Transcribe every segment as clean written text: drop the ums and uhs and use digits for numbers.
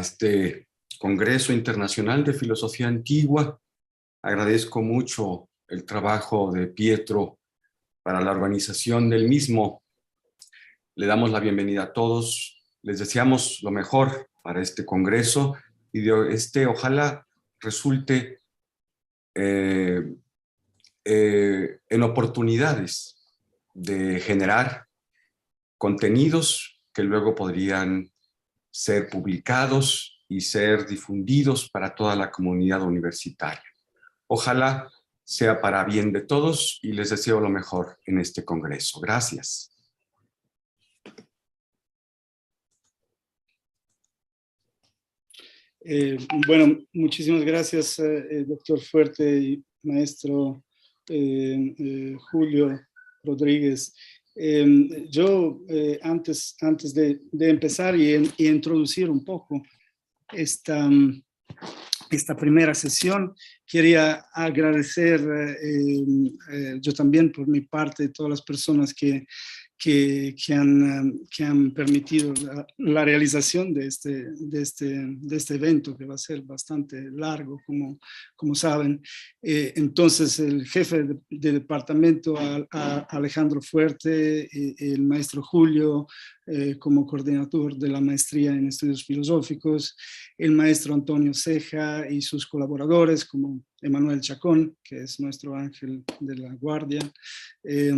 este Congreso Internacional de Filosofía Antigua. Agradezco mucho el trabajo de Pietro para la organización del mismo. Le damos la bienvenida a todos. Les deseamos lo mejor para este Congreso y de ojalá resulte en oportunidades de generar contenidos que luego podrían ser publicados y ser difundidos para toda la comunidad universitaria. Ojalá sea para bien de todos y les deseo lo mejor en este congreso. Gracias. Bueno, muchísimas gracias, doctor Fuerte y maestro Julio Rodríguez. Yo, antes de empezar y introducir un poco esta primera sesión, quería agradecer yo también por mi parte a todas las personas que han permitido la realización de este evento, que va a ser bastante largo, como saben. Entonces, el jefe de departamento, Alejandro Fuerte, el maestro Julio, como coordinador de la maestría en estudios filosóficos, el maestro Antonio Ceja y sus colaboradores, como Emanuel Chacón, que es nuestro ángel de la guardia, y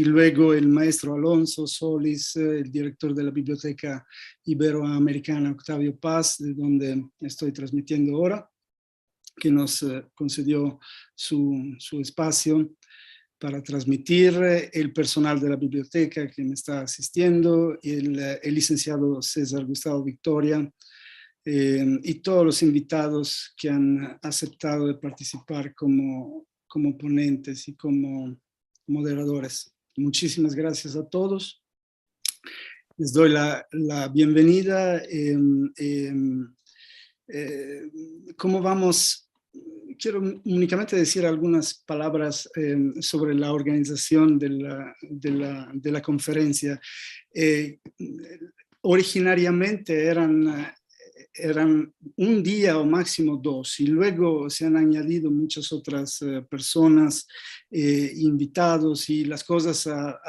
luego el maestro Alonso Solis, el director de la Biblioteca Iberoamericana Octavio Paz, de donde estoy transmitiendo ahora, que nos concedió su espacio para transmitir, el personal de la biblioteca que me está asistiendo, el licenciado César Gustavo Victoria, y todos los invitados que han aceptado de participar como ponentes y como moderadores. Muchísimas gracias a todos. Les doy la bienvenida. ¿Cómo vamos? Quiero únicamente decir algunas palabras sobre la organización de la conferencia. Originariamente eran un día o máximo dos, y luego se han añadido muchas otras personas, invitados, y las cosas ha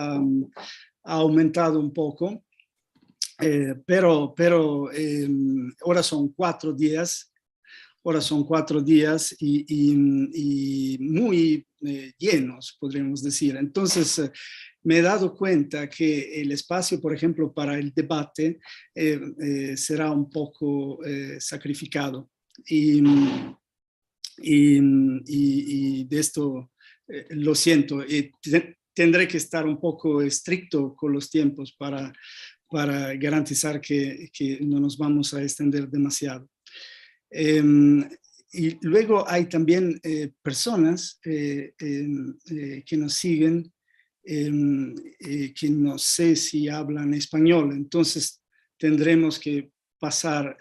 aumentado un poco, pero ahora son 4 días. Ahora son 4 días y muy llenos, podríamos decir. Entonces, me he dado cuenta que el espacio, por ejemplo, para el debate será un poco sacrificado. Y de esto lo siento. Tendré que estar un poco estricto con los tiempos para garantizar que no nos vamos a extender demasiado. Y luego hay también personas que nos siguen, que no sé si hablan español, entonces tendremos que pasar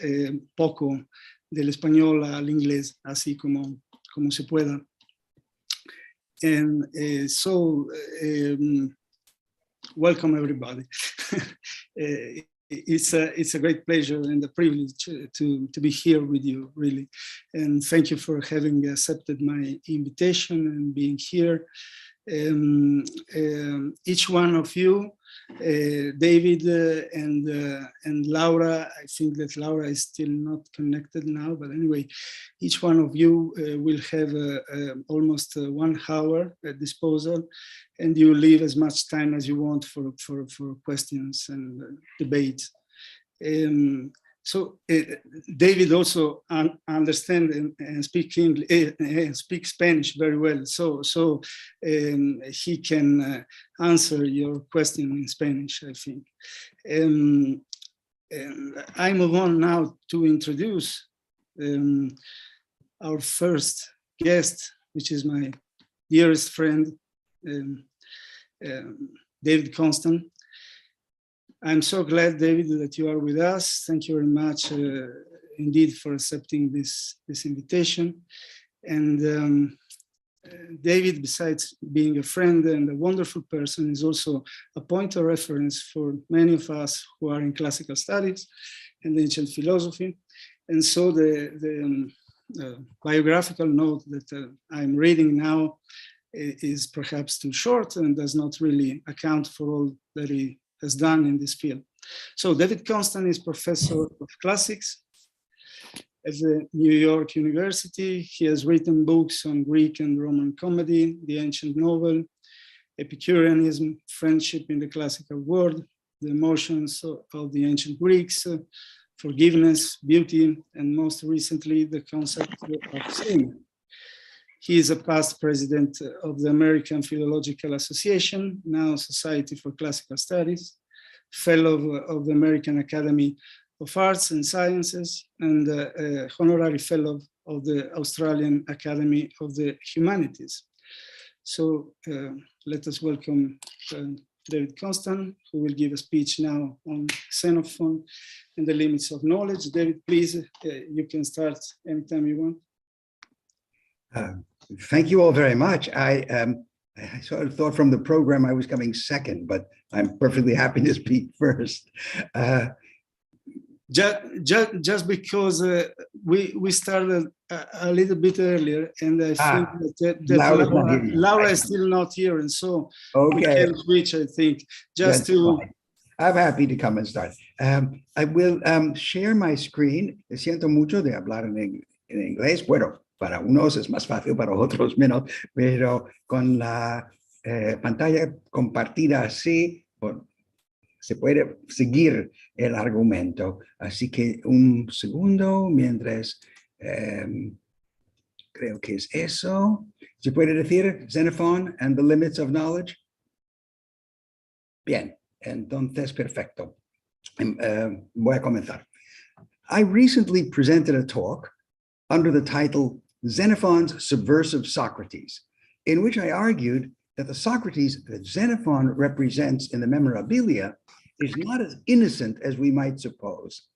poco del español al inglés, así como se pueda. Welcome everybody. It's a great pleasure and a privilege to be here with you, really. And thank you for having accepted my invitation and being here. Each one of you, David and Laura, I think that Laura is still not connected now, but anyway, each one of you will have almost 1 hour at disposal, and you leave as much time as you want for questions and debates. So David also understands and speaks Spanish very well, so he can answer your question in Spanish, I think. And I move on now to introduce our first guest, which is my dearest friend, David Constant. I'm so glad, David, that you are with us. Thank you very much indeed for accepting this invitation. And David, besides being a friend and a wonderful person, is also a point of reference for many of us who are in classical studies. and ancient philosophy. And so the biographical note that I'm reading now is perhaps too short and does not really account for all that he has done in this field. So David Constant is professor of classics at the New York University. He has written books on Greek and Roman comedy, the ancient novel, Epicureanism, friendship in the classical world, the emotions of the ancient Greeks, forgiveness, beauty, and most recently, the concept of sin. He is a past president of the American Philological Association, now Society for Classical Studies, fellow of the American Academy of Arts and Sciences, and honorary fellow of the Australian Academy of the Humanities. So let us welcome David Constant, who will give a speech now on Xenophon and the limits of knowledge. David, please, you can start anytime you want. Thank you all very much. I sort of thought from the program I was coming second, but I'm perfectly happy to speak first. Just because we started a little bit earlier, and I think that Laura is still not here, and so we can switch, I think, just to... Fine. I'm happy to come and start. I will share my screen. Siento mucho de hablar en inglés. Bueno, para unos es más fácil, para otros menos, pero con la pantalla compartida así, se puede seguir el argumento. Así que un segundo, mientras creo que es eso. ¿Se puede decir Xenophon and the limits of knowledge? Bien, entonces perfecto. Voy a comenzar. I recently presented a talk under the title Xenophon's Subversive Socrates, in which I argued that the Socrates that Xenophon represents in the memorabilia is not as innocent as we might suppose.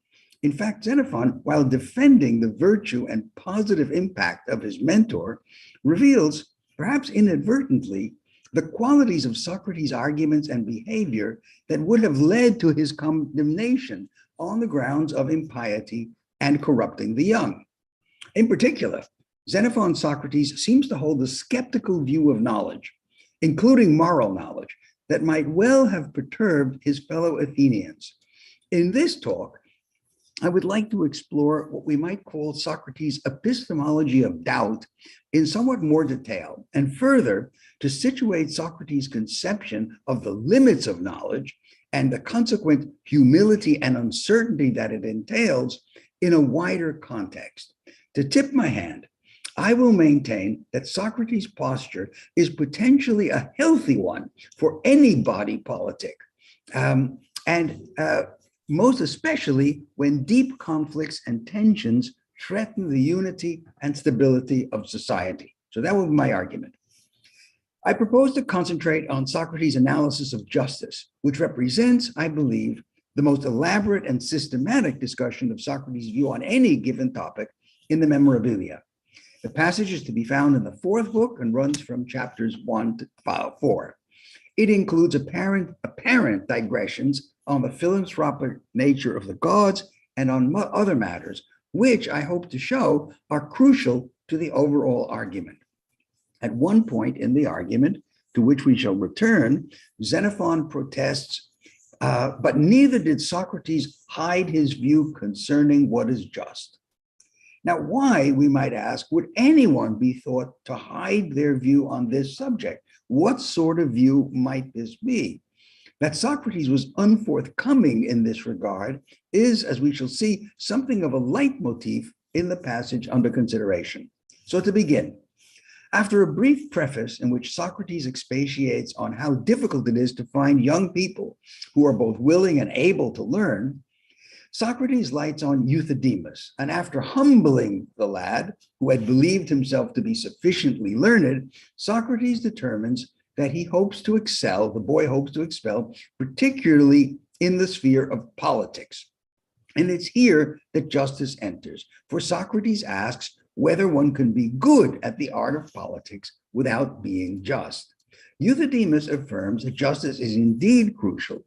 In fact, Xenophon, while defending the virtue and positive impact of his mentor, reveals, perhaps inadvertently, the qualities of Socrates' arguments and behavior that would have led to his condemnation on the grounds of impiety and corrupting the young. In particular, Xenophon's Socrates seems to hold a skeptical view of knowledge, including moral knowledge, that might well have perturbed his fellow Athenians. In this talk, I would like to explore what we might call Socrates' epistemology of doubt in somewhat more detail, and further to situate Socrates' conception of the limits of knowledge and the consequent humility and uncertainty that it entails in a wider context. To tip my hand, I will maintain that Socrates' posture is potentially a healthy one for any body politic, most especially when deep conflicts and tensions threaten the unity and stability of society. So that will be my argument. I propose to concentrate on Socrates' analysis of justice, which represents, I believe, the most elaborate and systematic discussion of Socrates' view on any given topic in the memorabilia. The passage is to be found in the fourth book and runs from chapters 1 to 4. It includes apparent digressions on the philanthropic nature of the gods and on other matters, which I hope to show are crucial to the overall argument. At one point in the argument, to which we shall return, Xenophon protests, but neither did Socrates hide his view concerning what is just. Now, why, we might ask, would anyone be thought to hide their view on this subject? What sort of view might this be? That Socrates was unforthcoming in this regard is, as we shall see, something of a leitmotif in the passage under consideration. So to begin, after a brief preface in which Socrates expatiates on how difficult it is to find young people who are both willing and able to learn, Socrates lights on Euthydemus, and after humbling the lad, who had believed himself to be sufficiently learned, Socrates determines that he hopes to excel, the boy hopes to excel, particularly in the sphere of politics. And it's here that justice enters, for Socrates asks whether one can be good at the art of politics without being just. Euthydemus affirms that justice is indeed crucial,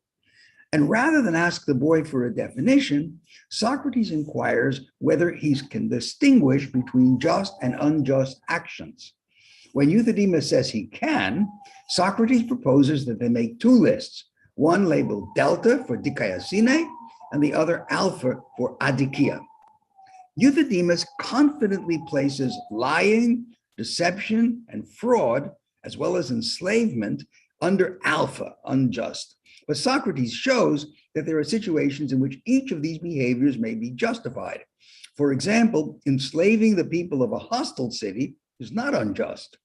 And rather than ask the boy for a definition, Socrates inquires whether he can distinguish between just and unjust actions. When Euthydemus says he can, Socrates proposes that they make two lists, one labeled delta for dikaiosine and the other alpha for adikia. Euthydemus confidently places lying, deception, and fraud, as well as enslavement, under alpha, unjust. But Socrates shows that there are situations in which each of these behaviors may be justified. For example, enslaving the people of a hostile city is not unjust,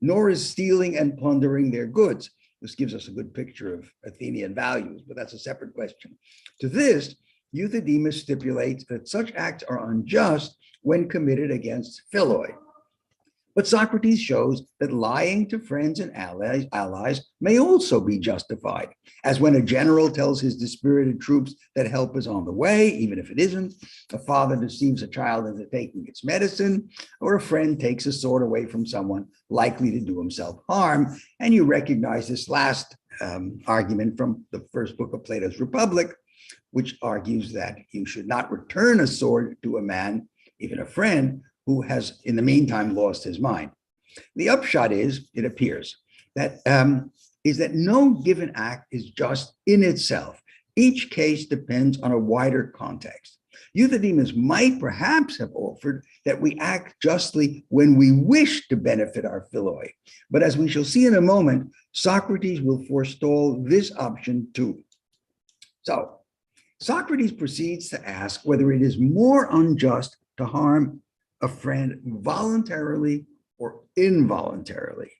nor is stealing and plundering their goods. This gives us a good picture of Athenian values, but that's a separate question. To this, Euthydemus stipulates that such acts are unjust when committed against philoi. But Socrates shows that lying to friends and allies may also be justified, as when a general tells his dispirited troops that help is on the way, even if it isn't, a father deceives a child into taking its medicine, or a friend takes a sword away from someone likely to do himself harm. And you recognize this last argument from the first book of Plato's Republic, which argues that you should not return a sword to a man, even a friend, who has in the meantime lost his mind. The upshot is, it appears, that no given act is just in itself. Each case depends on a wider context. Euthydemus might perhaps have offered that we act justly when we wish to benefit our philoi, but as we shall see in a moment, Socrates will forestall this option too. So, Socrates proceeds to ask whether it is more unjust to harm a friend voluntarily or involuntarily.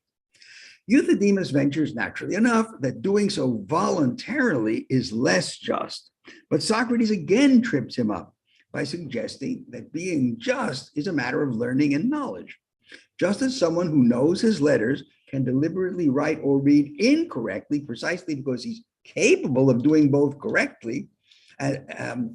Euthydemus ventures naturally enough that doing so voluntarily is less just, but Socrates again trips him up by suggesting that being just is a matter of learning and knowledge. Just as someone who knows his letters can deliberately write or read incorrectly precisely because he's capable of doing both correctly, and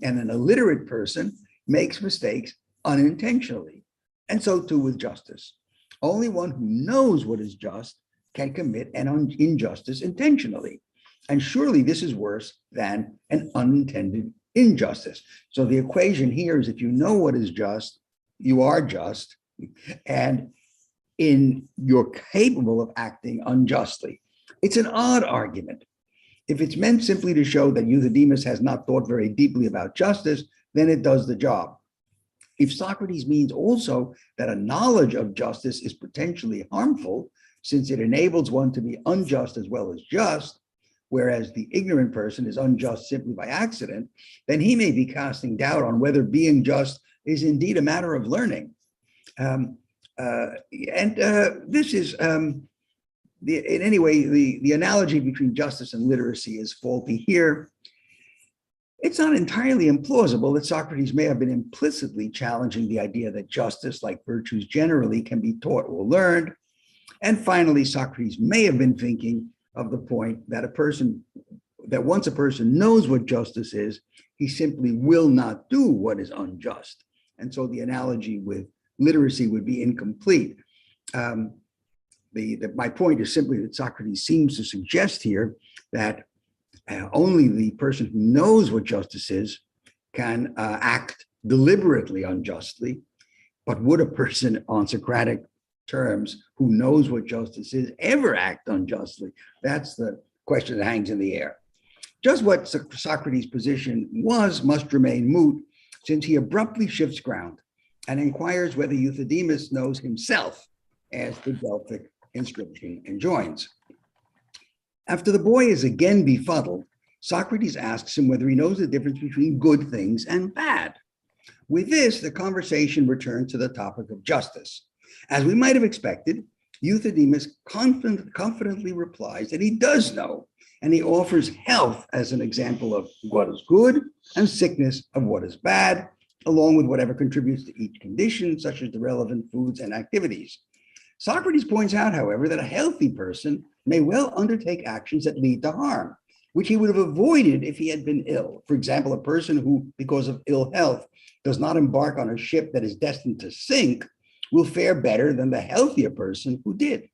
an illiterate person makes mistakes unintentionally. And so too with justice. Only one who knows what is just can commit an injustice intentionally. And surely this is worse than an unintended injustice. So the equation here is if you know what is just, you are just, and you're capable of acting unjustly. It's an odd argument. If it's meant simply to show that Euthydemus has not thought very deeply about justice, then it does the job. If Socrates means also that a knowledge of justice is potentially harmful, since it enables one to be unjust as well as just, whereas the ignorant person is unjust simply by accident, then he may be casting doubt on whether being just is indeed a matter of learning. This is, in any way, the analogy between justice and literacy is faulty here. It's not entirely implausible that Socrates may have been implicitly challenging the idea that justice, like virtues generally, can be taught or learned. And finally, Socrates may have been thinking of the point that once a person knows what justice is, he simply will not do what is unjust. And so the analogy with literacy would be incomplete. My point is simply that Socrates seems to suggest here that only the person who knows what justice is can act deliberately unjustly. But would a person on Socratic terms who knows what justice is ever act unjustly? That's the question that hangs in the air. Just what Socrates' position was must remain moot, since he abruptly shifts ground and inquires whether Euthydemus knows himself, as the Delphic inscription enjoins. After the boy is again befuddled, Socrates asks him whether he knows the difference between good things and bad. With this, the conversation returns to the topic of justice. As we might have expected, Euthydemus confidently replies that he does know, and he offers health as an example of what is good and sickness of what is bad, along with whatever contributes to each condition, such as the relevant foods and activities. Socrates points out, however, that a healthy person may well undertake actions that lead to harm, which he would have avoided if he had been ill. For example, a person who, because of ill health, does not embark on a ship that is destined to sink will fare better than the healthier person who did.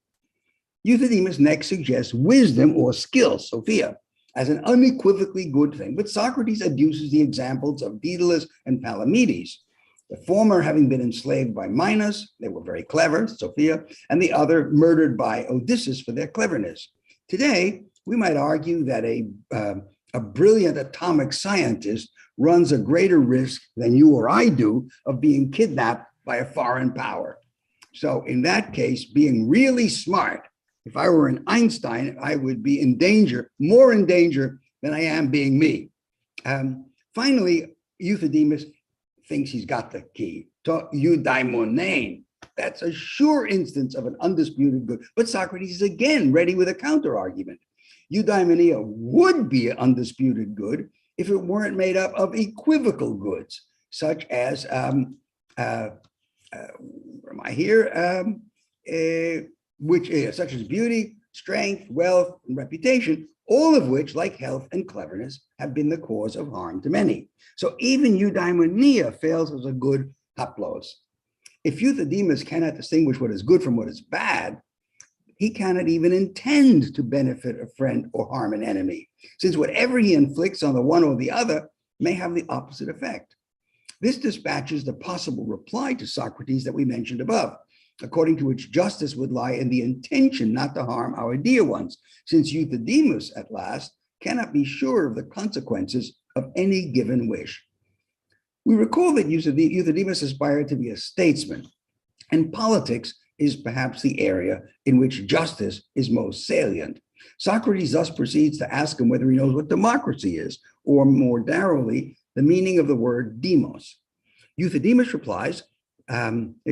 Euthydemus next suggests wisdom or skill, Sophia, as an unequivocally good thing, but Socrates adduces the examples of Daedalus and Palamedes, the former having been enslaved by Minos, they were very clever, Sophia, and the other murdered by Odysseus for their cleverness. Today, we might argue that a brilliant atomic scientist runs a greater risk than you or I do of being kidnapped by a foreign power. So in that case, being really smart, if I were an Einstein, I would be in danger, more in danger than I am being me. Finally, Euthydemus thinks he's got the key to eudaimonein. That's a sure instance of an undisputed good. But Socrates is again ready with a counter argument. Eudaimonia would be an undisputed good if it weren't made up of equivocal goods, such as, where am I here? Such as beauty, strength, wealth, and reputation, all of which, like health and cleverness, have been the cause of harm to many. So even eudaimonia fails as a good haplos. If Euthydemus cannot distinguish what is good from what is bad, he cannot even intend to benefit a friend or harm an enemy, since whatever he inflicts on the one or the other may have the opposite effect. This dispatches the possible reply to Socrates that we mentioned above, according to which justice would lie in the intention not to harm our dear ones, since Euthydemus, at last, cannot be sure of the consequences of any given wish. We recall that Euthydemus aspired to be a statesman, and politics is perhaps the area in which justice is most salient. Socrates thus proceeds to ask him whether he knows what democracy is, or more narrowly, the meaning of the word demos. Euthydemus replies,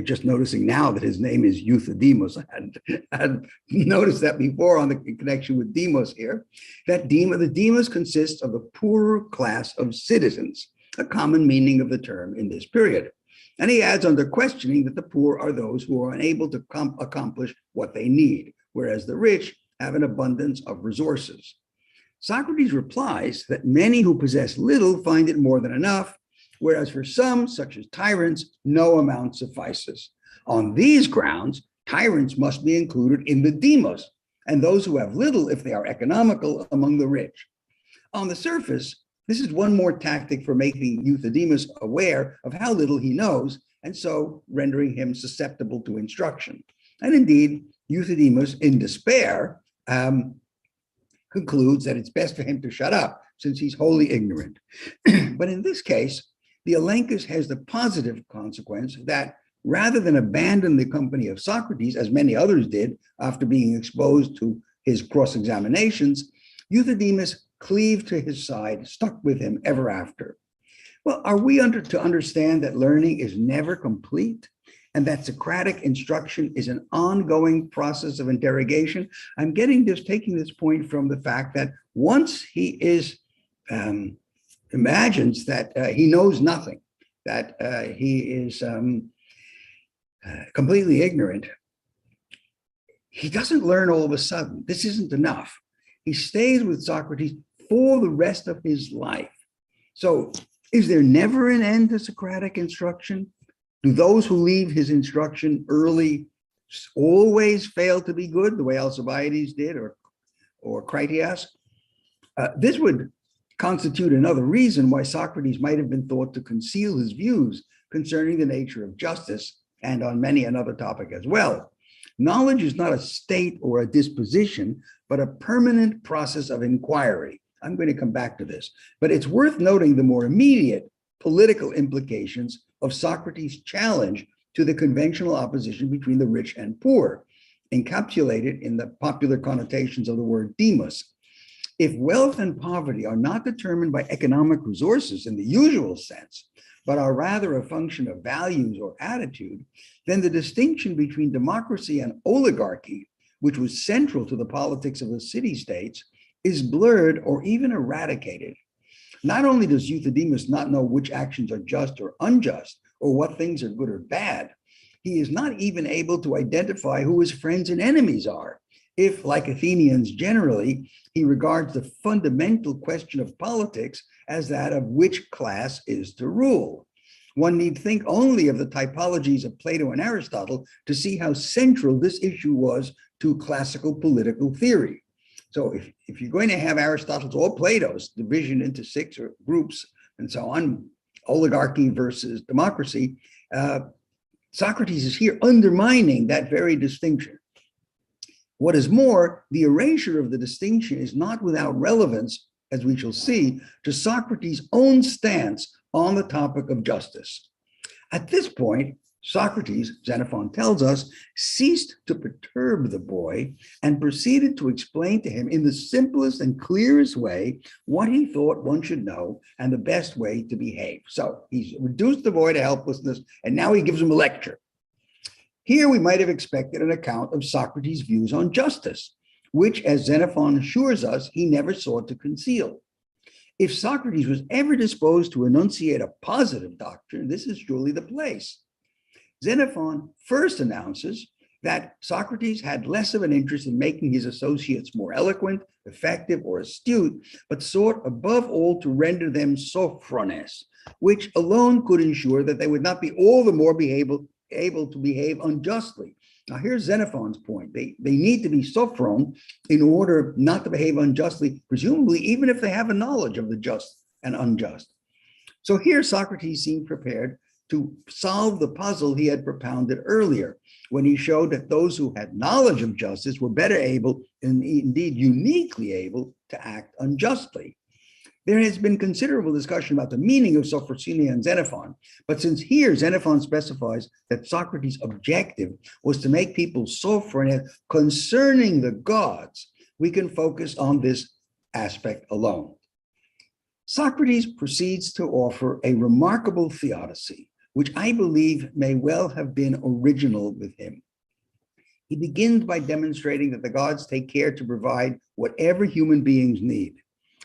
just noticing now that his name is Euthydemus, I had noticed that before on the connection with demos here, that the demos consists of the poorer class of citizens, a common meaning of the term in this period. And he adds under questioning that the poor are those who are unable to accomplish what they need, whereas the rich have an abundance of resources. Socrates replies that many who possess little find it more than enough, whereas for some, such as tyrants, no amount suffices. On these grounds, tyrants must be included in the demos, and those who have little, if they are economical, among the rich. On the surface, this is one more tactic for making Euthydemus aware of how little he knows, and so rendering him susceptible to instruction. And indeed, Euthydemus, in despair, concludes that it's best for him to shut up, since he's wholly ignorant. But in this case, the elenchus has the positive consequence that rather than abandon the company of Socrates, as many others did after being exposed to his cross-examinations, Euthydemus cleaved to his side, stuck with him ever after. Well, are we to understand that learning is never complete and that Socratic instruction is an ongoing process of interrogation? I'm taking this point from the fact that once he imagines that he knows nothing, that he is completely ignorant, he doesn't learn all of a sudden. This isn't enough. He stays with Socrates for the rest of his life. So is there never an end to Socratic instruction? Do those who leave his instruction early always fail to be good, the way Alcibiades did, or Critias? This would constitute another reason why Socrates might have been thought to conceal his views concerning the nature of justice, and on many another topic as well. Knowledge is not a state or a disposition, but a permanent process of inquiry. I'm going to come back to this, but it's worth noting the more immediate political implications of Socrates' challenge to the conventional opposition between the rich and poor, encapsulated in the popular connotations of the word demos. If wealth and poverty are not determined by economic resources in the usual sense, but are rather a function of values or attitude, then the distinction between democracy and oligarchy, which was central to the politics of the city-states, is blurred or even eradicated. Not only does Euthydemus not know which actions are just or unjust, or what things are good or bad, he is not even able to identify who his friends and enemies are, if, like Athenians generally, he regards the fundamental question of politics as that of which class is to rule. One need think only of the typologies of Plato and Aristotle to see how central this issue was to classical political theory. So if you're going to have Aristotle's or Plato's division into 6 or groups and so on, oligarchy versus democracy, Socrates is here undermining that very distinction. What is more, the erasure of the distinction is not without relevance, as we shall see, to Socrates' own stance on the topic of justice. At this point, Socrates, Xenophon tells us, ceased to perturb the boy and proceeded to explain to him in the simplest and clearest way what he thought one should know and the best way to behave. So he's reduced the boy to helplessness, and now he gives him a lecture. Here we might have expected an account of Socrates' views on justice, which, as Xenophon assures us, he never sought to conceal. If Socrates was ever disposed to enunciate a positive doctrine, this is surely the place. Xenophon first announces that Socrates had less of an interest in making his associates more eloquent, effective, or astute, but sought above all to render them sophrones, which alone could ensure that they would not be all the more able to behave unjustly. Now, here's Xenophon's point. They need to be sophron in order not to behave unjustly, presumably even if they have a knowledge of the just and unjust. So here Socrates seemed prepared to solve the puzzle he had propounded earlier, when he showed that those who had knowledge of justice were better able, and indeed uniquely able, to act unjustly. There has been considerable discussion about the meaning of sophrosynia and Xenophon, but since here Xenophon specifies that Socrates' objective was to make people sophron concerning the gods, we can focus on this aspect alone. Socrates proceeds to offer a remarkable theodicy, which I believe may well have been original with him. He begins by demonstrating that the gods take care to provide whatever human beings need.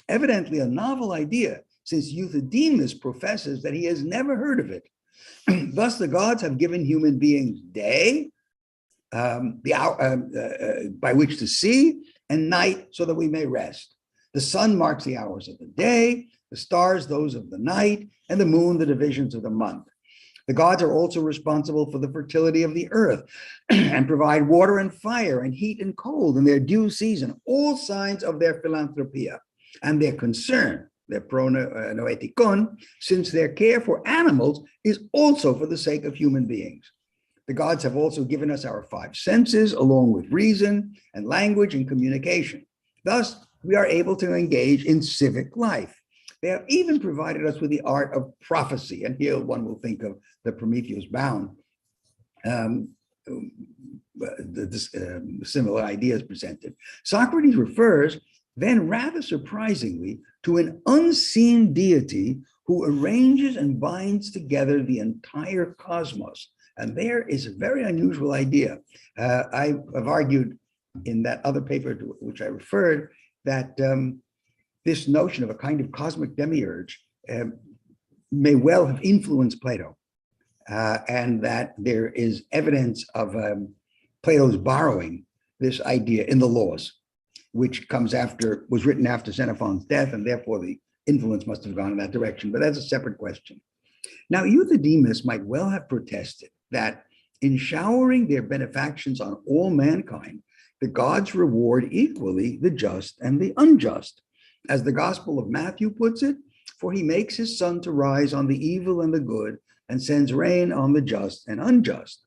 Evidently a novel idea, since Euthydemus professes that he has never heard of it. Thus, the gods have given human beings day, by which to see, and night so that we may rest. The sun marks the hours of the day, the stars those of the night, and the moon the divisions of the month. The gods are also responsible for the fertility of the earth and provide water and fire and heat and cold in their due season, all signs of their philanthropia and their concern, their pronoetikon, since their care for animals is also for the sake of human beings. The gods have also given us our 5 senses, along with reason and language and communication. Thus, we are able to engage in civic life. They have even provided us with the art of prophecy, and here one will think of the Prometheus Bound, similar ideas presented. Socrates refers then rather surprisingly to an unseen deity who arranges and binds together the entire cosmos. And there is a very unusual idea. I have argued in that other paper to which I referred that this notion of a kind of cosmic demiurge may well have influenced Plato, and that there is evidence of Plato's borrowing this idea in the Laws, which was written after Xenophon's death, and therefore the influence must have gone in that direction. But that's a separate question. Now, Euthydemus might well have protested that in showering their benefactions on all mankind, the gods reward equally the just and the unjust. As the Gospel of Matthew puts it, for he makes his sun to rise on the evil and the good and sends rain on the just and unjust.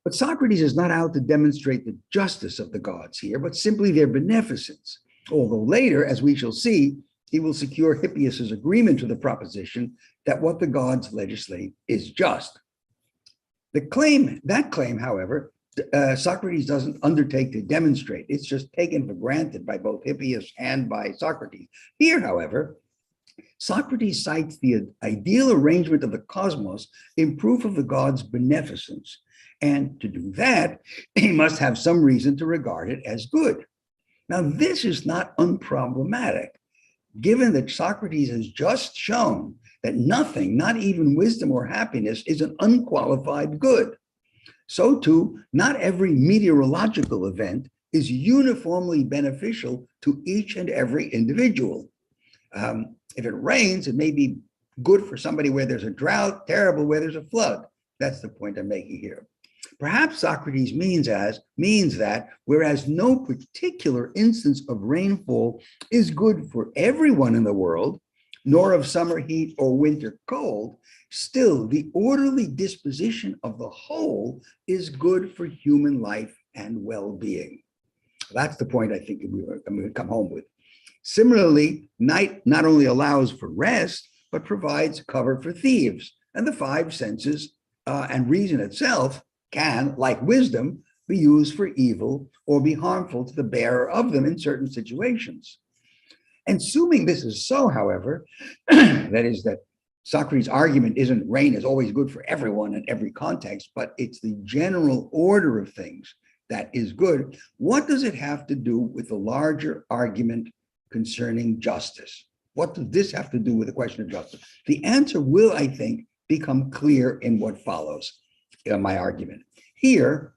But Socrates is not out to demonstrate the justice of the gods here, but simply their beneficence. Although later, as we shall see, he will secure Hippias's agreement to the proposition that what the gods legislate is just. That claim, however, Socrates doesn't undertake to demonstrate. It's just taken for granted by both Hippias and by Socrates. Here, however, Socrates cites the ideal arrangement of the cosmos in proof of the gods' beneficence. And to do that, he must have some reason to regard it as good. Now, this is not unproblematic, given that Socrates has just shown that nothing, not even wisdom or happiness, is an unqualified good. So too, not every meteorological event is uniformly beneficial to each and every individual. If it rains, it may be good for somebody where there's a drought, terrible where there's a flood. That's the point I'm making here. Perhaps Socrates means that whereas no particular instance of rainfall is good for everyone in the world, nor of summer heat or winter cold, still the orderly disposition of the whole is good for human life and well-being. That's the point I think I'm going to come home with. Similarly, night not only allows for rest, but provides cover for thieves. And the five senses and reason itself can, like wisdom, be used for evil or be harmful to the bearer of them in certain situations. And assuming this is so, however, that is that Socrates' argument isn't rain is always good for everyone in every context, but it's the general order of things that is good. What does it have to do with the larger argument concerning justice? What does this have to do with the question of justice? The answer will, I think, become clear in what follows in my argument. Here,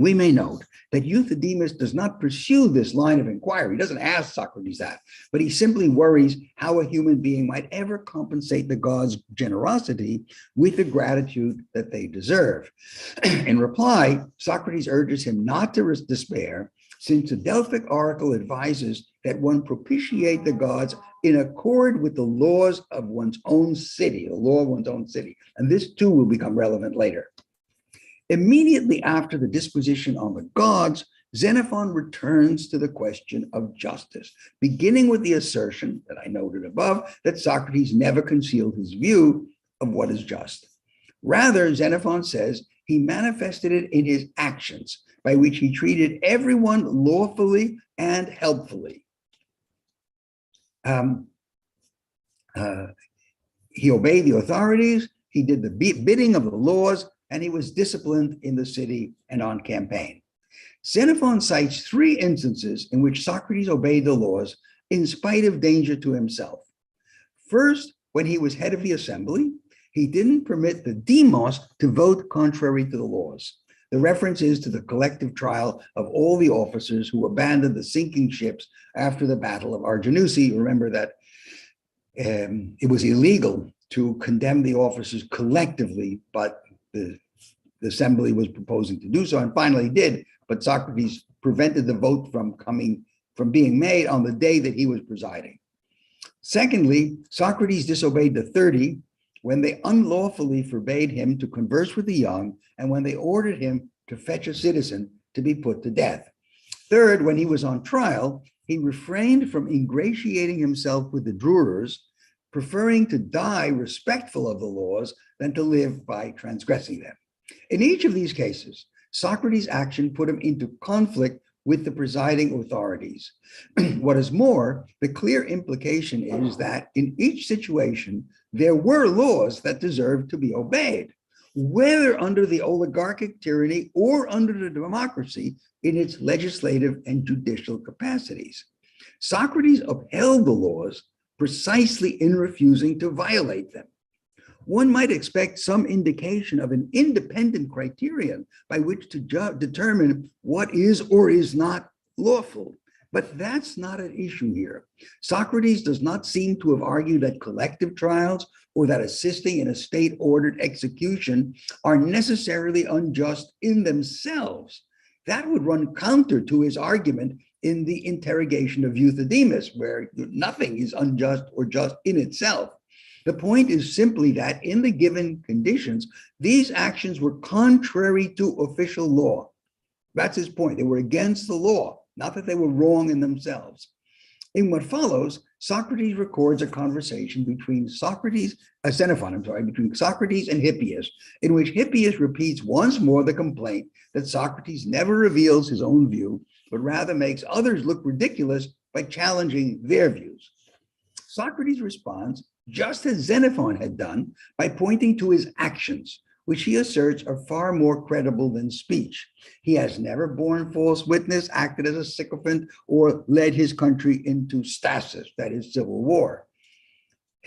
we may note that Euthydemus does not pursue this line of inquiry. He doesn't ask Socrates that, but he simply worries how a human being might ever compensate the gods' generosity with the gratitude that they deserve. In reply, Socrates urges him not to despair, since the Delphic oracle advises that one propitiate the gods in accord with the laws of one's own city, the law of one's own city. And this too will become relevant later. Immediately after the disposition on the gods, Xenophon returns to the question of justice, beginning with the assertion that I noted above that Socrates never concealed his view of what is just. Rather, Xenophon says he manifested it in his actions, by which he treated everyone lawfully and helpfully. He obeyed the authorities, he did the bidding of the laws, and he was disciplined in the city and on campaign. Xenophon cites three instances in which Socrates obeyed the laws in spite of danger to himself. First, when he was head of the assembly, he didn't permit the demos to vote contrary to the laws. The reference is to the collective trial of all the officers who abandoned the sinking ships after the Battle of Arginusi. Remember that it was illegal to condemn the officers collectively, but the assembly was proposing to do so, and finally did, but Socrates prevented the vote from being made on the day that he was presiding. Secondly, Socrates disobeyed the 30 when they unlawfully forbade him to converse with the young and when they ordered him to fetch a citizen to be put to death. Third, when he was on trial, he refrained from ingratiating himself with the jurors, preferring to die respectful of the laws than to live by transgressing them. In each of these cases, Socrates' action put him into conflict with the presiding authorities. What is more, the clear implication is that in each situation, there were laws that deserved to be obeyed, whether under the oligarchic tyranny or under the democracy in its legislative and judicial capacities. Socrates upheld the laws precisely in refusing to violate them. One might expect some indication of an independent criterion by which to determine what is or is not lawful, but that's not an issue here. Socrates does not seem to have argued that collective trials or that assisting in a state-ordered execution are necessarily unjust in themselves. That would run counter to his argument in the interrogation of Euthydemus, where nothing is unjust or just in itself. The point is simply that in the given conditions, these actions were contrary to official law. That's his point. They were against the law, not that they were wrong in themselves. In what follows, Socrates records a conversation between Xenophon and Hippias, in which Hippias repeats once more the complaint that Socrates never reveals his own view, but rather makes others look ridiculous by challenging their views. Socrates responds, just as Xenophon had done, by pointing to his actions, which he asserts are far more credible than speech. He has never borne false witness, acted as a sycophant, or led his country into stasis, that is, civil war.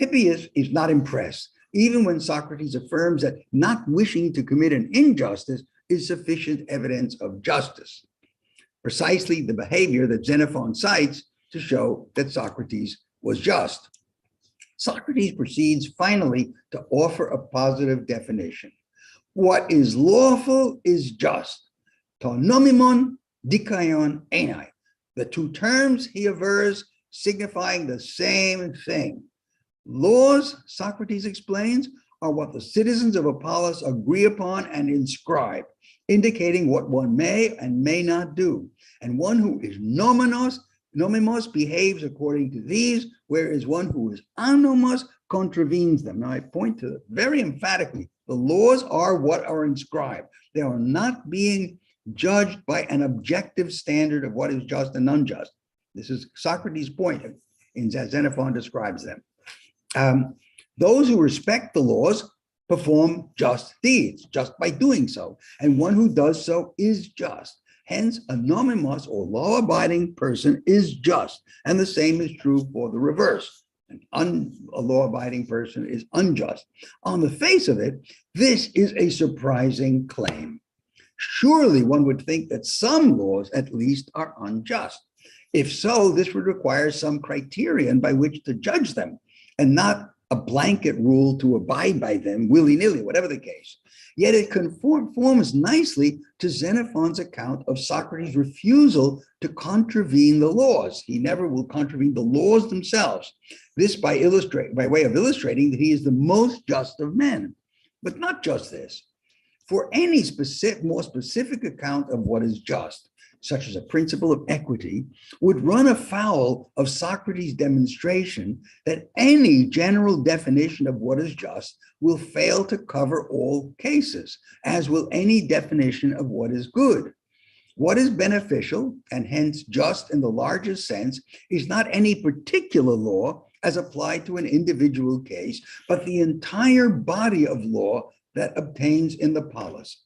Hippias is not impressed, even when Socrates affirms that not wishing to commit an injustice is sufficient evidence of justice. Precisely the behavior that Xenophon cites to show that Socrates was just. Socrates proceeds finally to offer a positive definition. What is lawful is just. To nomimon, dikaion, enai. The two terms he avers signifying the same thing. Laws, Socrates explains, are what the citizens of a polis agree upon and inscribe, indicating what one may and may not do. And one who is nomimos behaves according to these, whereas one who is anomos contravenes them. Now I point to it very emphatically. The laws are what are inscribed. They are not being judged by an objective standard of what is just and unjust. This is Socrates' point in Xenophon describes them. Those who respect the laws perform just deeds, just by doing so. And one who does so is just. Hence, a nomimos or law-abiding person is just. And the same is true for the reverse. A law-abiding person is unjust. On the face of it, this is a surprising claim. Surely one would think that some laws at least are unjust. If so, this would require some criterion by which to judge them, and not a blanket rule to abide by them willy-nilly, whatever the case. Yet it conforms nicely to Xenophon's account of Socrates' refusal to contravene the laws. He never will contravene the laws themselves. This by way of illustrating that he is the most just of men. But not just this. For any more specific account of what is just, such as a principle of equity, would run afoul of Socrates' demonstration that any general definition of what is just will fail to cover all cases, as will any definition of what is good. What is beneficial, and hence just in the largest sense, is not any particular law as applied to an individual case, but the entire body of law that obtains in the polis.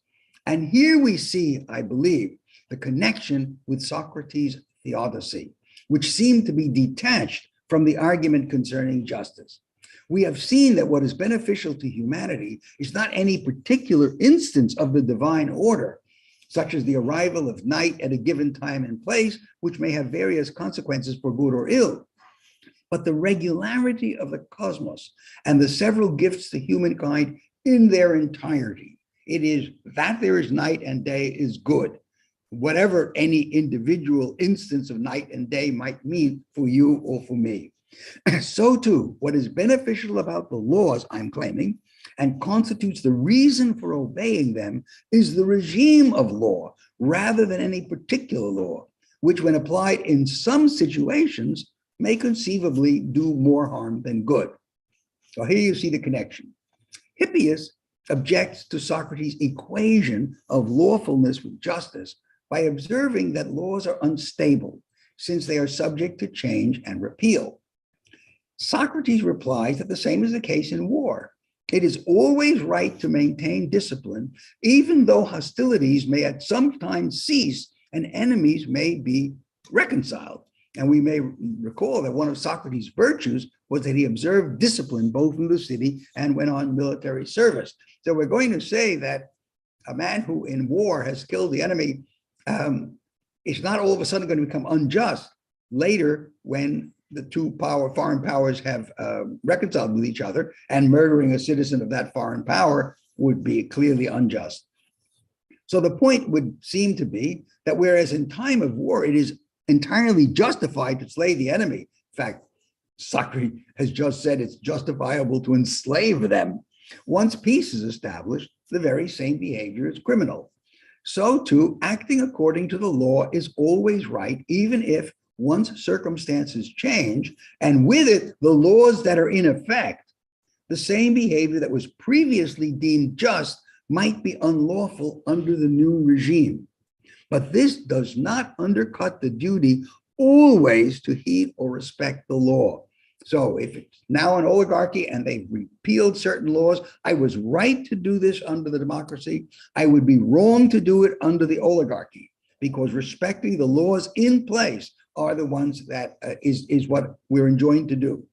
And here we see, I believe, the connection with Socrates' theodicy, which seemed to be detached from the argument concerning justice. We have seen that what is beneficial to humanity is not any particular instance of the divine order, such as the arrival of night at a given time and place, which may have various consequences for good or ill, but the regularity of the cosmos and the several gifts to humankind in their entirety. It is that there is night and day is good, whatever any individual instance of night and day might mean for you or for me. So too, what is beneficial about the laws I'm claiming and constitutes the reason for obeying them is the regime of law rather than any particular law, which when applied in some situations may conceivably do more harm than good. So here you see the connection. Hippias objects to Socrates' equation of lawfulness with justice by observing that laws are unstable, since they are subject to change and repeal. Socrates replies that the same is the case in war. It is always right to maintain discipline, even though hostilities may at some time cease and enemies may be reconciled. And we may recall that one of Socrates' virtues was that he observed discipline both in the city and when on military service. So we're going to say that a man who in war has killed the enemy is not all of a sudden going to become unjust later when the two foreign powers have reconciled with each other, and murdering a citizen of that foreign power would be clearly unjust. So the point would seem to be that whereas in time of war, it is entirely justified to slay the enemy. In fact, Socrates has just said it's justifiable to enslave them. Once peace is established, the very same behavior is criminal. So too, acting according to the law is always right, even if once circumstances change, and with it, the laws that are in effect, the same behavior that was previously deemed just might be unlawful under the new regime. But this does not undercut the duty always to heed or respect the law. So if it's now an oligarchy and they've repealed certain laws, I was right to do this under the democracy. I would be wrong to do it under the oligarchy, because respecting the laws in place are the ones that is what we're enjoined to do.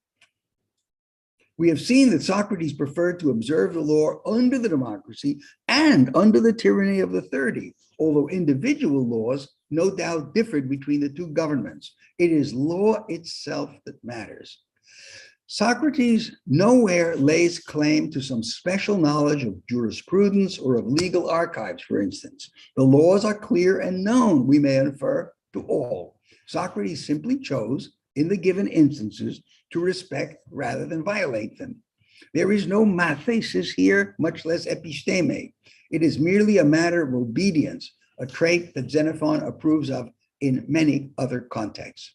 We have seen that Socrates preferred to observe the law under the democracy and under the tyranny of the 30, although individual laws no doubt differed between the two governments. It is law itself that matters. Socrates nowhere lays claim to some special knowledge of jurisprudence or of legal archives, for instance. The laws are clear and known, we may infer, to all. Socrates simply chose, in the given instances, to respect rather than violate them. There is no mathesis here, much less episteme. It is merely a matter of obedience, a trait that Xenophon approves of in many other contexts.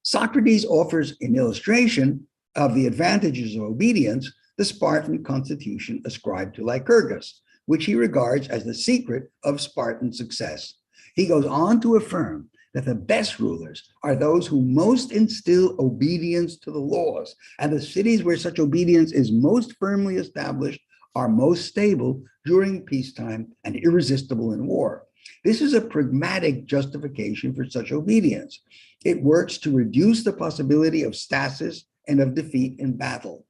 Socrates offers an illustration of the advantages of obedience, the Spartan constitution ascribed to Lycurgus, which he regards as the secret of Spartan success. He goes on to affirm that the best rulers are those who most instill obedience to the laws, and the cities where such obedience is most firmly established are most stable during peacetime and irresistible in war. This is a pragmatic justification for such obedience. It works to reduce the possibility of stasis and of defeat in battle.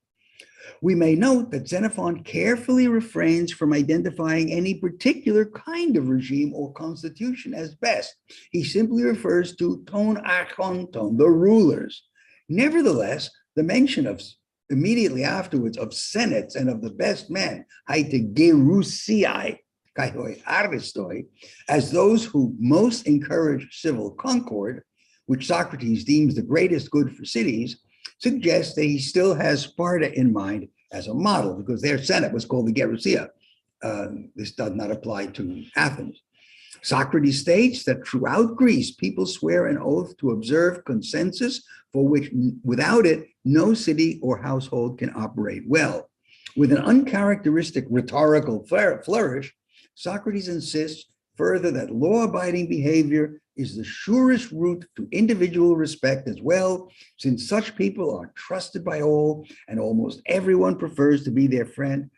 We may note that Xenophon carefully refrains from identifying any particular kind of regime or constitution as best. He simply refers to ton archonton, the rulers. Nevertheless, the mention of immediately afterwards of senates and of the best men, haite gerousiai, kaihoi aristoi, as those who most encourage civil concord, which Socrates deems the greatest good for cities, suggests that he still has Sparta in mind as a model, because their senate was called the Gerousia. This does not apply to Athens. Socrates states that throughout Greece, people swear an oath to observe consensus, for which without it, no city or household can operate well. With an uncharacteristic rhetorical flourish, Socrates insists further that law-abiding behavior is the surest route to individual respect as well, since such people are trusted by all, and almost everyone prefers to be their friend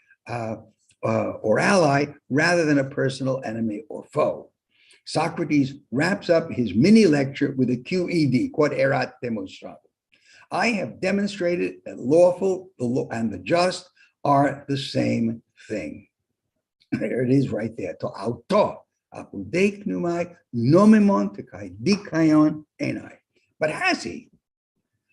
or ally rather than a personal enemy or foe. Socrates wraps up his mini lecture with a QED, quod erat demonstrandum. I have demonstrated that lawful and the just are the same thing. There it is right there. To auto, apudek pneumai, nomimon tekai dikaion enai. But has he?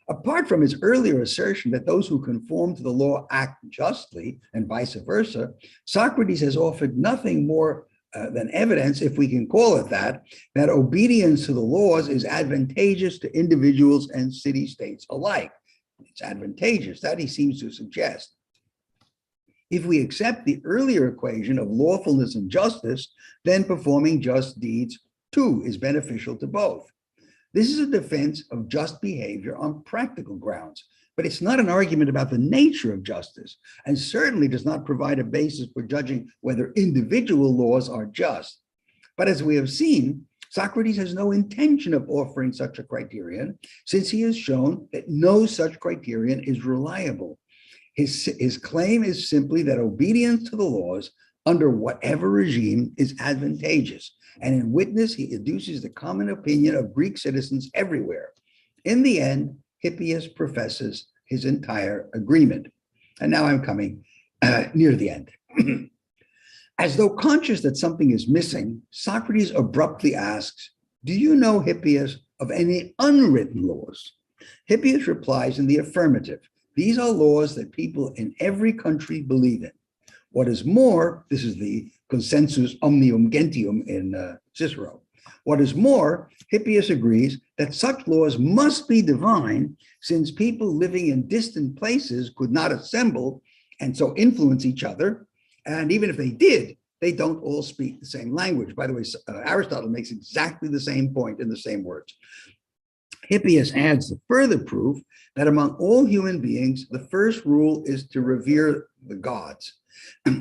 Apart from his earlier assertion that those who conform to the law act justly and vice versa, Socrates has offered nothing more than evidence, if we can call it that obedience to the laws is advantageous to individuals and city-states alike. It's advantageous, that he seems to suggest. If we accept the earlier equation of lawfulness and justice, then performing just deeds too is beneficial to both. This is a defense of just behavior on practical grounds, but it's not an argument about the nature of justice, and certainly does not provide a basis for judging whether individual laws are just. But as we have seen, Socrates has no intention of offering such a criterion, since he has shown that no such criterion is reliable. His claim is simply that obedience to the laws under whatever regime is advantageous. And in witness, he adduces the common opinion of Greek citizens everywhere. In the end, Hippias professes his entire agreement. And now I'm coming near the end. As though conscious that something is missing, Socrates abruptly asks, "Do you know, Hippias, of any unwritten laws?" Hippias replies in the affirmative. These are laws that people in every country believe in. What is more, this is the consensus omnium gentium in Cicero. What is more, Hippias agrees that such laws must be divine, since people living in distant places could not assemble and so influence each other. And even if they did, they don't all speak the same language. By the way, Aristotle makes exactly the same point in the same words. Hippias adds the further proof that among all human beings, the first rule is to revere the gods.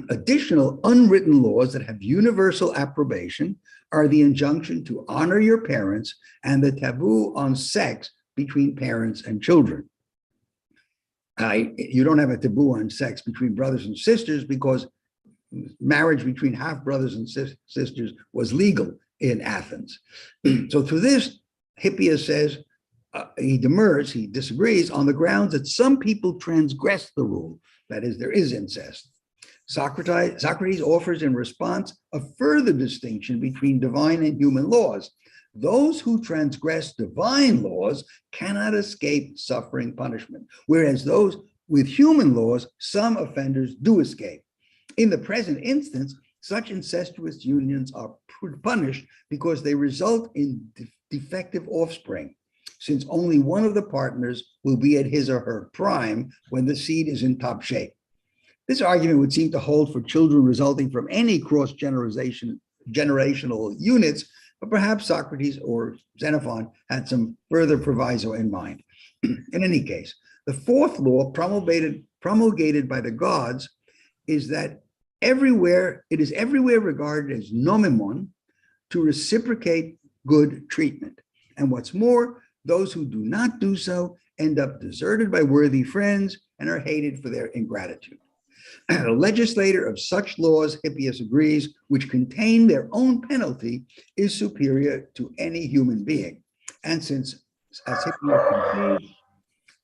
Additional unwritten laws that have universal approbation are the injunction to honor your parents and the taboo on sex between parents and children. You don't have a taboo on sex between brothers and sisters because marriage between half brothers and sisters was legal in Athens. So to this, Hippias says, he demurs, he disagrees on the grounds that some people transgress the rule, that is, there is incest. Socrates offers in response a further distinction between divine and human laws. Those who transgress divine laws cannot escape suffering punishment, whereas those with human laws, some offenders do escape. In the present instance, such incestuous unions are punished because they result in defective offspring, since only one of the partners will be at his or her prime when the seed is in top shape. This argument would seem to hold for children resulting from any cross-generational units, but perhaps Socrates or Xenophon had some further proviso in mind. In any case, the fourth law promulgated by the gods is that it is everywhere regarded as nomimon to reciprocate good treatment. And what's more, those who do not do so end up deserted by worthy friends and are hated for their ingratitude. The legislator of such laws, Hippias agrees, which contain their own penalty, is superior to any human being. And since, as Hippias concedes,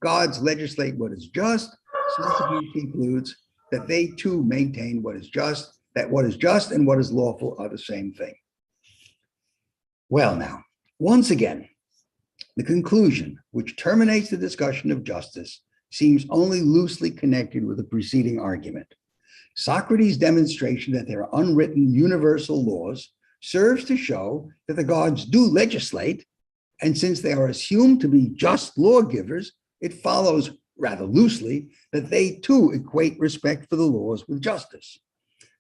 gods legislate what is just, Socrates concludes that they too maintain what is just, that what is just and what is lawful are the same thing. Well, now, once again, the conclusion, which terminates the discussion of justice, seems only loosely connected with the preceding argument. Socrates' demonstration that there are unwritten universal laws serves to show that the gods do legislate, and since they are assumed to be just lawgivers, it follows rather loosely that they too equate respect for the laws with justice.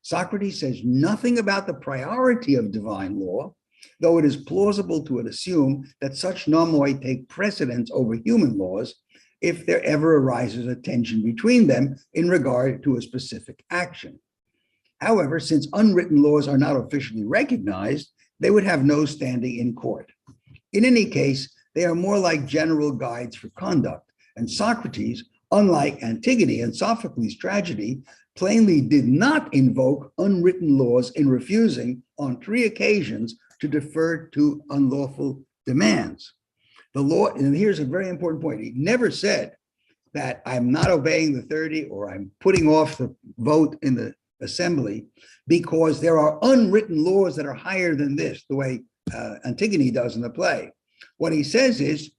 Socrates says nothing about the priority of divine law, though it is plausible to assume that such nomoi take precedence over human laws if there ever arises a tension between them in regard to a specific action. However, since unwritten laws are not officially recognized, they would have no standing in court. In any case, they are more like general guides for conduct, and Socrates, unlike Antigone and Sophocles' tragedy, plainly did not invoke unwritten laws in refusing, on 3 occasions, to defer to unlawful demands. The law, and here's a very important point, he never said that I'm not obeying the 30 or I'm putting off the vote in the assembly because there are unwritten laws that are higher than this, the way Antigone does in the play. What he says is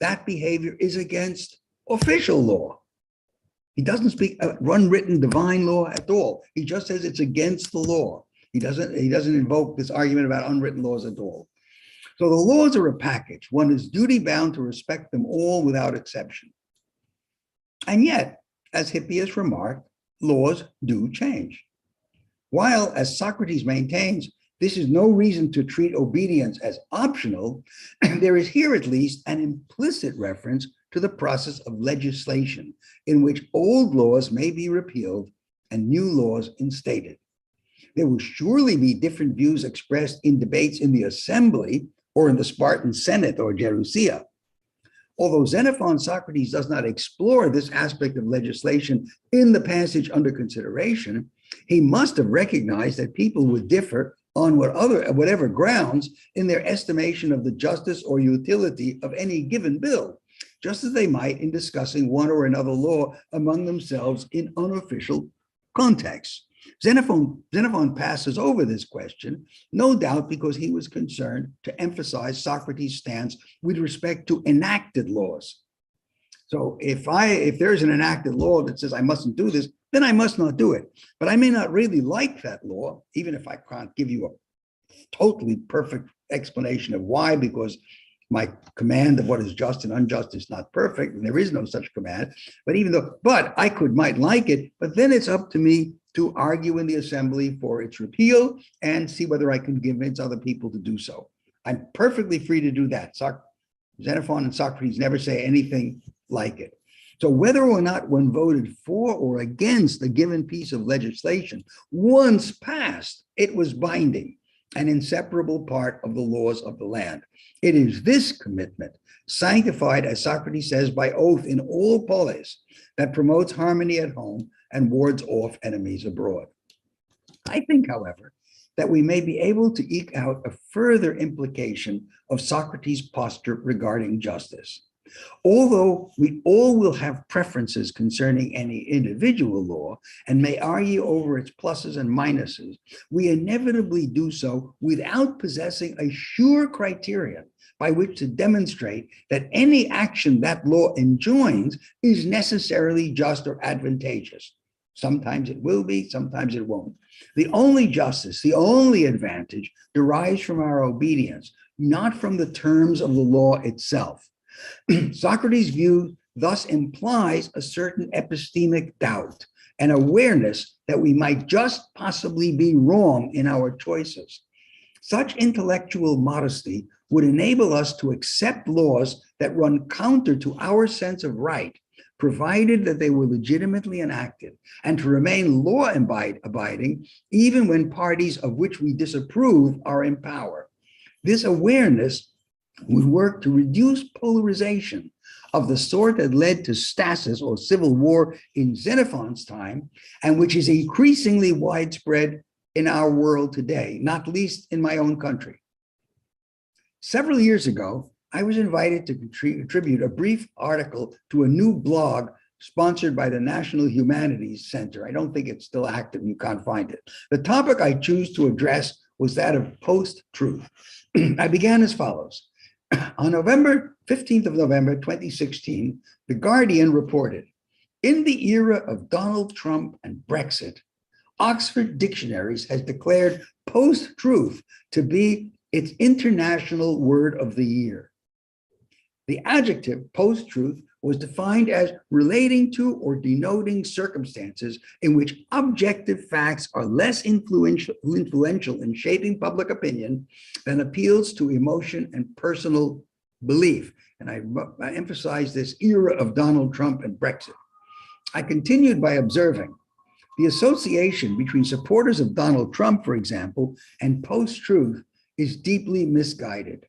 that behavior is against official law. He doesn't speak unwritten divine law at all. He just says it's against the law. He doesn't invoke this argument about unwritten laws at all. So the laws are a package. One is duty bound to respect them all without exception. And yet, as Hippias remarked, laws do change. While, as Socrates maintains, this is no reason to treat obedience as optional, there is here at least an implicit reference to the process of legislation in which old laws may be repealed and new laws instated. There will surely be different views expressed in debates in the assembly or in the Spartan Senate or Gerousia. Although Xenophon Socrates does not explore this aspect of legislation in the passage under consideration, he must have recognized that people would differ on whatever grounds in their estimation of the justice or utility of any given bill, just as they might in discussing one or another law among themselves in unofficial contexts. Xenophon passes over this question, no doubt because he was concerned to emphasize Socrates' stance with respect to enacted laws. So if there's an enacted law that says I mustn't do this, then I must not do it. But I may not really like that law, even if I can't give you a totally perfect explanation of why, because my command of what is just and unjust is not perfect, and there is no such command. But I might like it, but then it's up to me to argue in the assembly for its repeal and see whether I can convince other people to do so. I'm perfectly free to do that. Xenophon and Socrates never say anything like it. So whether or not one voted for or against a given piece of legislation, once passed, it was binding, an inseparable part of the laws of the land. It is this commitment, sanctified, as Socrates says, by oath in all polis, that promotes harmony at home and wards off enemies abroad. I think, however, that we may be able to eke out a further implication of Socrates' posture regarding justice. Although we all will have preferences concerning any individual law and may argue over its pluses and minuses, we inevitably do so without possessing a sure criterion by which to demonstrate that any action that law enjoins is necessarily just or advantageous. Sometimes it will be, sometimes it won't. The only justice, the only advantage derives from our obedience, not from the terms of the law itself. Socrates' view thus implies a certain epistemic doubt, an awareness that we might just possibly be wrong in our choices. Such intellectual modesty would enable us to accept laws that run counter to our sense of right, provided that they were legitimately enacted, and to remain law-abiding even when parties of which we disapprove are in power. This awareness would work to reduce polarization of the sort that led to stasis or civil war in Xenophon's time, and which is increasingly widespread in our world today, not least in my own country. Several years ago, I was invited to contribute a brief article to a new blog sponsored by the National Humanities Center. I don't think it's still active, you can't find it. The topic I choose to address was that of post-truth. I began as follows. On 15th of November, 2016, The Guardian reported, in the era of Donald Trump and Brexit, Oxford Dictionaries has declared post-truth to be its international word of the year. The adjective post-truth was defined as relating to or denoting circumstances in which objective facts are less influential in shaping public opinion than appeals to emotion and personal belief. And I emphasize this era of Donald Trump and Brexit. I continued by observing the association between supporters of Donald Trump, for example, and post-truth is deeply misguided.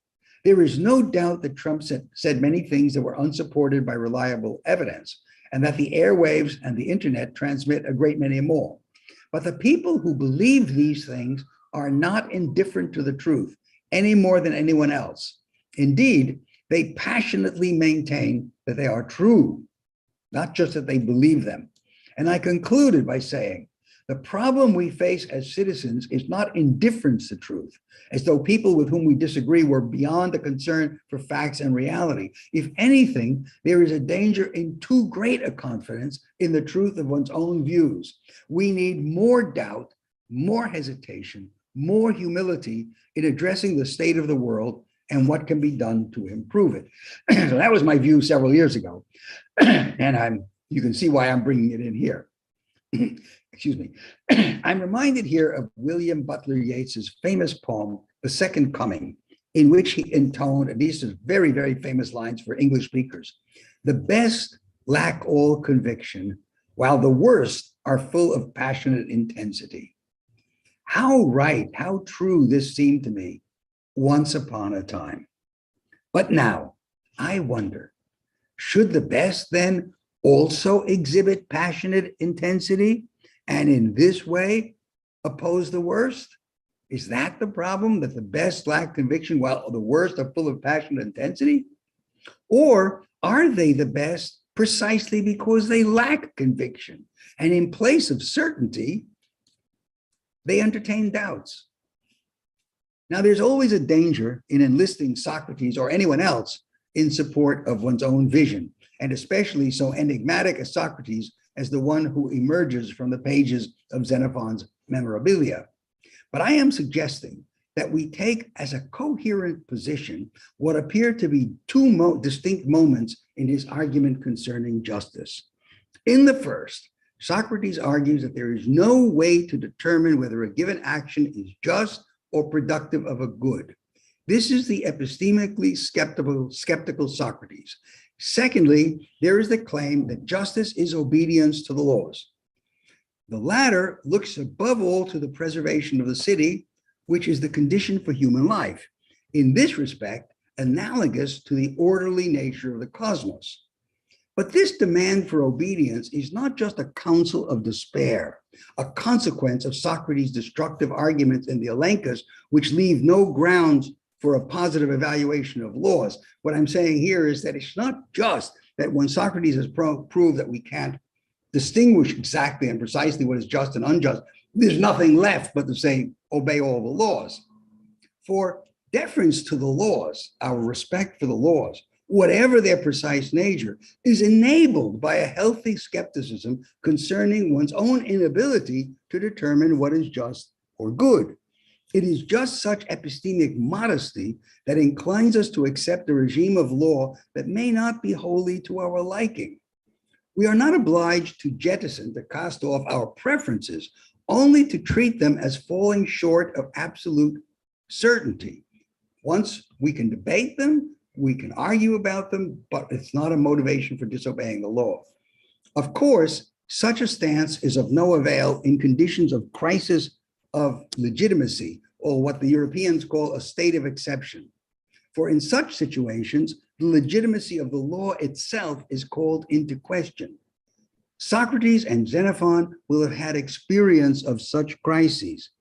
There is no doubt that Trump said many things that were unsupported by reliable evidence, and that the airwaves and the internet transmit a great many more. But the people who believe these things are not indifferent to the truth any more than anyone else. Indeed, they passionately maintain that they are true, not just that they believe them. And I concluded by saying, the problem we face as citizens is not indifference to truth, as though people with whom we disagree were beyond the concern for facts and reality. If anything, there is a danger in too great a confidence in the truth of one's own views. We need more doubt, more hesitation, more humility in addressing the state of the world and what can be done to improve it. So that was my view several years ago. And you can see why I'm bringing it in here. Excuse me. I'm reminded here of William Butler Yeats's famous poem, The Second Coming, in which he intoned, and these are very, very famous lines for English speakers, the best lack all conviction, while the worst are full of passionate intensity. How right, how true this seemed to me once upon a time. But now, I wonder, should the best then also exhibit passionate intensity and in this way oppose the worst? Is that the problem, that the best lack conviction while the worst are full of passionate intensity? Or are they the best precisely because they lack conviction, and in place of certainty, they entertain doubts? Now, there's always a danger in enlisting Socrates or anyone else in support of one's own vision, and especially so enigmatic as Socrates as the one who emerges from the pages of Xenophon's Memorabilia. But I am suggesting that we take as a coherent position what appear to be two distinct moments in his argument concerning justice. In the first, Socrates argues that there is no way to determine whether a given action is just or productive of a good. This is the epistemically skeptical Socrates. Secondly, there is the claim that justice is obedience to the laws. The latter looks above all to the preservation of the city, which is the condition for human life, in this respect, analogous to the orderly nature of the cosmos. But this demand for obedience is not just a counsel of despair, a consequence of Socrates' destructive arguments in the Elenchus, which leave no grounds for a positive evaluation of laws. What I'm saying here is that it's not just that when Socrates has proved that we can't distinguish exactly and precisely what is just and unjust, there's nothing left but to say, obey all the laws. For deference to the laws, our respect for the laws, whatever their precise nature, is enabled by a healthy skepticism concerning one's own inability to determine what is just or good. It is just such epistemic modesty that inclines us to accept a regime of law that may not be wholly to our liking. We are not obliged to jettison, to cast off our preferences, only to treat them as falling short of absolute certainty. Once we can debate them, we can argue about them, but it's not a motivation for disobeying the law. Of course, such a stance is of no avail in conditions of crisis of legitimacy, or what the Europeans call a state of exception. For in such situations, the legitimacy of the law itself is called into question. Socrates and Xenophon will have had experience of such crises.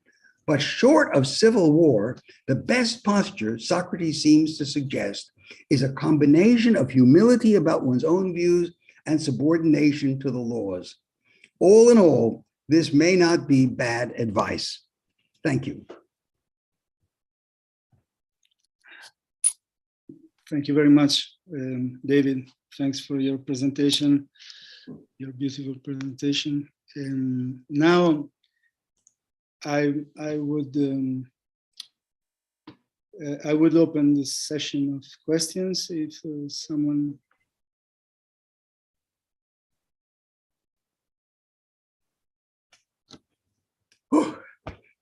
But short of civil war, the best posture, Socrates seems to suggest, is a combination of humility about one's own views and subordination to the laws. All in all, this may not be bad advice. Thank you. Thank you very much, David. Thanks for your presentation, your beautiful presentation. Now, I would open this session of questions if someone.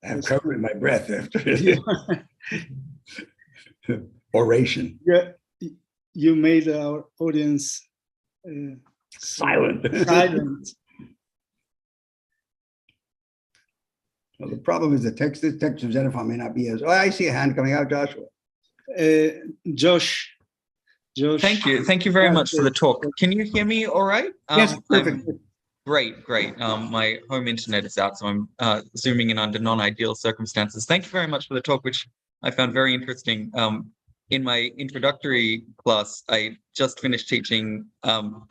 I'm covering my breath after oration. Yeah, you made our audience silent. Silent. Well, the problem is the text of Xenophon may not be as. Oh, I see a hand coming out, Joshua. Josh. Thank you very much for the talk. Can you hear me all right? Yes, perfect. Great. My home internet is out, so I'm zooming in under non-ideal circumstances. Thank you very much for the talk, which I found very interesting. In my introductory class, I just finished teaching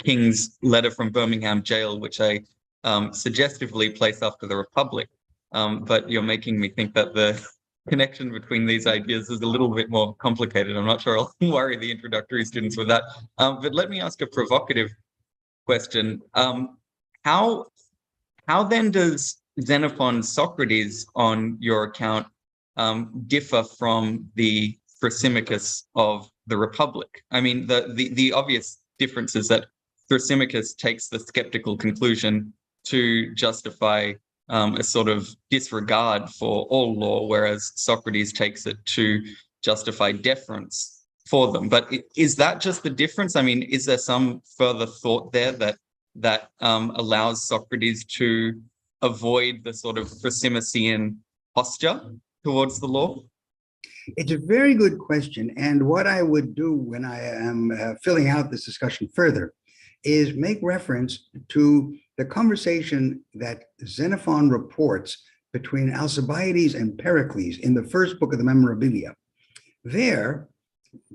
King's letter from Birmingham jail, which I suggestively place after the Republic. But you're making me think that the connection between these ideas is a little bit more complicated. I'm not sure I'll worry the introductory students with that. But let me ask a provocative question. How then does Xenophon's Socrates, on your account, differ from the Thrasymachus of the Republic? I mean, the obvious difference is that Thrasymachus takes the skeptical conclusion to justify a sort of disregard for all law, whereas Socrates takes it to justify deference for them. But is that just the difference? I mean, is there some further thought there that allows Socrates to avoid the sort of Thrasymachsian posture towards the law? It's a very good question. And what I would do when I am filling out this discussion further is make reference to the conversation that Xenophon reports between Alcibiades and Pericles in the first book of the Memorabilia. There,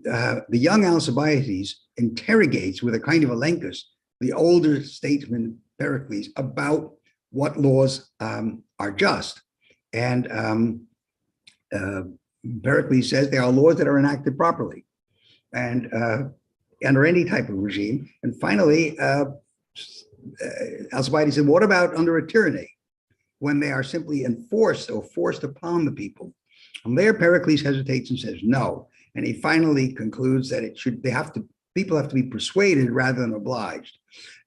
the young Alcibiades interrogates with a kind of Elenchus the older statesman Pericles about what laws are just. And Pericles says there are laws that are enacted properly and under any type of regime. And finally, Alcibiades said, what about under a tyranny when they are simply enforced or forced upon the people? And there Pericles hesitates and says no. And he finally concludes that people have to be persuaded rather than obliged.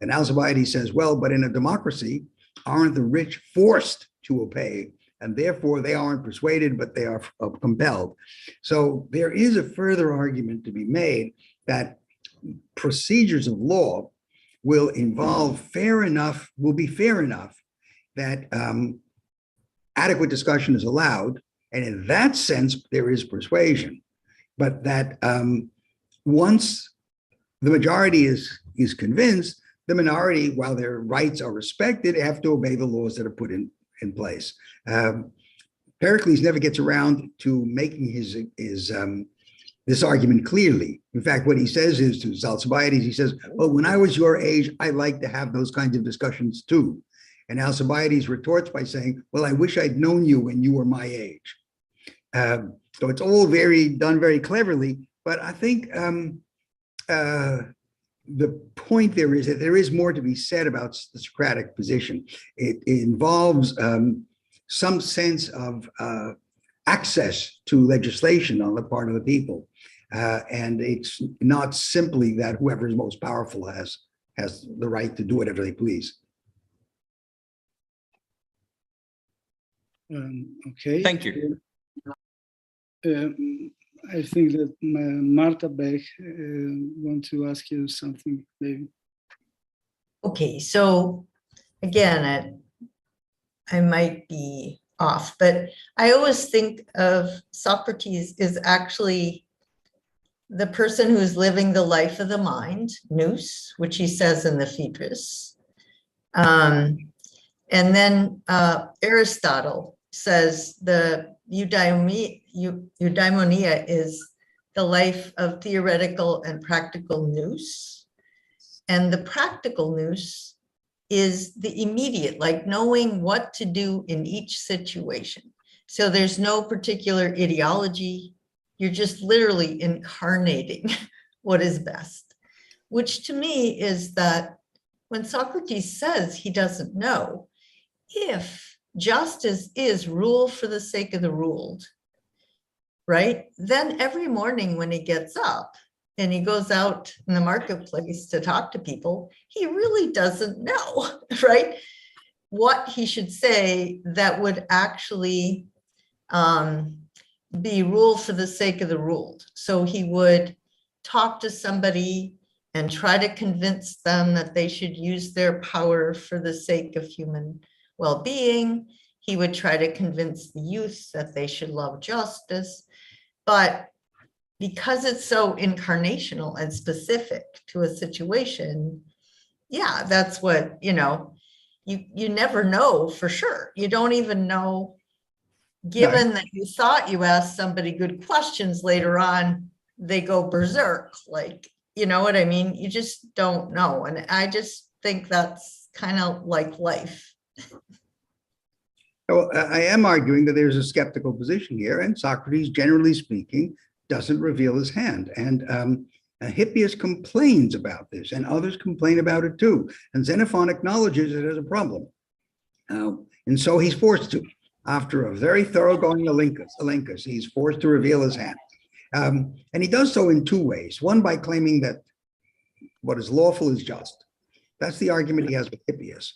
And Alcibiades says, well, but in a democracy, aren't the rich forced to obey? And therefore they aren't persuaded, but they are compelled. So there is a further argument to be made that procedures of law will be fair enough that adequate discussion is allowed. And in that sense, there is persuasion. But that once the majority is convinced, the minority, while their rights are respected, have to obey the laws that are put in place. Pericles never gets around to making his this argument clearly. In fact, what he says is to Alcibiades, he says, well, when I was your age, I like to have those kinds of discussions too. And Alcibiades retorts by saying, well, I wish I'd known you when you were my age. So it's all done very cleverly, but I think the point there is that there is more to be said about the Socratic position. It involves some sense of access to legislation on the part of the people. And it's not simply that whoever is most powerful has the right to do whatever they please. Okay. Thank you. I think that Marta Beck want to ask you something, maybe. Okay, so again, I might be off, but I always think of Socrates as actually the person who's living the life of the mind, nous, which he says in the Phaedrus. And then Aristotle says the eudaimonia is the life of theoretical and practical nous. And the practical nous is the immediate, like knowing what to do in each situation. So there's no particular ideology. You're just literally incarnating what is best, which to me is that when Socrates says he doesn't know, if justice is rule for the sake of the ruled, right? Then every morning when he gets up and he goes out in the marketplace to talk to people, he really doesn't know, right? What he should say that would actually be rule for the sake of the ruled. So he would talk to somebody and try to convince them that they should use their power for the sake of human well-being. He would try to convince the youth that they should love justice. But because it's so incarnational and specific to a situation, yeah, that's what, you never know for sure. You don't even know, given that you thought you asked somebody good questions, later on, they go berserk. Like, you know what I mean? You just don't know. And I just think that's kind of like life. Well, I am arguing that there's a skeptical position here, and Socrates, generally speaking, doesn't reveal his hand. And Hippias complains about this, and others complain about it too. And Xenophon acknowledges it as a problem. And so he's forced to. After a very thoroughgoing elenchus, he's forced to reveal his hand. And he does so in two ways. One, by claiming that what is lawful is just. That's the argument he has with Hippias.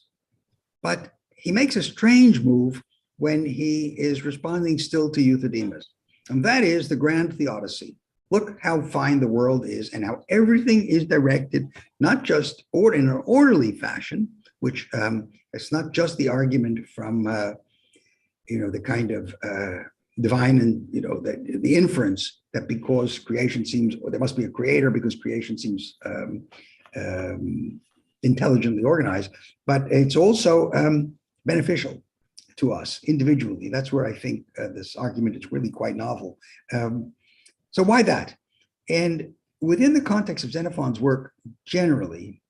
But he makes a strange move when he is responding still to Euthydemus. And that is the grand theodicy. Look how fine the world is and how everything is directed, not just in an orderly fashion, which it's not just the argument from, the kind of divine and, the inference that because creation seems, or there must be a creator because creation seems intelligently organized, but it's also beneficial to us individually. That's where I think this argument is really quite novel. So why that? And within the context of Xenophon's work, generally,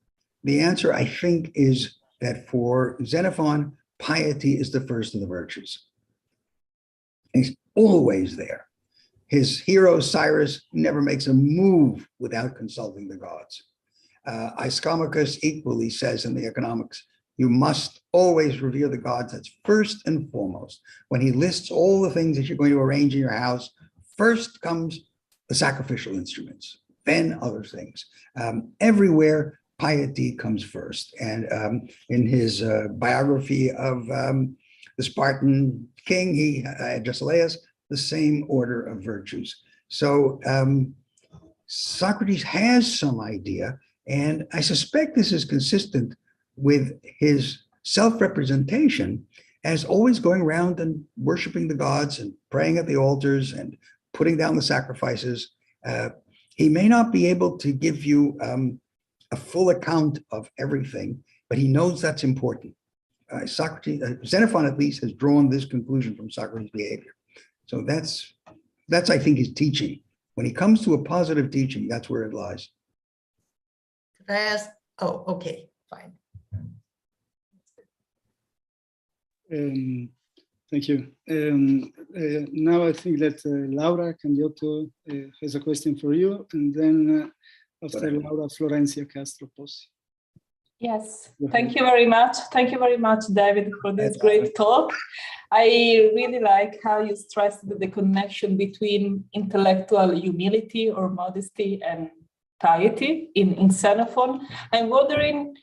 the answer, I think, is that for Xenophon, piety is the first of the virtues. And he's always there. His hero, Cyrus, never makes a move without consulting the gods. Ischomachus equally says in the Economics, you must always revere the gods. That's first and foremost. When he lists all the things that you're going to arrange in your house, first comes the sacrificial instruments, then other things. Everywhere, piety comes first. And in his biography of the Spartan king, Agesilaus, the same order of virtues. So Socrates has some idea, and I suspect this is consistent with his self-representation as always going around and worshiping the gods and praying at the altars and putting down the sacrifices. He may not be able to give you a full account of everything, but he knows that's important. Xenophon at least has drawn this conclusion from Socrates' behavior. So that's I think his teaching. When he comes to a positive teaching, that's where it lies. Could I ask? Oh, okay, fine. Thank you. Now I think that Laura Candiotto has a question for you, and then after Laura, Florencia Castro Pozzi. Yes, thank you very much. Thank you very much, David, for this great talk. I really like how you stressed the connection between intellectual humility or modesty and piety in Xenophon. I'm wondering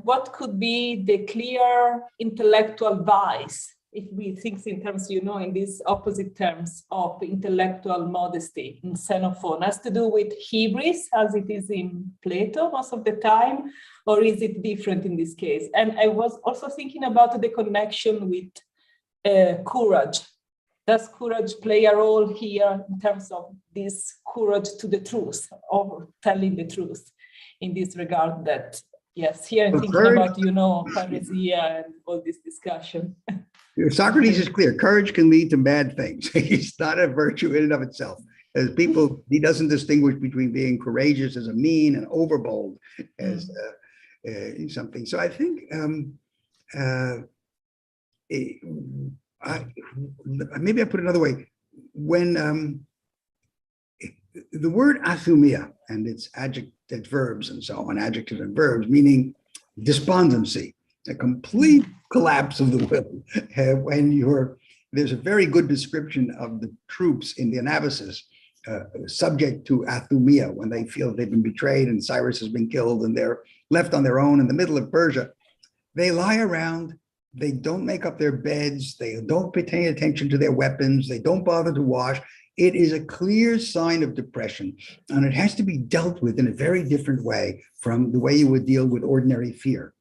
what could be the clear intellectual vice, if we think in terms, in these opposite terms of intellectual modesty in Xenophon, has to do with hubris as it is in Plato most of the time, or is it different in this case? And I was also thinking about the connection with courage. Does courage play a role here in terms of this courage to the truth, or telling the truth in this regard? That, yes, here I'm thinking about, parousia and all this discussion. Socrates is clear. Courage can lead to bad things. It's not a virtue in and of itself. As people, he doesn't distinguish between being courageous as a mean and overbold as something. So I think maybe I put it another way. When the word athumia and its adjective verbs and so on, adjectives and verbs, meaning despondency, a complete collapse of the will. When there's a very good description of the troops in the Anabasis subject to athumia, when they feel they've been betrayed and Cyrus has been killed and they're left on their own in the middle of Persia. They lie around, they don't make up their beds, they don't pay attention to their weapons, they don't bother to wash. It is a clear sign of depression, and it has to be dealt with in a very different way from the way you would deal with ordinary fear,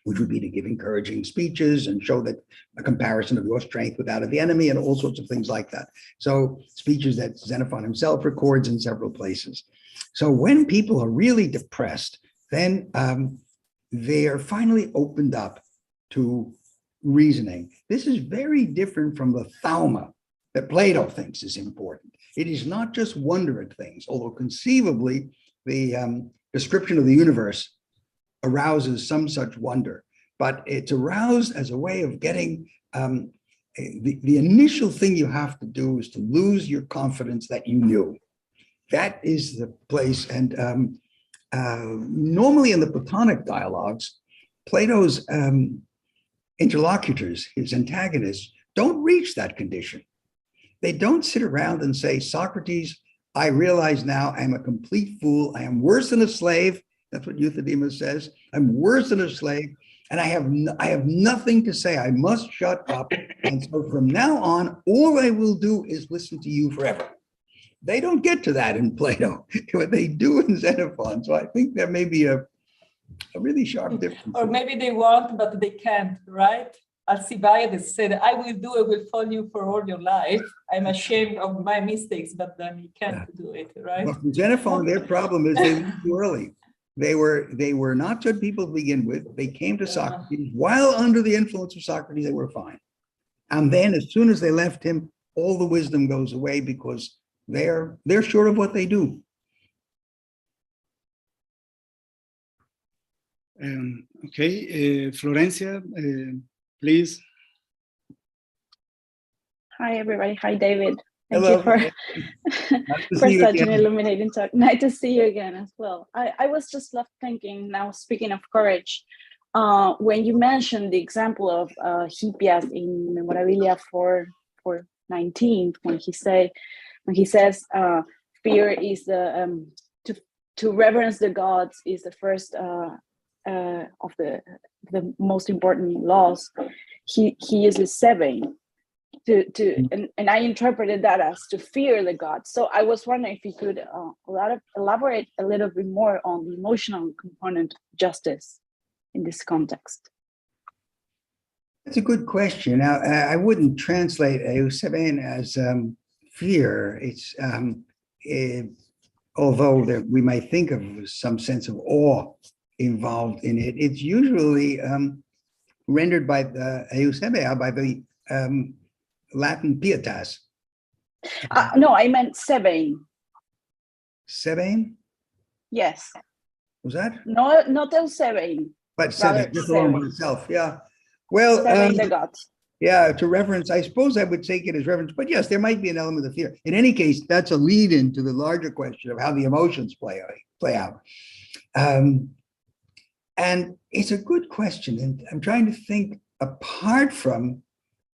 which would be to give encouraging speeches and show that a comparison of your strength with that of the enemy and all sorts of things like that. So speeches that Xenophon himself records in several places. So when people are really depressed, then they are finally opened up to reasoning. This is very different from the thauma that Plato thinks is important. It is not just wonder at things, although conceivably the description of the universe arouses some such wonder, but it's aroused as a way of getting the initial thing you have to do is to lose your confidence that you knew. That is the place. And normally in the Platonic dialogues, Plato's interlocutors, his antagonists, don't reach that condition. They don't sit around and say, Socrates, I realize now I'm a complete fool. I am worse than a slave. That's what Euthydemus says. I'm worse than a slave, and I have nothing to say. I must shut up. And so from now on, all I will do is listen to you forever. They don't get to that in Plato, what they do in Xenophon. So I think there may be a really sharp difference. Or maybe they want, but they can't, right? Alcibiades said, I will follow you for all your life. I'm ashamed of my mistakes, but then you can't do it, right? Well, for Xenophon, their problem is they leave too early. They were not good people to begin with. They came to Socrates. While under the influence of Socrates, they were fine. And then as soon as they left him, all the wisdom goes away because they're sure of what they do. Okay, Florencia, please. Hi, everybody. Hi, David. Thank Hello. you for, for such an again. illuminating talk. Nice to see you again as well. I was just left thinking, now speaking of courage, when you mentioned the example of Hippias in Memorabilia 4:19, when he says fear is the to reverence the gods is the first of the most important laws. He uses 7. And I interpreted that as to fear the gods. So I was wondering if you could elaborate a little bit more on the emotional component of justice in this context. That's a good question. Now, I wouldn't translate eusebeian as fear. It's although we might think of some sense of awe involved in it, it's usually rendered by the eusebeia by the Latin pietas, No, I meant sebein. Sebein? Yes. Was that? No, not el sebein. But Rather, sebein, just alone by sebein. itself, yeah. Well, Sebein the gods. yeah, to reference, I suppose I would take it as reference, but yes, there might be an element of fear. In any case, that's a lead into the larger question of how the emotions play out. And it's a good question. And I'm trying to think, apart from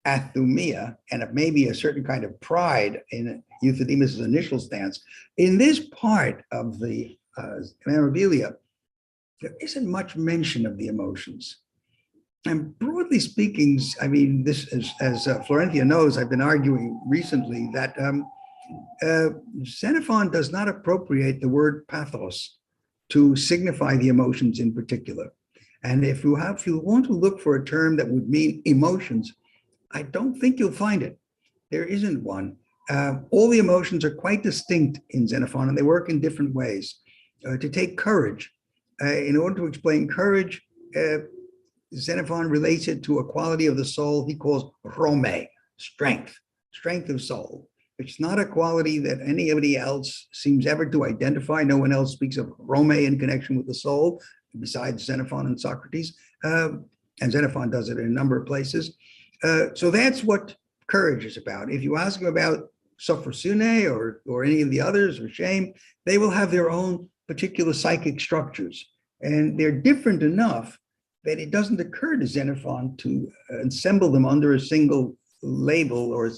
athumia and maybe a certain kind of pride in Euthydemus's initial stance, in this part of the Memorabilia, there isn't much mention of the emotions. And broadly speaking, I mean, this is, as Florentia knows, I've been arguing recently that Xenophon does not appropriate the word pathos to signify the emotions in particular. And if you want to look for a term that would mean emotions, I don't think you'll find it. There isn't one. All the emotions are quite distinct in Xenophon, and they work in different ways. To take courage, in order to explain courage, Xenophon relates it to a quality of the soul he calls rhome, strength of soul. It's not a quality that anybody else seems ever to identify. No one else speaks of rhome in connection with the soul, besides Xenophon and Socrates. And Xenophon does it in a number of places. So that's what courage is about. If you ask him about sophrosune or any of the others, or shame, they will have their own particular psychic structures. And they're different enough that it doesn't occur to Xenophon to assemble them under a single label or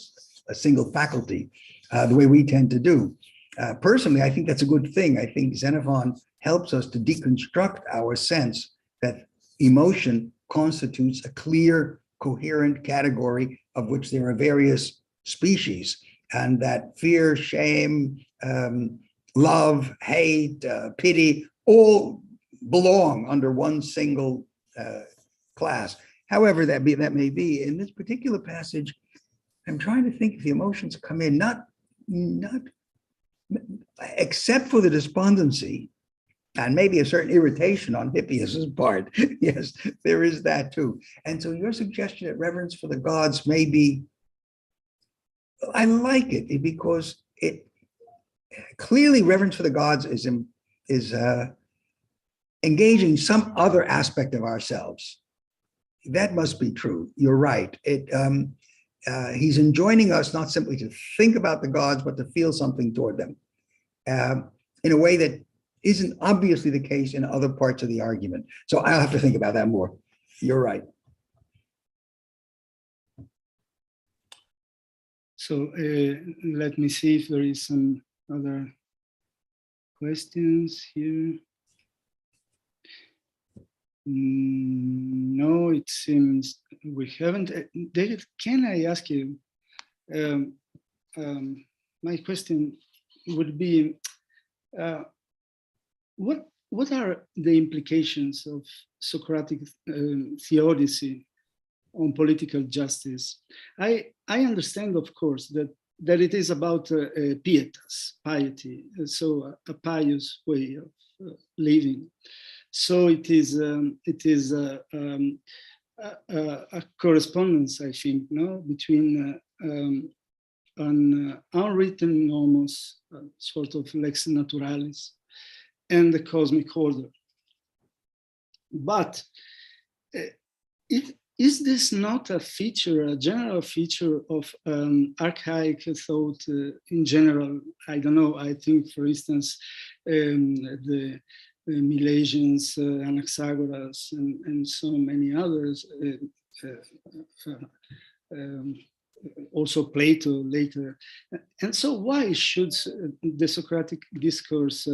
a single faculty, the way we tend to do. Personally, I think that's a good thing. I think Xenophon helps us to deconstruct our sense that emotion constitutes a clear, coherent category of which there are various species, and that fear, shame, love, hate, pity, all belong under one single class. However that may be, in this particular passage, I'm trying to think if the emotions come in, not except for the despondency and maybe a certain irritation on Hippias's part. Yes, there is that too. And so your suggestion that reverence for the gods may be, I like it because it clearly reverence for the gods is engaging some other aspect of ourselves. That must be true. You're right. He's enjoining us not simply to think about the gods, but to feel something toward them in a way that isn't obviously the case in other parts of the argument. So I'll have to think about that more. You're right. So let me see if there is some other questions here. No, it seems we haven't. David, can I ask you? My question would be, what are the implications of Socratic theodicy on political justice? I understand, of course, that it is about pietas, piety, so a pious way of living. So it is a correspondence, I think, no, between an unwritten nomos, sort of lex naturalis, and the cosmic order. But is this not a feature, a general feature of archaic thought in general? I don't know. I think, for instance, the Milesians, Anaxagoras, and so many others, also Plato later. And so why should the Socratic discourse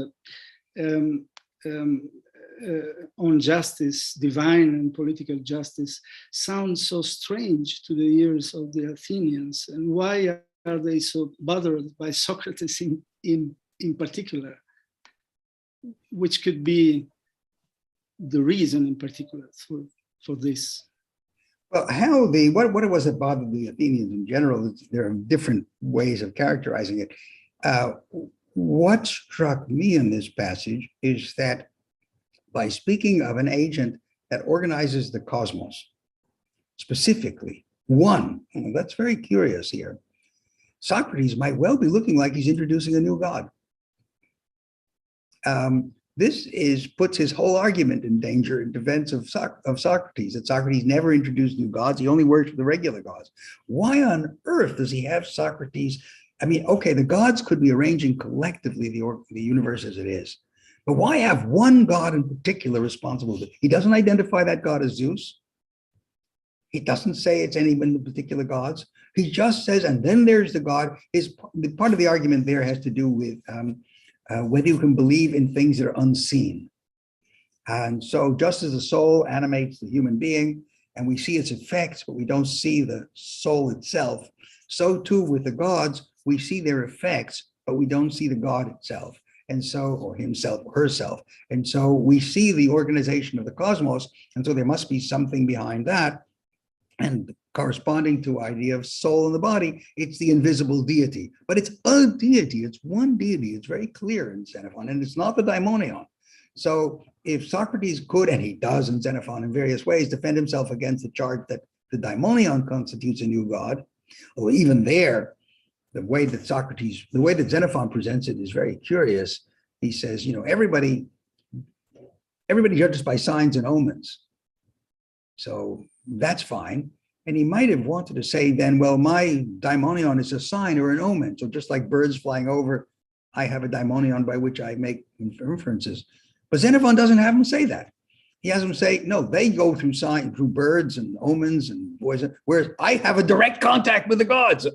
on justice, divine and political justice, sound so strange to the ears of the Athenians? And why are they so bothered by Socrates in particular? Which could be the reason in particular for this? Well, what it was that bothered the Athenians in general, there are different ways of characterizing it. What struck me in this passage is that by speaking of an agent that organizes the cosmos, specifically one, and that's very curious here, Socrates might well be looking like he's introducing a new god. This puts his whole argument in danger in defense of Socrates, that Socrates never introduced new gods. He only worked with the regular gods. Why on earth does he have Socrates? I mean, okay, the gods could be arranging collectively the universe as it is, but why have one god in particular responsible? He doesn't identify that god as Zeus. He doesn't say it's any of the particular gods. He just says, and then there's the god. Part of the argument there has to do with whether you can believe in things that are unseen. And so just as the soul animates the human being and we see its effects, but we don't see the soul itself, so too with the gods, we see their effects, but we don't see the god itself. And so, or himself or herself. And so we see the organization of the cosmos. And so there must be something behind that. And corresponding to idea of soul in the body, it's the invisible deity. But it's a deity, it's one deity. It's very clear in Xenophon, and it's not the daimonion. So if Socrates could, and he does in Xenophon in various ways, defend himself against the charge that the daimonion constitutes a new god, or even there, the way that Xenophon presents it is very curious. He says, everybody judges by signs and omens. So that's fine. And he might have wanted to say then, well, my daimonion is a sign or an omen. So just like birds flying over, I have a daimonion by which I make inferences. But Xenophon doesn't have him say that. He has them say, no, they go through birds and omens and voices, whereas I have a direct contact with the gods.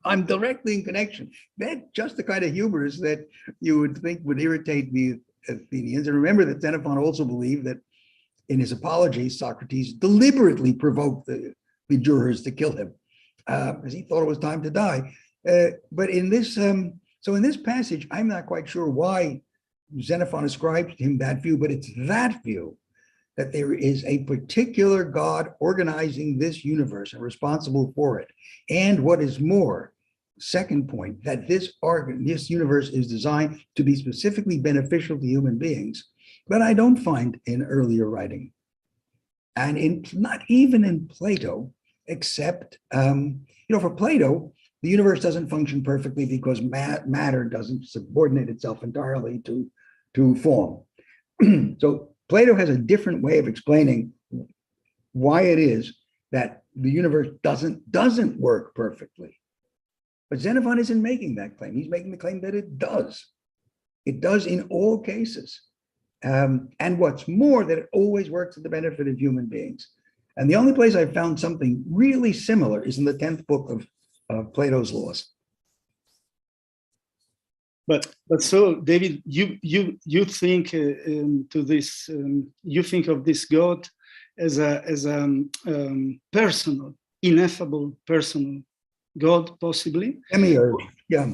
I'm directly in connection. That's just the kind of hubris that you would think would irritate the Athenians. And remember that Xenophon also believed that in his apology, Socrates deliberately provoked the jurors to kill him, because he thought it was time to die. But in this, so in this passage, I'm not quite sure why Xenophon ascribes to him that view, but it's that view that there is a particular God organizing this universe and responsible for it. And what is more, second point, that this universe is designed to be specifically beneficial to human beings, but I don't find in earlier writing. And not even in Plato, except, for Plato, the universe doesn't function perfectly because matter doesn't subordinate itself entirely to form. So Plato has a different way of explaining why it is that the universe doesn't work perfectly. But Xenophon isn't making that claim. He's making the claim that it does. It does in all cases. And what's more, that it always works to the benefit of human beings. And the only place I've found something really similar is in the 10th book of Plato's Laws. But so, David, you think to this, you think of this God as a personal, ineffable, personal God, possibly. Demiurge, yeah.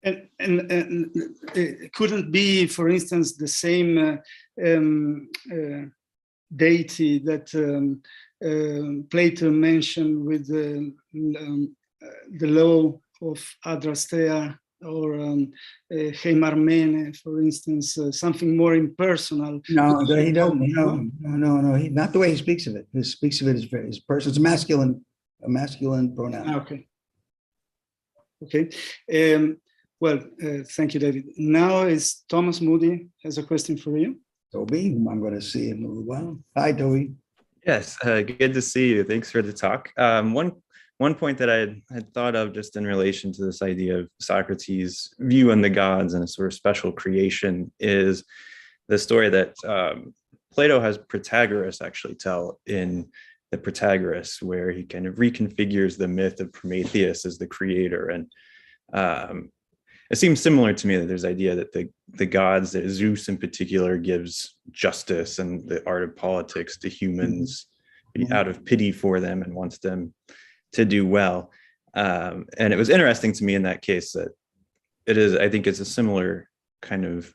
And it couldn't be, for instance, the same deity that Plato mentioned with the law of Adrastea, or Heimarmene, for instance, something more impersonal. No, he doesn't. No. Not the way he speaks of it. He speaks of it as very personal. It's a masculine pronoun. Okay. Well, thank you, David. Now is Thomas Moody has a question for you. Toby, whom I'm going to see in a little while. Hi, Toby. Yes, good to see you. Thanks for the talk. One point that I had thought of just in relation to this idea of Socrates' view on the gods and a sort of special creation is the story that Plato has Protagoras actually tell in the Protagoras, where he kind of reconfigures the myth of Prometheus as the creator. And it seems similar to me that there's the idea that the gods, that Zeus in particular gives justice and the art of politics to humans out of pity for them and wants them to do well. And it was interesting to me in that case that I think it's a similar kind of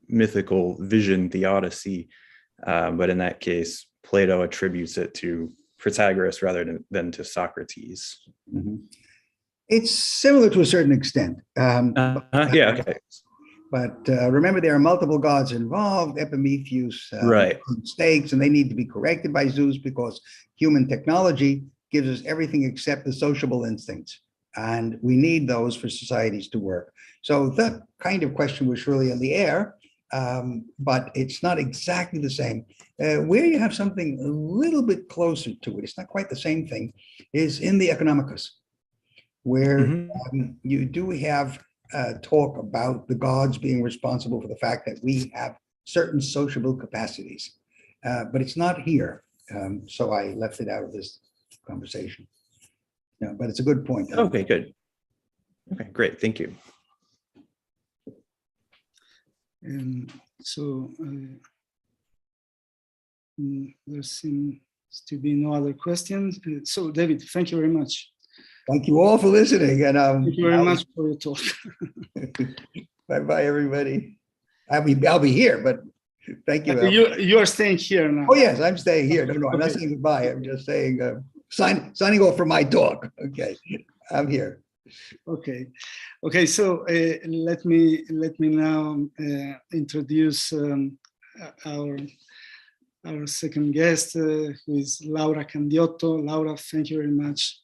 mythical vision, theodicy, but in that case, Plato attributes it to Protagoras rather than to Socrates. Mm-hmm. It's similar to a certain extent. Okay. But remember, there are multiple gods involved. Epimetheus, right? Mistakes, and they need to be corrected by Zeus because human technology gives us everything except the sociable instincts. And we need those for societies to work. So that kind of question was surely in the air, but it's not exactly the same. Where you have something a little bit closer to it, it's not quite the same thing, is in the Economicus, where you do have talk about the gods being responsible for the fact that we have certain sociable capacities, but it's not here. So I left it out of this conversation. Yeah, but it's a good point. Okay, good. Okay, great. Thank you. So there seems to be no other questions. So David, thank you very much. Thank you all for listening. And thank you very much for your talk. Bye-bye, everybody. I'll be here, but thank you. You are staying here now. Oh, yes, I'm staying here. No, I'm not saying goodbye. I'm just saying, signing off for my talk. Okay, I'm here. Okay. So let me now introduce our second guest, who is Laura Candiotto. Laura, thank you very much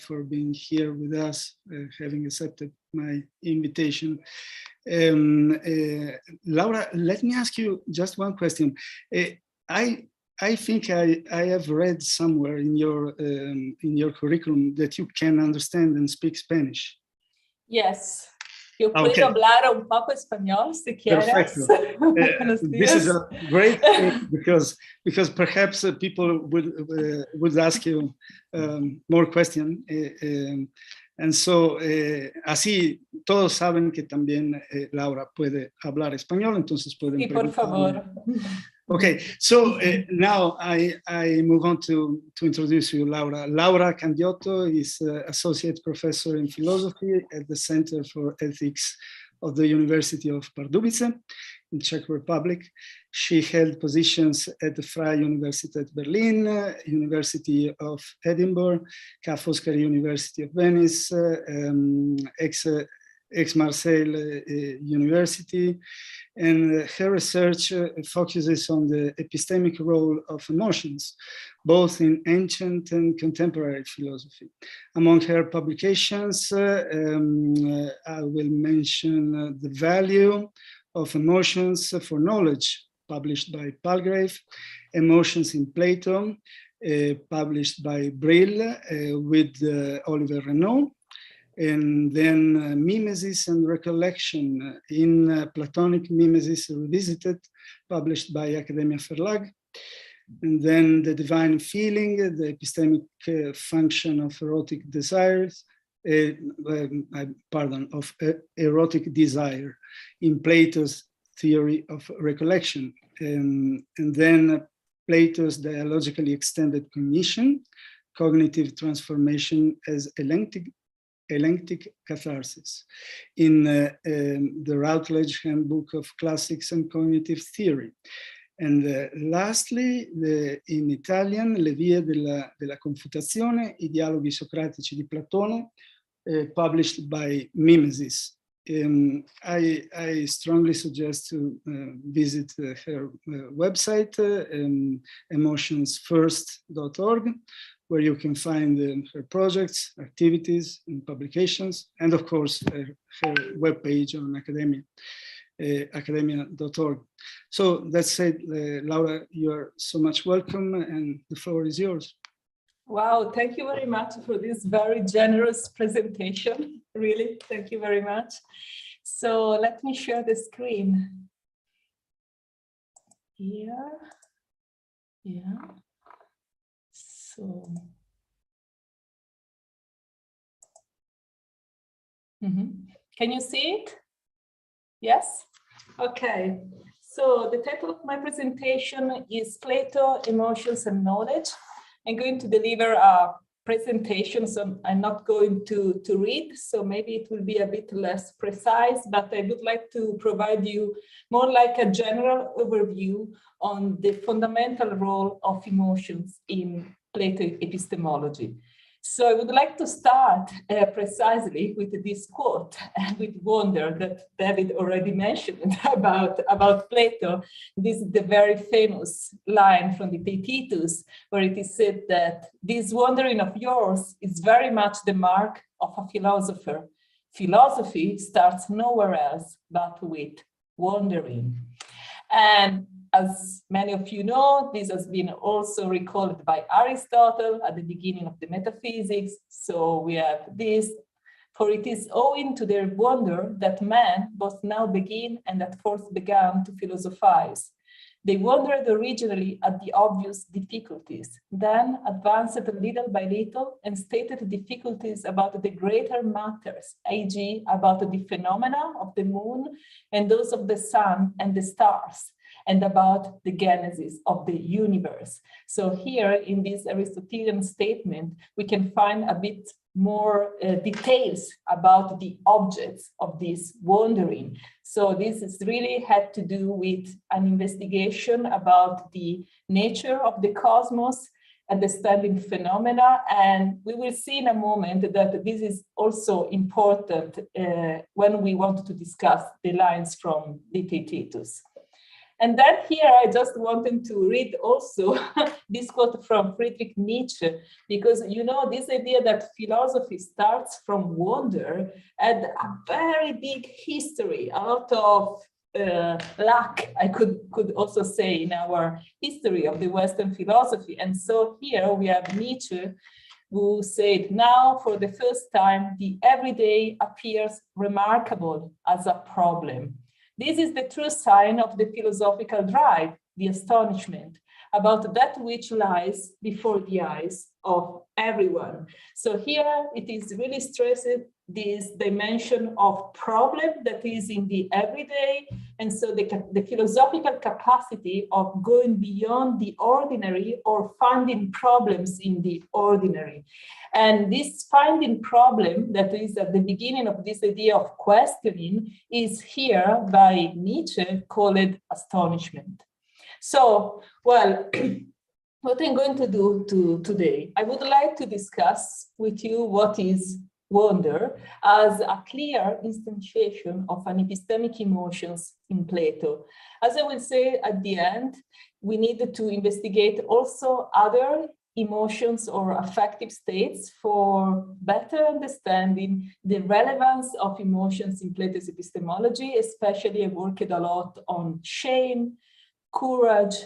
for being here with us, having accepted my invitation. Laura, let me ask you just one question. I think I have read somewhere in your curriculum that you can understand and speak Spanish. Yes. Yo puedo hablar un poco español si quieres. This is a great thing because perhaps people would ask you more questions. And so, así todos saben que también Laura puede hablar español, entonces pueden preguntar. Por favor. Okay, so now I move on to introduce you, Laura. Laura Candiotto is Associate Professor in Philosophy at the Center for Ethics of the University of Pardubice in Czech Republic. She held positions at the Freie Universität Berlin, University of Edinburgh, Ca' Foscari University of Venice, Aix-Marseille University, and her research focuses on the epistemic role of emotions, both in ancient and contemporary philosophy. Among her publications, I will mention The Value of Emotions for Knowledge, published by Palgrave, Emotions in Plato, published by Brill with Oliver Renaud, and then Mimesis and Recollection in Platonic Mimesis Revisited, published by Academia Verlag. And then The Divine Feeling, the epistemic function of erotic desires, of erotic desire in Plato's theory of recollection. And then Plato's dialogically extended cognition, cognitive transformation as elenchtic catharsis in the Routledge Handbook of Classics and Cognitive Theory. And lastly, in Italian, Le vie della confutazione, I dialoghi socratici di Platone, published by Mimesis. I strongly suggest to visit her website, emotionsfirst.org, where you can find her projects, activities, and publications, and of course, her webpage on academia.org. So that said, Laura, you are so much welcome, and the floor is yours. Wow, thank you very much for this very generous presentation. Really, thank you very much. So let me share the screen. Here. Yeah. So. Can you see it? Yes? Okay. So the title of my presentation is Plato, Emotions and Knowledge. I'm going to deliver a presentation, so I'm not going to read, so maybe it will be a bit less precise, but I would like to provide you more like a general overview on the fundamental role of emotions in Plato epistemology. So I would like to start precisely with this quote, with wonder that David already mentioned about Plato. This is the very famous line from the Theaetetus, where it is said that this wondering of yours is very much the mark of a philosopher. Philosophy starts nowhere else but with wondering. And as many of you know, this has been also recalled by Aristotle at the beginning of the metaphysics. So we have this, for it is owing to their wonder that man both now begin and at first began to philosophize. They wondered originally at the obvious difficulties, then advanced little by little and stated difficulties about the greater matters, e.g. about the phenomena of the moon and those of the sun and the stars, and about the genesis of the universe. So here in this Aristotelian statement, we can find a bit more details about the objects of this wondering. So this is really had to do with an investigation about the nature of the cosmos, understanding phenomena, and we will see in a moment that this is also important when we want to discuss the lines from the Theaetetus. And then here I just wanted to read also this quote from Friedrich Nietzsche, because you know this idea that philosophy starts from wonder had a very big history, a lot of luck, I could also say, in our history of the Western philosophy. And so here we have Nietzsche, who said, now for the first time, the everyday appears remarkable as a problem. This is the true sign of the philosophical drive, the astonishment about that which lies before the eyes of everyone. So here it is really stressed this dimension of problem that is in the everyday, and so the philosophical capacity of going beyond the ordinary or finding problems in the ordinary. And this finding problem that is at the beginning of this idea of questioning is here by Nietzsche called astonishment. So, well, what I'm going to do today, I would like to discuss with you what is wonder as a clear instantiation of an epistemic emotions in Plato. As I will say at the end, we need to investigate also other emotions or affective states for better understanding the relevance of emotions in Plato's epistemology. Especially I worked a lot on shame, courage,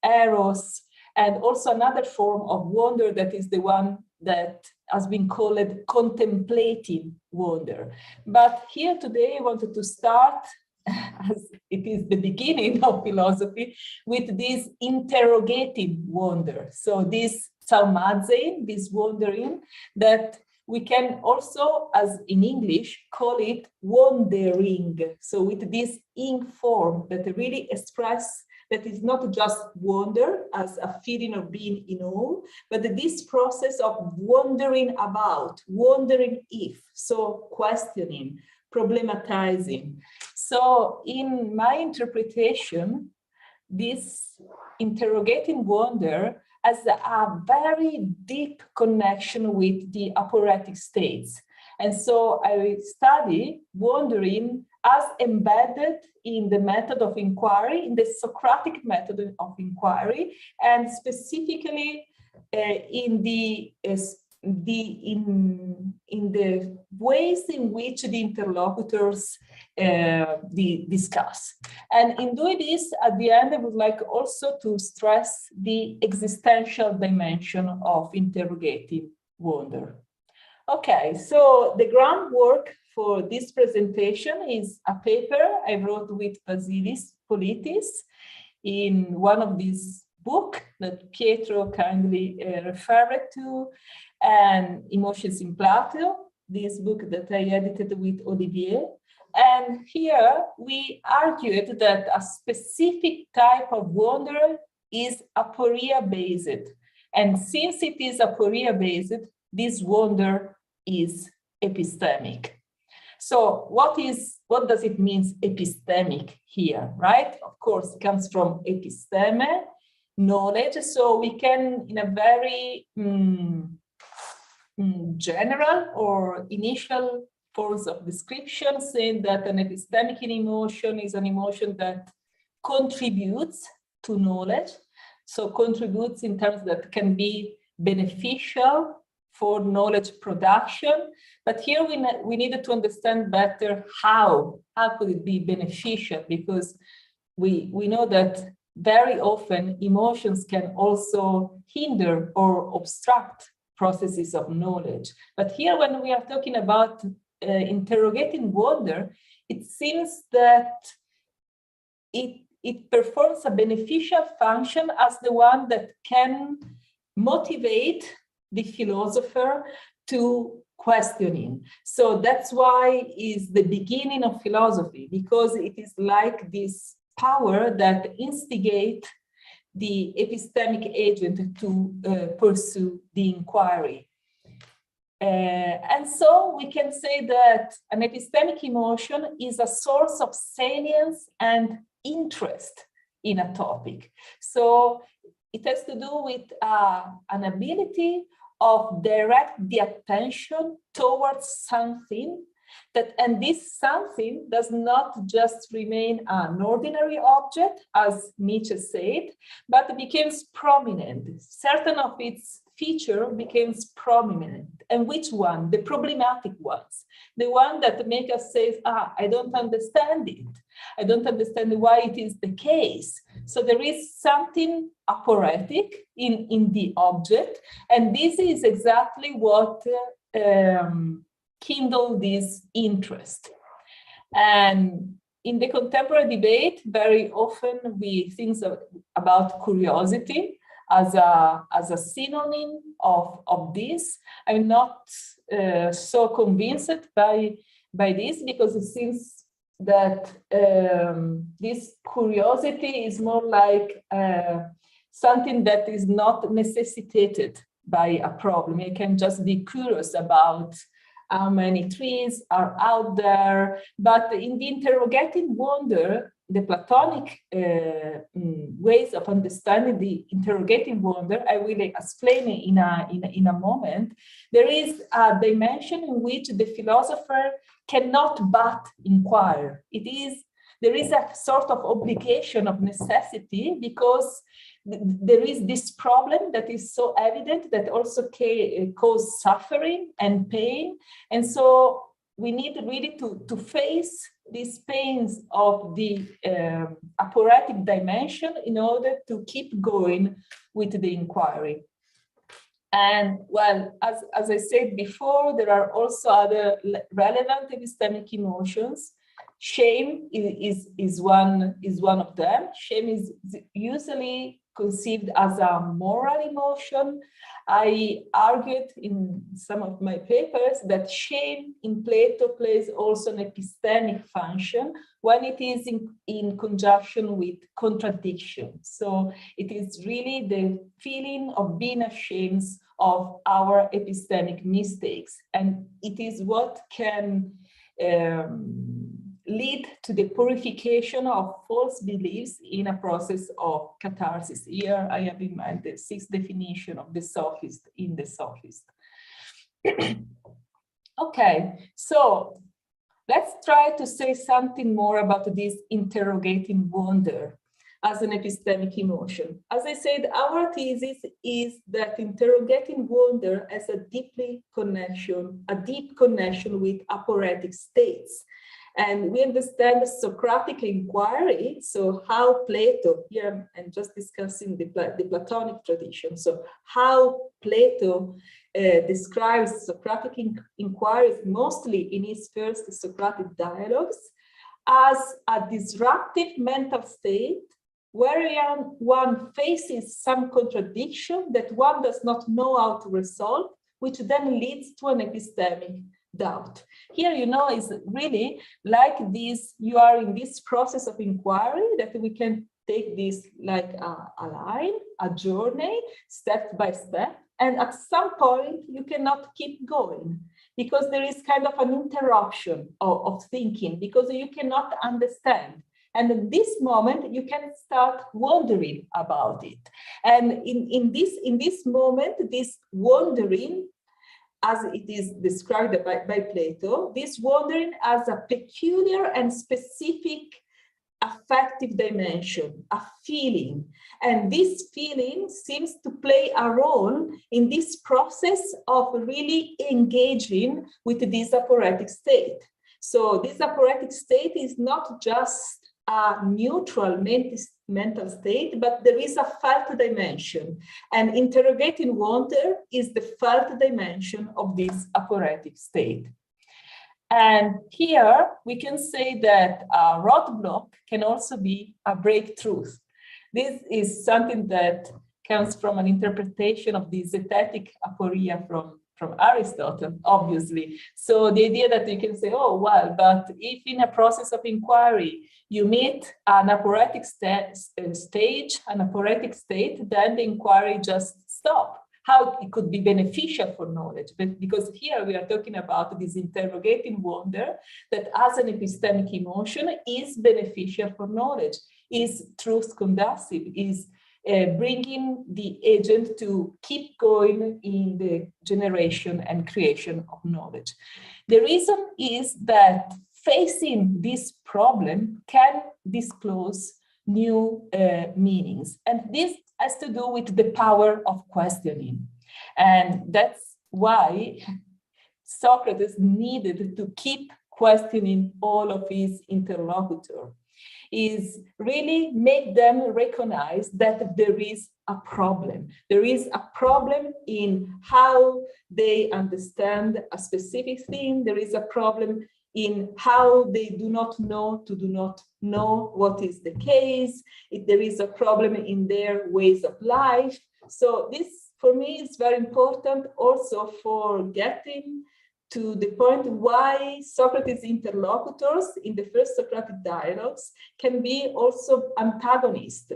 eros, and also another form of wonder that is the one that has been called contemplative wonder. But here today I wanted to start, as it is the beginning of philosophy, with this interrogative wonder. So this Salmazein, this wondering, that we can also, as in English, call it wondering. So with this ing form that really express that is not just wonder as a feeling of being in awe, but this process of wondering about, wondering if, so questioning, problematizing. So in my interpretation, this interrogating wonder has a very deep connection with the aporetic states. And so I study wondering as embedded in the method of inquiry, in the Socratic method of inquiry, and specifically in the ways in which the interlocutors discuss. And in doing this, at the end, I would like also to stress the existential dimension of interrogative wonder. Okay, so the groundwork for this presentation is a paper I wrote with Vasilis Politis in one of these books that Pietro kindly referred to, and Emotions in Plato, this book that I edited with Olivier. And here we argued that a specific type of wonder is aporia-based. And since it is aporia-based, this wonder is epistemic. So what does it mean epistemic here, right? Of course, it comes from episteme, knowledge. So we can, in a very general or initial forms of description, saying that an epistemic emotion is an emotion that contributes to knowledge. So contributes in terms that can be beneficial for knowledge production. But here we needed to understand better how could it be beneficial, because we know that very often emotions can also hinder or obstruct processes of knowledge. But here, when we are talking about interrogating wonder, it seems that it performs a beneficial function as the one that can motivate the philosopher to questioning. So that's why is the beginning of philosophy, because it is like this power that instigates the epistemic agent to pursue the inquiry. And so we can say that an epistemic emotion is a source of salience and interest in a topic. So it has to do with an ability of direct the attention towards something that, and this something does not just remain an ordinary object, as Nietzsche said, but becomes prominent. Certain of its feature becomes prominent. And which one? The problematic ones. The one that make us say, I don't understand it. I don't understand why it is the case. So there is something aporetic in the object. And this is exactly what kindled this interest. And in the contemporary debate, very often we think about curiosity as a synonym of this. I'm not so convinced by this, because it seems that this curiosity is more like something that is not necessitated by a problem. You can just be curious about how many trees are out there. But in the interrogating wonder, the Platonic ways of understanding the interrogating wonder, I will explain it in a moment. There is a dimension in which the philosopher cannot but inquire. There is a sort of obligation of necessity, because there is this problem that is so evident that also cause suffering and pain. And so we need really to face these pains of the aporetic dimension in order to keep going with the inquiry. And well, as I said before, there are also other relevant epistemic emotions. Shame is one of them. Shame is usually conceived as a moral emotion. I argued in some of my papers that shame in Plato plays also an epistemic function when it is in conjunction with contradiction. So it is really the feeling of being ashamed of our epistemic mistakes. And it is what can lead to the purification of false beliefs in a process of catharsis. Here I have in mind the sixth definition of the sophist in the sophist. Okay, so let's try to say something more about this interrogating wonder as an epistemic emotion. As I said, our thesis is that interrogating wonder has a deep connection with aporetic states. And we understand the Socratic inquiry, so how Plato, here I'm just discussing the Platonic tradition, so how Plato describes Socratic inquiries, mostly in his first Socratic dialogues, as a disruptive mental state where one faces some contradiction that one does not know how to resolve, which then leads to an epistemic doubt. Here, is really like this, you are in this process of inquiry that we can take this like a line, a journey, step by step. And at some point, you cannot keep going because there is kind of an interruption of thinking because you cannot understand. And at this moment, you can start wondering about it. And in this moment, this wondering as it is described by Plato, this wandering has a peculiar and specific affective dimension, a feeling. And this feeling seems to play a role in this process of really engaging with this aporetic state. So this aporetic state is not just a neutral mental state, but there is a felt dimension. And interrogating wonder is the felt dimension of this aporetic state. And here we can say that a roadblock can also be a breakthrough. This is something that comes from an interpretation of the zetetic aporia from Aristotle, obviously. So the idea that you can say, oh, well, but if in a process of inquiry you meet an aporetic stage, an aporetic state, then the inquiry just stops. How it could be beneficial for knowledge, but because here we are talking about this interrogating wonder that as an epistemic emotion is beneficial for knowledge, is truth conducive, is bringing the agent to keep going in the generation and creation of knowledge. The reason is that facing this problem can disclose new meanings, and this has to do with the power of questioning. And that's why Socrates needed to keep questioning all of his interlocutors, is really make them recognize that there is a problem. There is a problem in how they understand a specific thing. There is a problem in how they do not know what is the case. There is a problem in their ways of life. So this, for me, is very important also for getting to the point why Socrates' interlocutors in the first Socratic dialogues can be also antagonist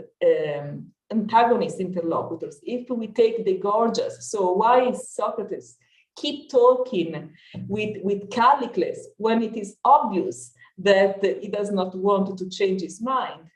interlocutors. If we take the Gorgias, so why is Socrates keep talking with Callicles when it is obvious that he does not want to change his mind?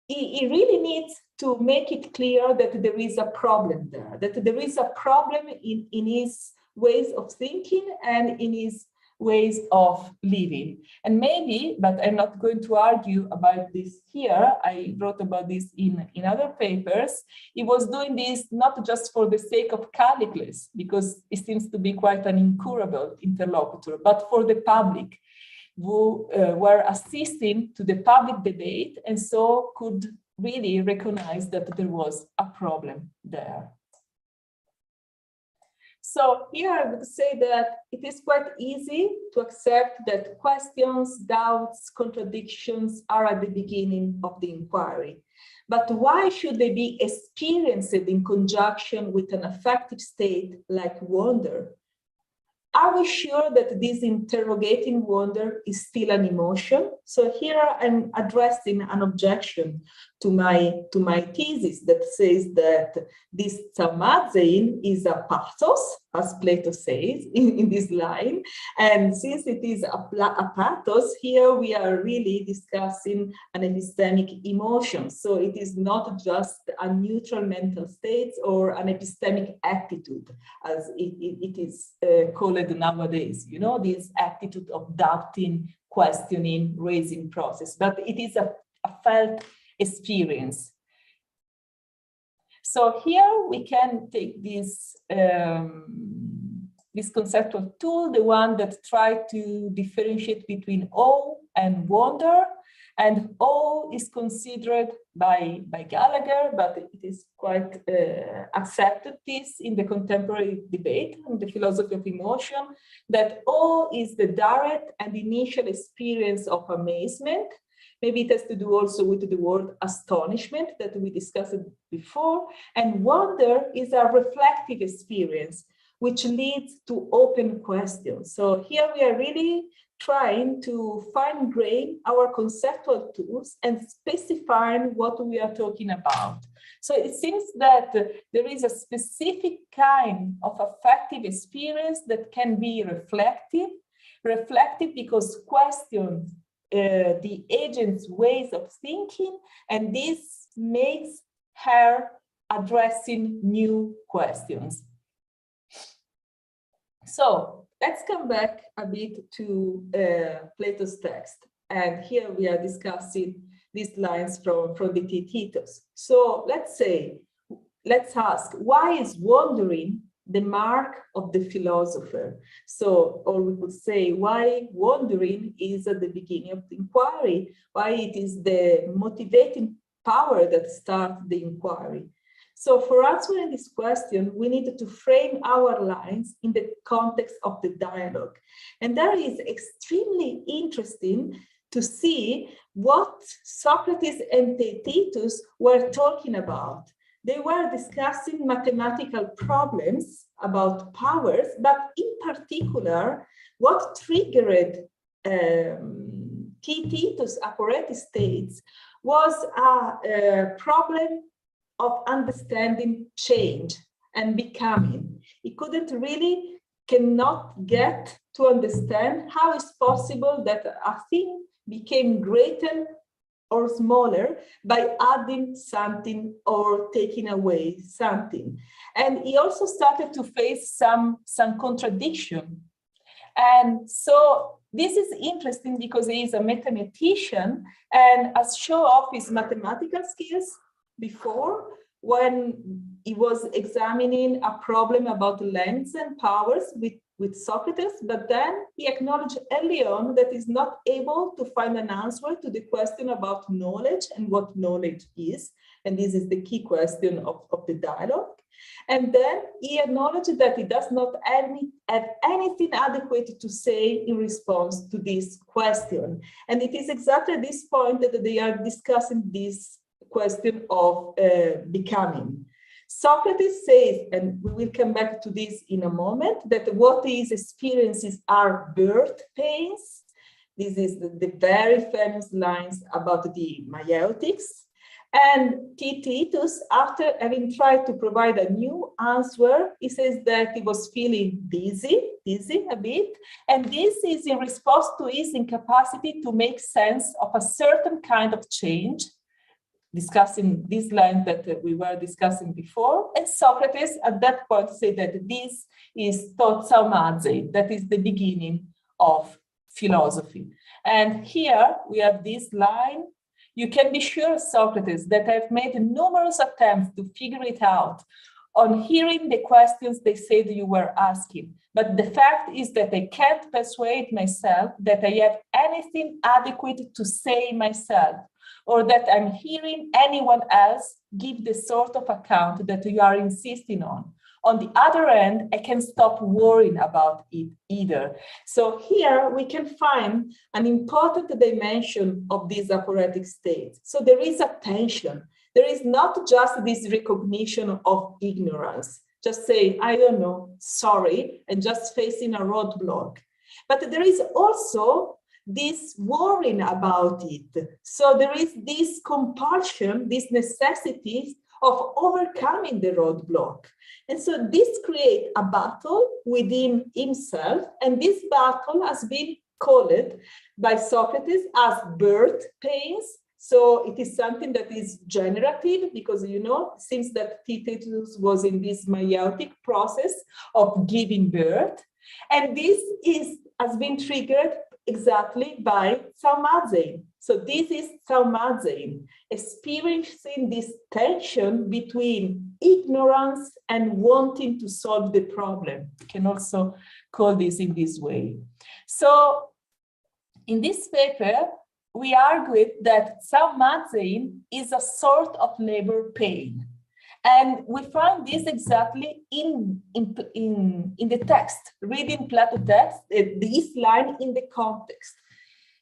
He really needs to make it clear that there is a problem there, that there is a problem in his ways of thinking and in his ways of living. And maybe, but I'm not going to argue about this here, I wrote about this in other papers, he was doing this not just for the sake of Callicles, because he seems to be quite an incurable interlocutor, but for the public who were assisting to the public debate and so could really recognize that there was a problem there. So here I would say that it is quite easy to accept that questions, doubts, contradictions are at the beginning of the inquiry. But why should they be experienced in conjunction with an affective state like wonder? Are we sure that this interrogating wonder is still an emotion? So here I'm addressing an objection to my thesis that says that this tamazein is a pathos, as Plato says in this line. And since it is a pathos, here we are really discussing an epistemic emotion. So it is not just a neutral mental state or an epistemic attitude, as it is called nowadays, you know, this attitude of doubting, questioning, raising process, but it is a felt experience. So here we can take this, this conceptual tool, the one that tried to differentiate between awe and wonder. And awe is considered by Gallagher, but it is quite accepted this in the contemporary debate on the philosophy of emotion, that awe is the direct and initial experience of amazement. Maybe it has to do also with the word astonishment that we discussed before. And wonder is a reflective experience, which leads to open questions. So here we are really trying to fine-grain our conceptual tools and specifying what we are talking about. So it seems that there is a specific kind of affective experience that can be reflective because questions the agent's ways of thinking, and this makes her addressing new questions. So let's come back a bit to Plato's text. And here we are discussing these lines from the Theaetetus. So let's ask, why is wandering the mark of the philosopher? So, or we could say, why wandering is at the beginning of the inquiry, why it is the motivating power that starts the inquiry. So for answering this question, we need to frame our lines in the context of the dialogue. And that is extremely interesting to see what Socrates and Theaetetus were talking about. They were discussing mathematical problems about powers, but in particular, what triggered Theaetetus' aporetic states was a problem of understanding change and becoming. He cannot get to understand how it's possible that a thing became greater or smaller by adding something or taking away something. And he also started to face some contradiction. And so this is interesting because he is a mathematician and has shown off his mathematical skills before when he was examining a problem about lengths and powers with Socrates, but then he acknowledged early on that he's not able to find an answer to the question about knowledge and what knowledge is. And this is the key question of the dialogue. And then he acknowledged that he does not have anything adequate to say in response to this question. And it is exactly at this point that they are discussing this question of becoming. Socrates says, and we will come back to this in a moment, that what he experiences are birth pains. This is the very famous lines about the maiotics. And Theaetetus, after having tried to provide a new answer, he says that he was feeling dizzy a bit. And this is in response to his incapacity to make sense of a certain kind of change, discussing this line that we were discussing before. And Socrates at that point said that this is tautaumaze, that is the beginning of philosophy. And here we have this line. You can be sure, Socrates, that I've made numerous attempts to figure it out on hearing the questions they said you were asking. But the fact is that I can't persuade myself that I have anything adequate to say myself, or that I'm hearing anyone else give the sort of account that you are insisting on. On the other hand, I can't stop worrying about it either. So here we can find an important dimension of this aporetic state. So there is a tension. There is not just this recognition of ignorance, just saying, I don't know, sorry, and just facing a roadblock. But there is also this worrying about it. So there is this compulsion, this necessity of overcoming the roadblock. And so this creates a battle within himself. And this battle has been called by Socrates as birth pains. So it is something that is generative because, you know, since that Theaetetus was in this meiotic process of giving birth. And this has been triggered exactly by tautaumaze. So this is tautaumaze, experiencing this tension between ignorance and wanting to solve the problem. You can also call this in this way. So in this paper, we argued that tautaumaze is a sort of labor pain. And we find this exactly in the text, reading Plato text, this line in the context.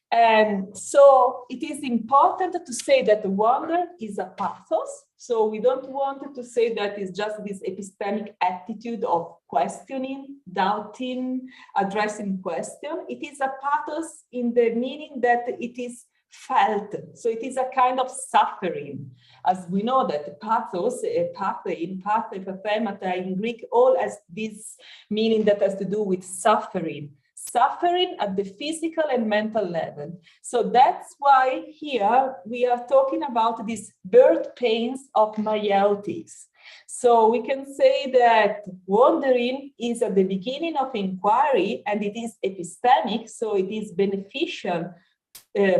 And so it is important to say that the wonder is a pathos. So we don't want to say that it's just this epistemic attitude of questioning, doubting, addressing question. It is a pathos in the meaning that it is felt. So it is a kind of suffering. As we know that pathos, pathemata in Greek, all has this meaning that has to do with suffering. Suffering at the physical and mental level. So that's why here we are talking about these birth pains of maiotics. So we can say that wandering is at the beginning of inquiry, and it is epistemic, so it is beneficial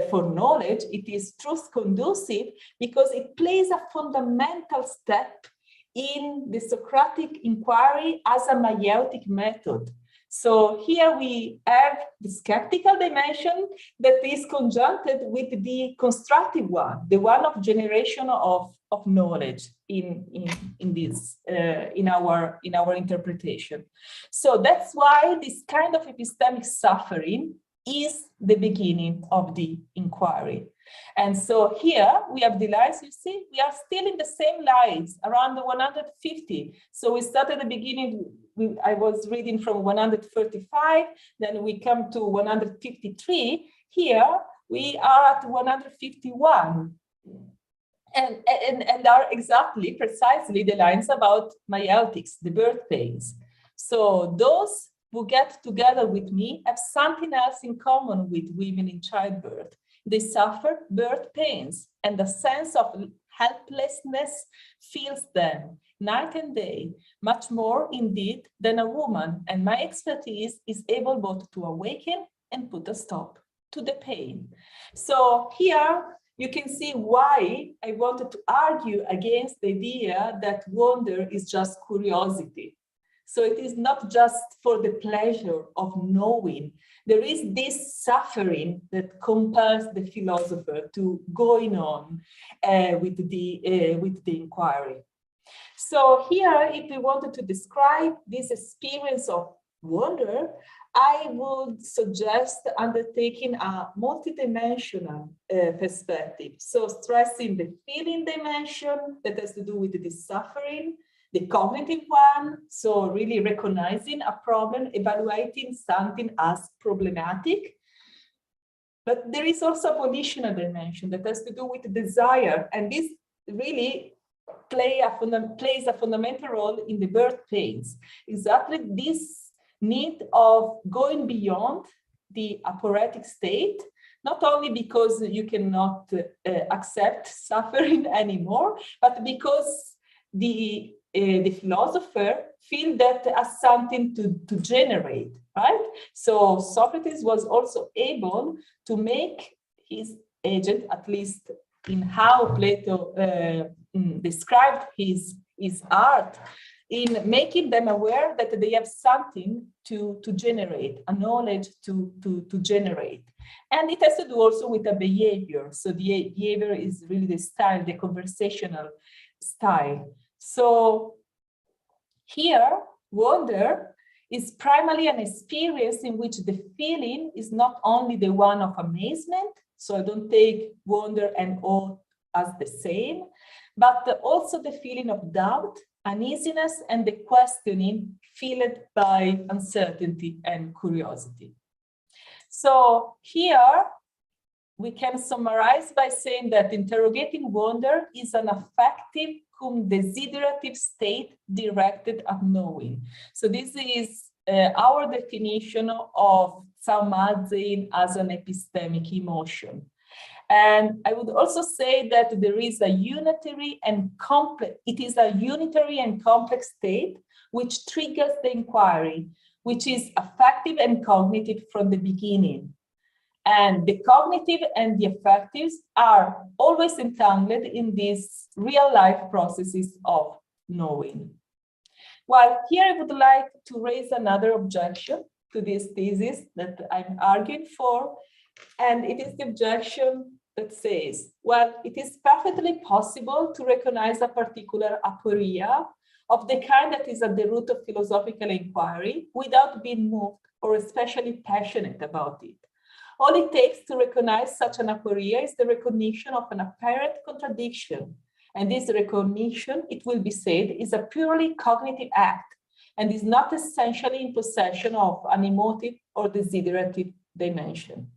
for knowledge. It is truth conducive because it plays a fundamental step in the Socratic inquiry as a maeutic method. So here we have the skeptical dimension that is conjuncted with the constructive one, the one of generation of knowledge in our interpretation. So that's why this kind of epistemic suffering is the beginning of the inquiry. And so here we have the lives, you see, we are still in the same lives, around the 150. So we started at the beginning, I was reading from 135, then we come to 153. Here we are at 151. And are exactly, precisely the lines about meiotics, the birth pains. So those who get together with me have something else in common with women in childbirth. They suffer birth pains, and the sense of helplessness fills them night and day, much more indeed than a woman. And my expertise is able both to awaken and put a stop to the pain. So here you can see why I wanted to argue against the idea that wonder is just curiosity. So it is not just for the pleasure of knowing. There is this suffering that compels the philosopher to going on with the inquiry. So here, if we wanted to describe this experience of wonder, I would suggest undertaking a multidimensional perspective. So stressing the feeling dimension that has to do with the suffering, the cognitive one, so really recognizing a problem, evaluating something as problematic. But there is also a volitional dimension that has to do with desire, and this really plays a fundamental role in the birth pains. Exactly this need of going beyond the aporetic state, not only because you cannot accept suffering anymore, but because the philosopher feel that as something to generate, right? So Socrates was also able to make his agent, at least in how Plato described his art, in making them aware that they have something to generate, a knowledge to generate. And it has to do also with a behavior. So the behavior is really the style, the conversational style. So here, wonder is primarily an experience in which the feeling is not only the one of amazement, so I don't take wonder and awe as the same, but also the feeling of doubt, uneasiness, and the questioning filled by uncertainty and curiosity. So here, we can summarize by saying that interrogating wonder is an affective cum desiderative state directed at knowing. So this is our definition of Zaumazein as an epistemic emotion. And I would also say that there is a unitary and complex, it is a unitary and complex state which triggers the inquiry, which is affective and cognitive from the beginning. And the cognitive and the affectives are always entangled in these real life processes of knowing. Well, here I would like to raise another objection to this thesis that I'm arguing for. And it is the objection that says, well, it is perfectly possible to recognize a particular aporia of the kind that is at the root of philosophical inquiry without being moved or especially passionate about it. All it takes to recognize such an aporia is the recognition of an apparent contradiction. And this recognition, it will be said, is a purely cognitive act and is not essentially in possession of an emotive or desiderative dimension.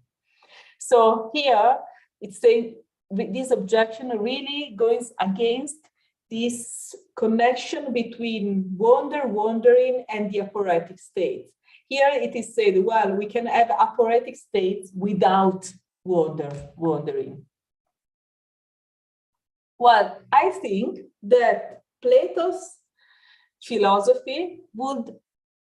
So here, it's saying this objection really goes against this connection between wandering, and the aporetic state. Here it is said, well, we can have aporetic states without wandering. Well, I think that Plato's philosophy would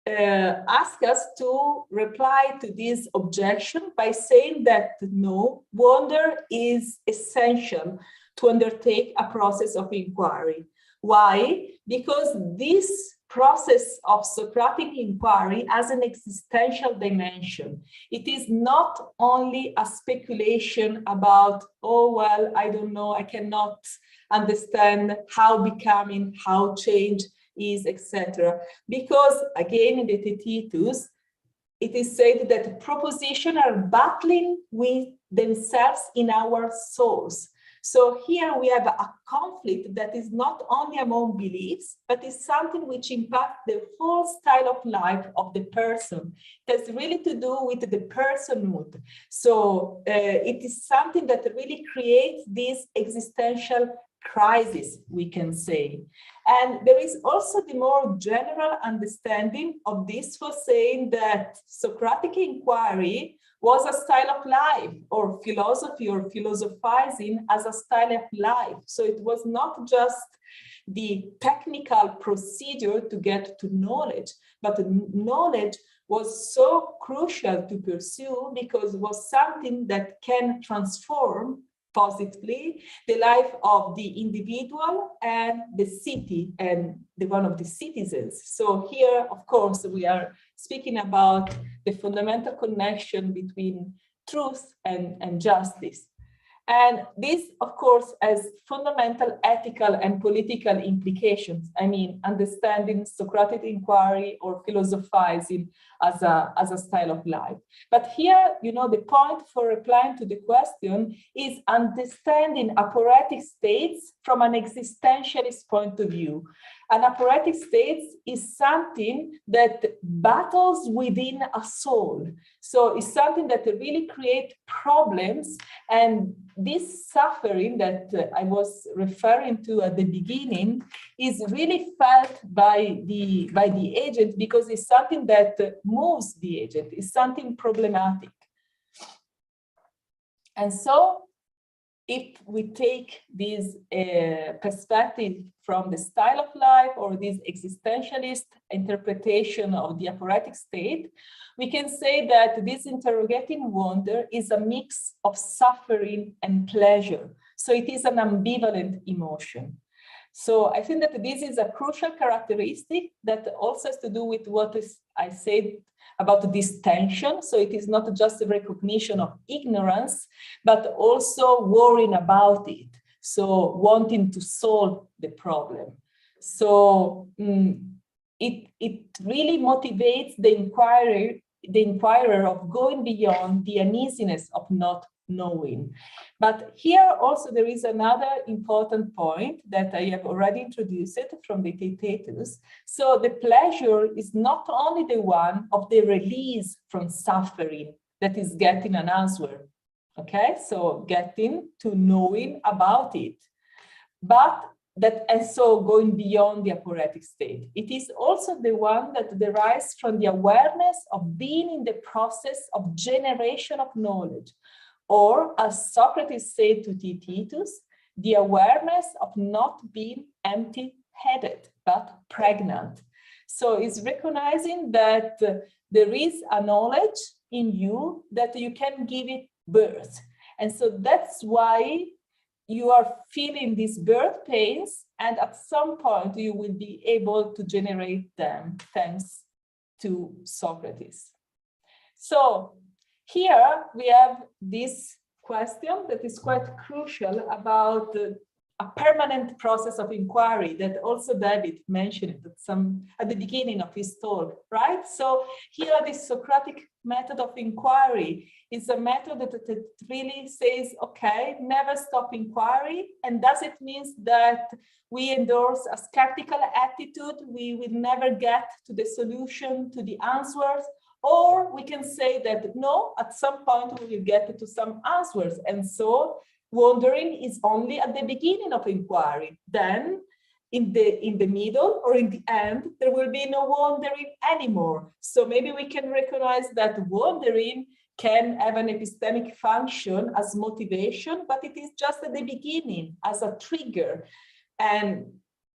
ask us to reply to this objection by saying that no, wonder is essential to undertake a process of inquiry. Why? Because this process of Socratic inquiry has an existential dimension. It is not only a speculation about, oh, well, I don't know, I cannot understand how becoming, how change is, etc. Because again, in the Theaetetus, it is said that propositions are battling with themselves in our souls. So here we have a conflict that is not only among beliefs, but is something which impacts the whole style of life of the person. It has really to do with the personhood. So it is something that really creates this existential crisis, we can say. And there is also the more general understanding of this for saying that Socratic inquiry was a style of life, or philosophy or philosophizing as a style of life. So it was not just the technical procedure to get to knowledge, but knowledge was so crucial to pursue because it was something that can transform positively the life of the individual and the city and the one of the citizens. So here, of course, we are speaking about the fundamental connection between truth and justice. And this, of course, has fundamental ethical and political implications. I mean, understanding Socratic inquiry or philosophizing as a style of life. But here, you know, the point for replying to the question is understanding aporetic states from an existentialist point of view. An aporetic state is something that battles within a soul. So it's something that really creates problems, and this suffering that I was referring to at the beginning is really felt by the agent because it's something that moves the agent, it's something problematic. And so if we take this perspective from the style of life or this existentialist interpretation of the aporetic state, we can say that this interrogative wonder is a mix of suffering and pleasure. So it is an ambivalent emotion. So I think that this is a crucial characteristic that also has to do with what I said about this tension. So it is not just a recognition of ignorance, but also worrying about it. So wanting to solve the problem. So it really motivates the inquirer of going beyond the uneasiness of not knowing. But here also there is another important point that I have already introduced it from the Theaetetus. So the pleasure is not only the one of the release from suffering that is getting an answer, okay? So getting to knowing about it, but that, and so going beyond the aporetic state. It is also the one that derives from the awareness of being in the process of generation of knowledge, or as Socrates said to Theaetetus, the awareness of not being empty-headed, but pregnant. So it's recognizing that there is a knowledge in you that you can give it birth. And so that's why you are feeling these birth pains, and at some point you will be able to generate them thanks to Socrates. So here we have this question that is quite crucial about a permanent process of inquiry that also David mentioned at the beginning of his talk, right? So here this Socratic method of inquiry is a method that really says, okay, never stop inquiry. And does it mean that we endorse a skeptical attitude? We will never get to the solution, to the answers? Or we can say that no, at some point we will get to some answers. And so wondering is only at the beginning of inquiry. Then in the middle or in the end, there will be no wondering anymore. So maybe we can recognize that wondering can have an epistemic function as motivation, but it is just at the beginning as a trigger. And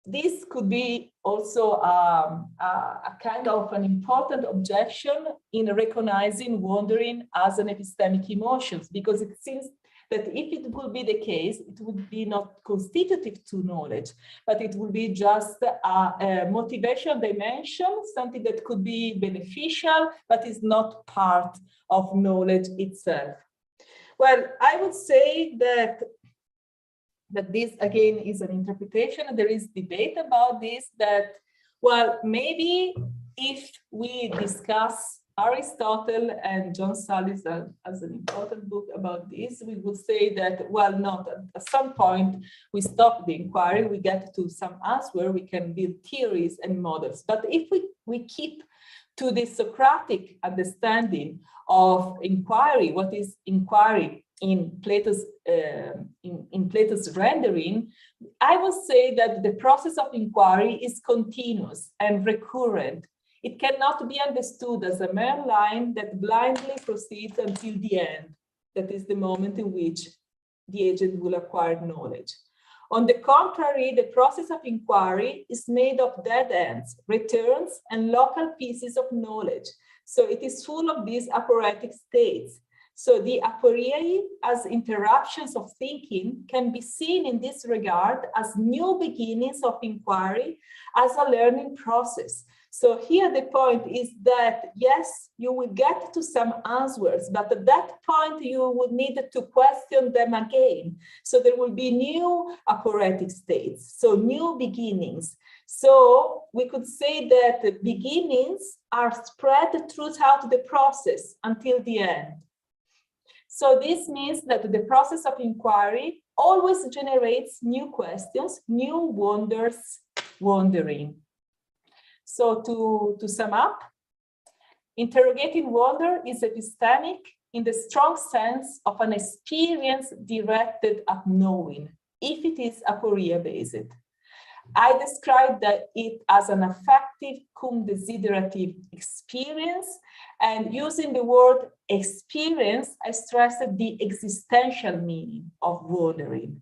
this could be also a kind of an important objection in recognizing wandering as an epistemic emotion, because it seems that if it will be the case, it would be not constitutive to knowledge, but it will be just a motivation dimension, something that could be beneficial, but is not part of knowledge itself. Well, I would say that this again is an interpretation. There is debate about this, that, well, maybe if we discuss Aristotle and John Sully's as an important book about this, we would say that, well, not at some point we stop the inquiry, we get to some answer, we can build theories and models. But if we keep to the Socratic understanding of inquiry, what is inquiry in Plato's rendering, I would say that the process of inquiry is continuous and recurrent. It cannot be understood as a mere line that blindly proceeds until the end. That is the moment in which the agent will acquire knowledge. On the contrary, the process of inquiry is made of dead ends, returns, and local pieces of knowledge. So it is full of these aporetic states. So the aporiae as interruptions of thinking can be seen in this regard as new beginnings of inquiry as a learning process. So here the point is that, yes, you will get to some answers, but at that point you would need to question them again. So there will be new aporetic states, so new beginnings. So we could say that the beginnings are spread throughout the process until the end. So this means that the process of inquiry always generates new questions, new wonders, wondering. So to sum up, interrogating wonder is epistemic in the strong sense of an experience directed at knowing, if it is aporia-based. I described it as an affective cum desiderative experience, and using the word experience, I stressed the existential meaning of wandering.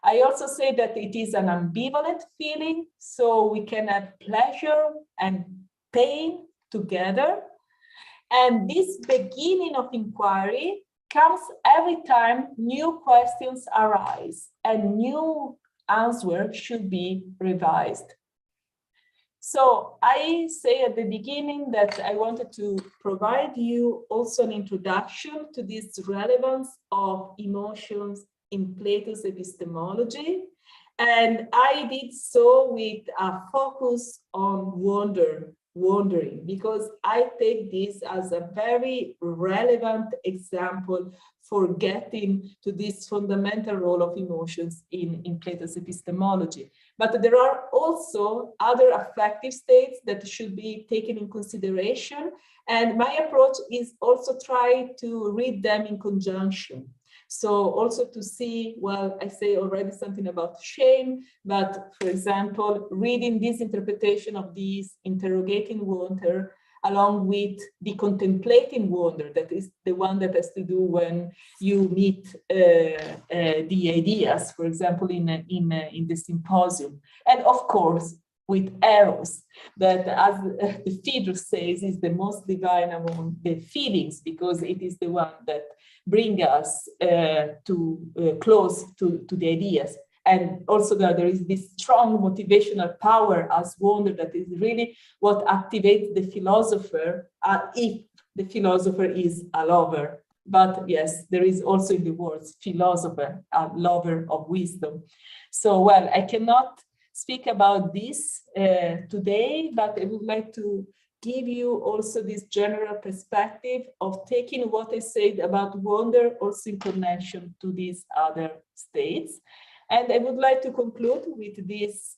I also say that it is an ambivalent feeling, so we can have pleasure and pain together. And this beginning of inquiry comes every time new questions arise and new answer should be revised. So I say at the beginning that I wanted to provide you also an introduction to this relevance of emotions in Plato's epistemology. And I did so with a focus on wandering, because I take this as a very relevant example for getting to this fundamental role of emotions in Plato's epistemology. But there are also other affective states that should be taken in consideration. And my approach is also try to read them in conjunction. So also to see, well, I say already something about shame, but for example, reading this interpretation of these interrogating wonder along with the contemplating wonder, that is the one that has to do when you meet the ideas, for example, in the symposium. And of course, with eros, that as the Friedrich says, is the most divine among the feelings, because it is the one that bring us close to the ideas. And also there is this strong motivational power as wonder that is really what activates the philosopher, if the philosopher is a lover. But yes, there is also in the words philosopher, a lover of wisdom. So, well, I cannot speak about this today, but I would like to give you also this general perspective of taking what I said about wonder also in connection to these other states. And I would like to conclude with these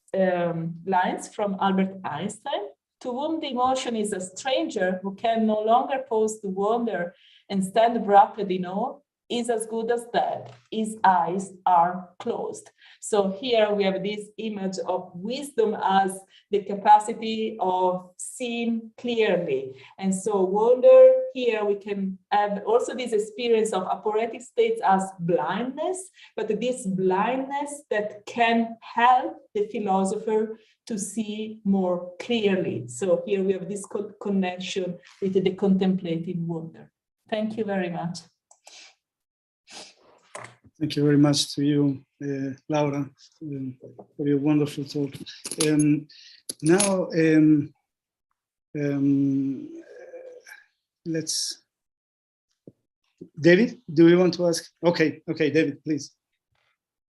lines from Albert Einstein: to whom the emotion is a stranger who can no longer pause to wonder and stand wrapped in awe, is as good as dead. His eyes are closed. So here we have this image of wisdom as the capacity of seeing clearly. And so wonder, here we can have also this experience of aporetic states as blindness, but this blindness that can help the philosopher to see more clearly. So here we have this connection with the contemplative wonder. Thank you very much. Thank you very much to you, Laura, for your wonderful talk. Now, let's, David, do you want to ask? Okay, David, please.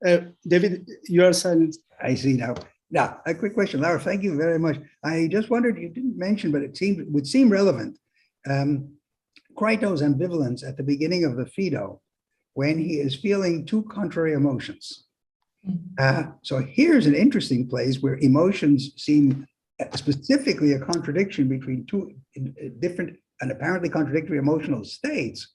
David, you are silent. I see now. Now, a quick question, Laura, thank you very much. I just wondered, you didn't mention, but it would seem relevant. Crito's ambivalence at the beginning of the Phaedo, when he is feeling two contrary emotions. So here's an interesting place where emotions seem specifically a contradiction between two different and apparently contradictory emotional states,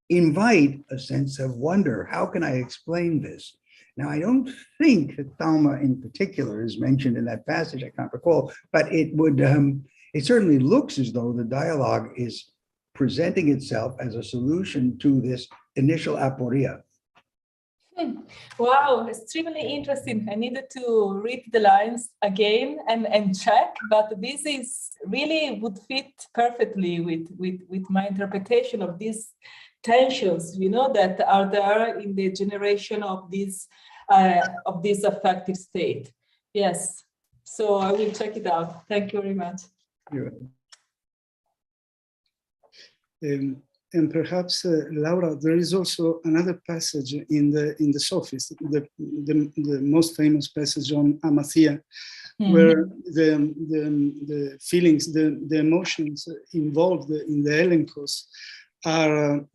invite a sense of wonder. How can I explain this? Now, I don't think that Thalma in particular is mentioned in that passage, I can't recall, but it would, it certainly looks as though the dialogue is presenting itself as a solution to this initial aporia. Wow, extremely interesting. I needed to read the lines again and check, but this is really would fit perfectly with my interpretation of these tensions, you know, that are there in the generation of this affective state. Yes, so I will check it out. Thank you very much. And perhaps, Laura, there is also another passage in the Sophists, the most famous passage on Amathia, where the feelings, the emotions involved in the elenkos are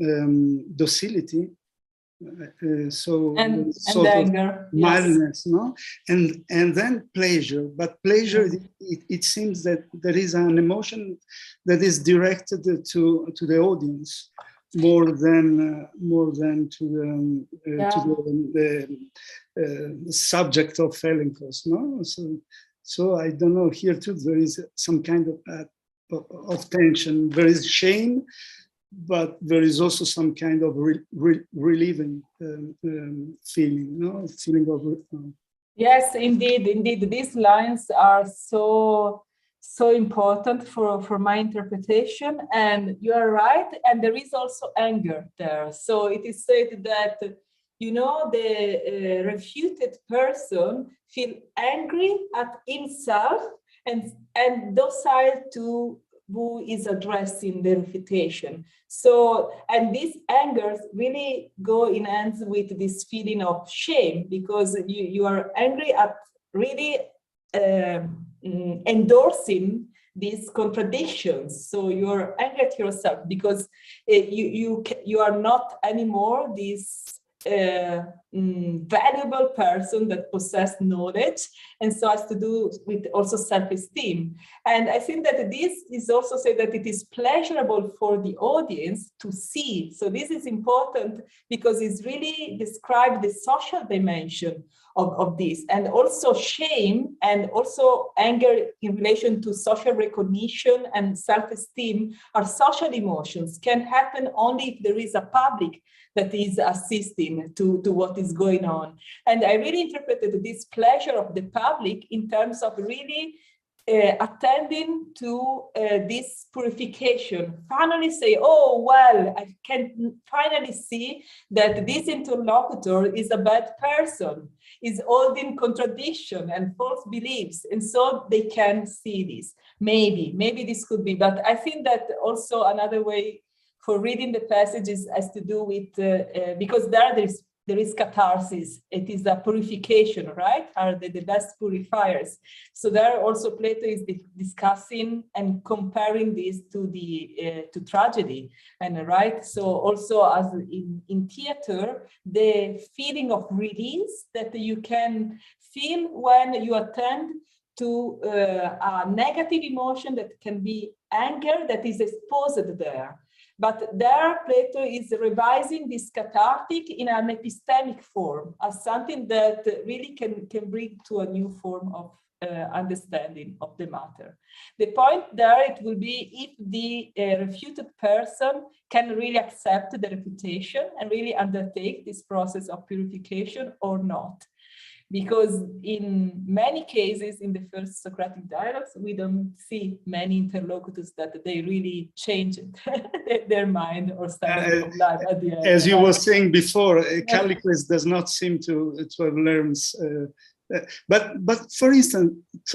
docility, so and sort anger, of mildness, yes. No, and then pleasure. But pleasure, it seems that there is an emotion that is directed to the audience more than to the subject of elenkos. No, so I don't know. Here too, there is some kind of tension. There is shame, but there is also some kind of relieving feeling, no? Feeling of. Yes, indeed. These lines are so important for my interpretation, and you are right. And there is also anger there. So it is said that, you know, the refuted person feel angry at himself and docile to who is addressing the refutation. So, and these angers really go in hands with this feeling of shame, because you are angry at really endorsing these contradictions. So you're angry at yourself because you are not anymore this valuable person that possesses knowledge, and so has to do with also self-esteem. And I think that this is also said that it is pleasurable for the audience to see. So this is important because it's really described the social dimension of this, and also shame and also anger in relation to social recognition and self-esteem are social emotions, can happen only if there is a public that is assisting to what is going on. And I really interpreted this pleasure of the public in terms of really attending to this purification. Finally say, oh, well, I can finally see that this interlocutor is a bad person, is holding contradiction and false beliefs. And so they can see this. Maybe this could be, but I think that also another way for reading the passages has to do with, because there is catharsis. It is a purification, right? Are the best purifiers. So there also Plato is discussing and comparing this to to tragedy, and right. So also as in theater, the feeling of release that you can feel when you attend to a negative emotion that can be anger that is exposed there. But there, Plato is revising this cathartic in an epistemic form as something that really can bring to a new form of understanding of the matter. The point there, it will be if the refuted person can really accept the refutation and really undertake this process of purification or not. Because in many cases, in the first Socratic dialogues, we don't see many interlocutors that they really change their mind or standard of life at the end. As you were saying before, Callicles does not seem to have learned. But for instance,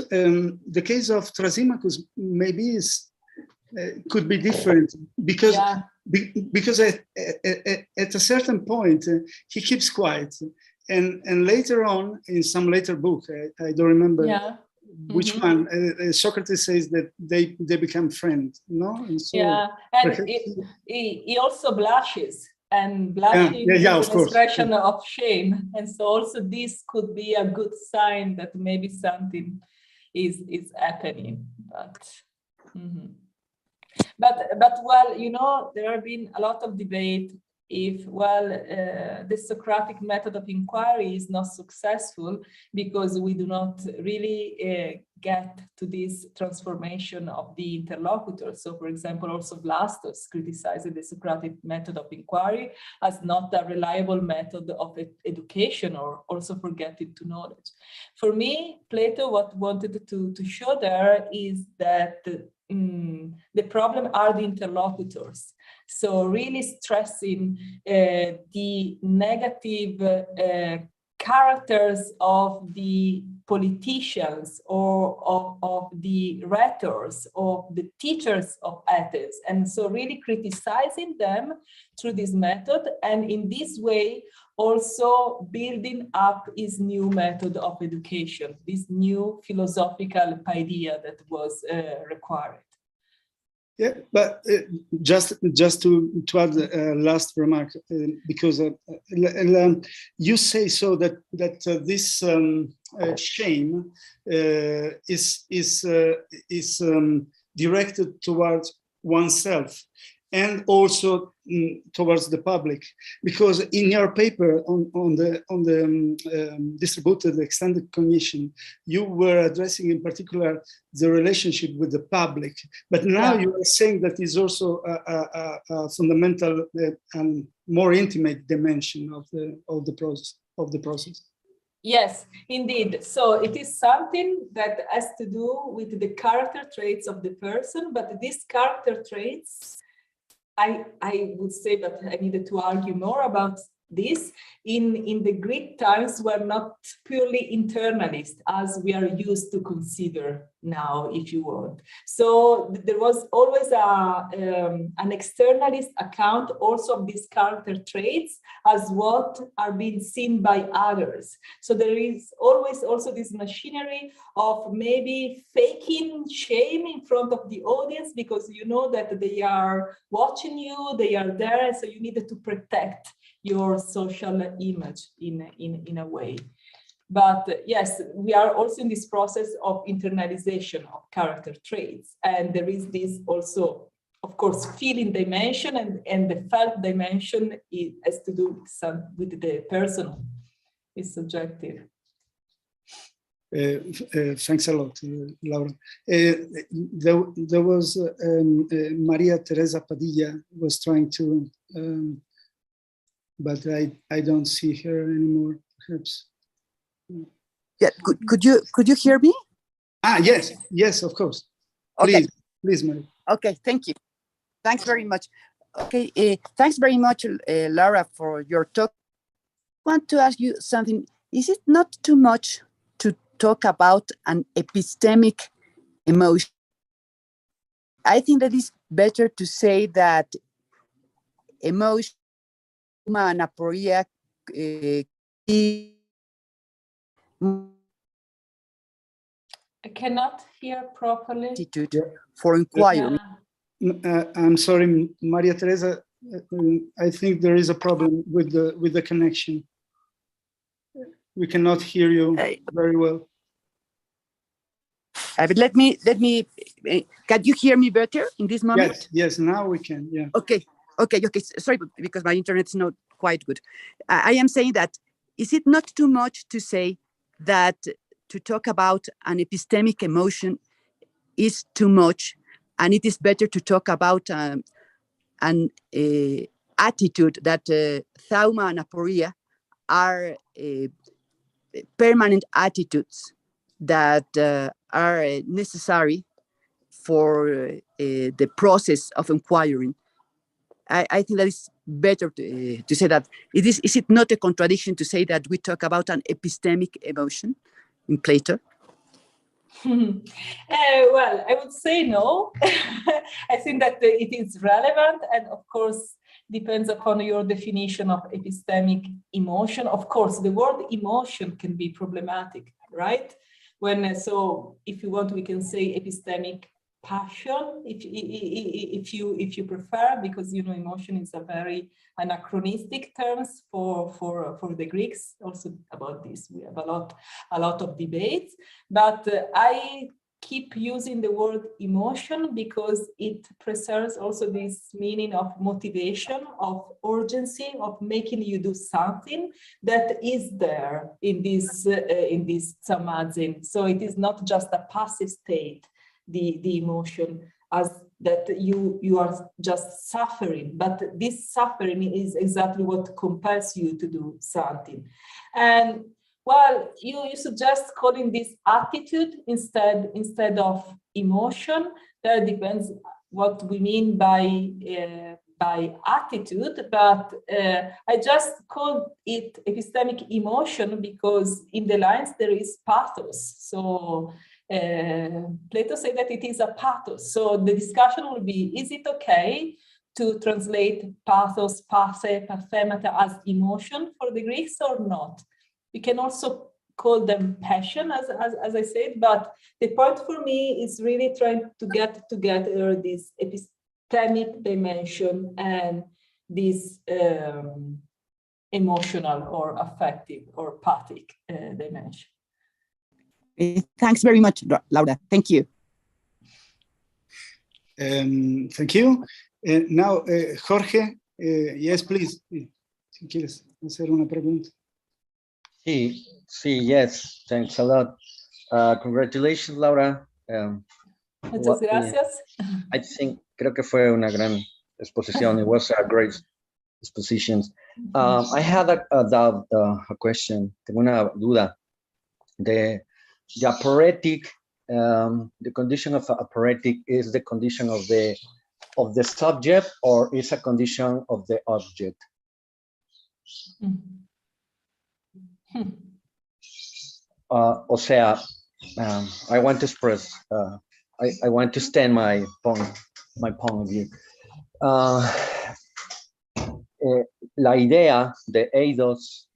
the case of Thrasymachus maybe could be different because at a certain point he keeps quiet. And later on, in some later book, I don't remember which one, Socrates says that they become friends, no? And so and he also blushes, and blushing is an expression of shame. And so also this could be a good sign that maybe something is happening. But well, you know, there have been a lot of debate if, well, the Socratic method of inquiry is not successful because we do not really get to this transformation of the interlocutor. So, for example, also Blastus criticized the Socratic method of inquiry as not a reliable method of education or also for getting to knowledge. For me, Plato, what wanted to show there is that the problem are the interlocutors. So really stressing the negative characters of the politicians or of the rhetors, of the teachers of Athens. And so really criticizing them through this method. And in this way, also building up his new method of education, this new philosophical idea that was required. Yeah, but just to add a last remark, because you say so that this shame is directed towards oneself and also towards the public, because in your paper on the distributed extended cognition, you were addressing in particular the relationship with the public, but now you are saying that is also a fundamental and more intimate dimension of the process. Yes, indeed. So it is something that has to do with the character traits of the person, but these character traits, I would say that I needed to argue more about this. In the Greek times were not purely internalist as we are used to consider now, if you want. So there was always an externalist account also of these character traits as what are being seen by others. So there is always also this machinery of maybe faking shame in front of the audience because you know that they are watching you, they are there, so you needed to protect your social image in a way. But yes, we are also in this process of internalization of character traits. And there is this also, of course, feeling dimension and the felt dimension has to do with the personal, it's subjective. Thanks a lot, Laura. There was Maria Teresa Padilla was trying to, but I don't see her anymore, perhaps. Yeah, could you hear me? Yes, of course. Please, Okay. Please, Maria. Okay, thank you. Thanks very much. Okay, thanks very much, Laura, for your talk. I want to ask you something. Is it not too much to talk about an epistemic emotion? I think that it's better to say that emotion and aporia I cannot hear properly. For inquiry. I'm sorry, Maria Teresa. I think there is a problem with the connection. We cannot hear you very well. But let me. Can you hear me better in this moment? Yes. Now we can. Yeah. Okay. Okay, sorry, because my internet is not quite good. I am saying that, is it not too much to say that to talk about an epistemic emotion is too much, and it is better to talk about an attitude that thauma and aporia are permanent attitudes that are necessary for the process of inquiring? I think that it's better to say that. Is it not a contradiction to say that we talk about an epistemic emotion in Plato? Well, I would say no. I think that it is relevant, and of course depends upon your definition of epistemic emotion. Of course, the word emotion can be problematic, right? So if you want, we can say epistemic passion, if you prefer, because emotion is a very anachronistic terms for the Greeks. Also about this we have a lot of debates, but I keep using the word emotion because it preserves also this meaning of motivation, of urgency, of making you do something that is there in this samadzin. So it is not just a passive state, the emotion, as that you are just suffering, but this suffering is exactly what compels you to do something. And well, you suggest calling this attitude instead of emotion. That depends what we mean by attitude, but I just called it epistemic emotion because in the lines there is pathos. So Plato said that it is a pathos. So the discussion will be, is it okay to translate pathos, pathe, pathemata as emotion for the Greeks or not? We can also call them passion, as I said, but the point for me is really trying to get together this epistemic dimension and this emotional or affective or pathic dimension. Thanks very much, Laura. Thank you. Thank you. Now, Jorge, yes, please. Si quieres hacer una pregunta. Sí, yes, thanks a lot. Congratulations, Laura. Muchas gracias. I think, creo que fue una gran exposición. It was a great exposition. I had a doubt, a question. Tengo una duda. The aporetic, the condition of aporetic is the condition of the subject, or is a condition of the object? O sea, I want to express, I want to stand my point of view. La idea de eidos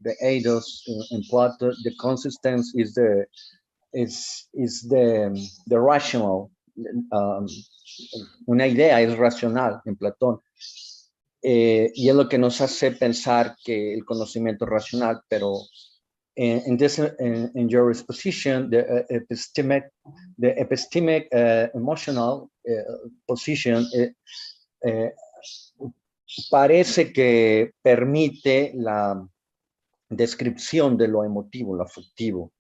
in Plato, the consistence is the rational. Una idea es racional en Platón. Y es lo que nos hace pensar que el conocimiento es racional, pero in your exposition, the epistemic emotional position parece que permite la descripción de lo emotivo, lo afectivo.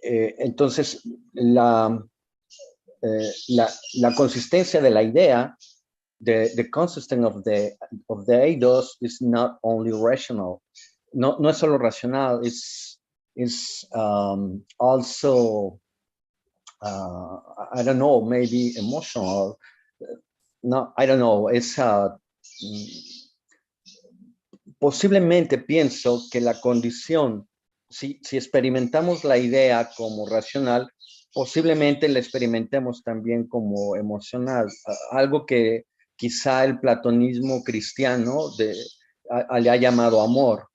Entonces, la consistencia de la idea, the consistence of the eidos is not only rational. No es solo racional, it's also I don't know, maybe emotional. No, I don't know. Es posiblemente pienso que la condición, si experimentamos la idea como racional, posiblemente la experimentemos también como emocional, algo que quizá el platonismo cristiano le ha llamado amor.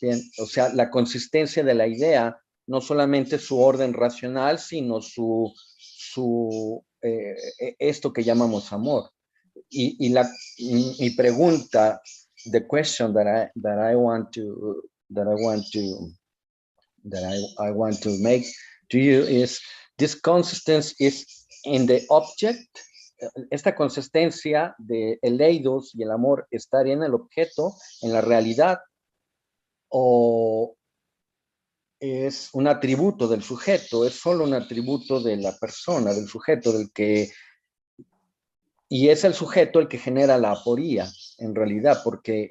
Bien, o sea, la consistencia de la idea, no solamente su orden racional, sino esto que llamamos amor. Y mi pregunta, the question that I want to make to you is, this consistency is in the object esta consistencia de el eidos y el amor estar en el objeto, en la realidad, o es un atributo del sujeto, es solo un atributo de la persona, del sujeto, y es el sujeto el que genera la aporía, en realidad, porque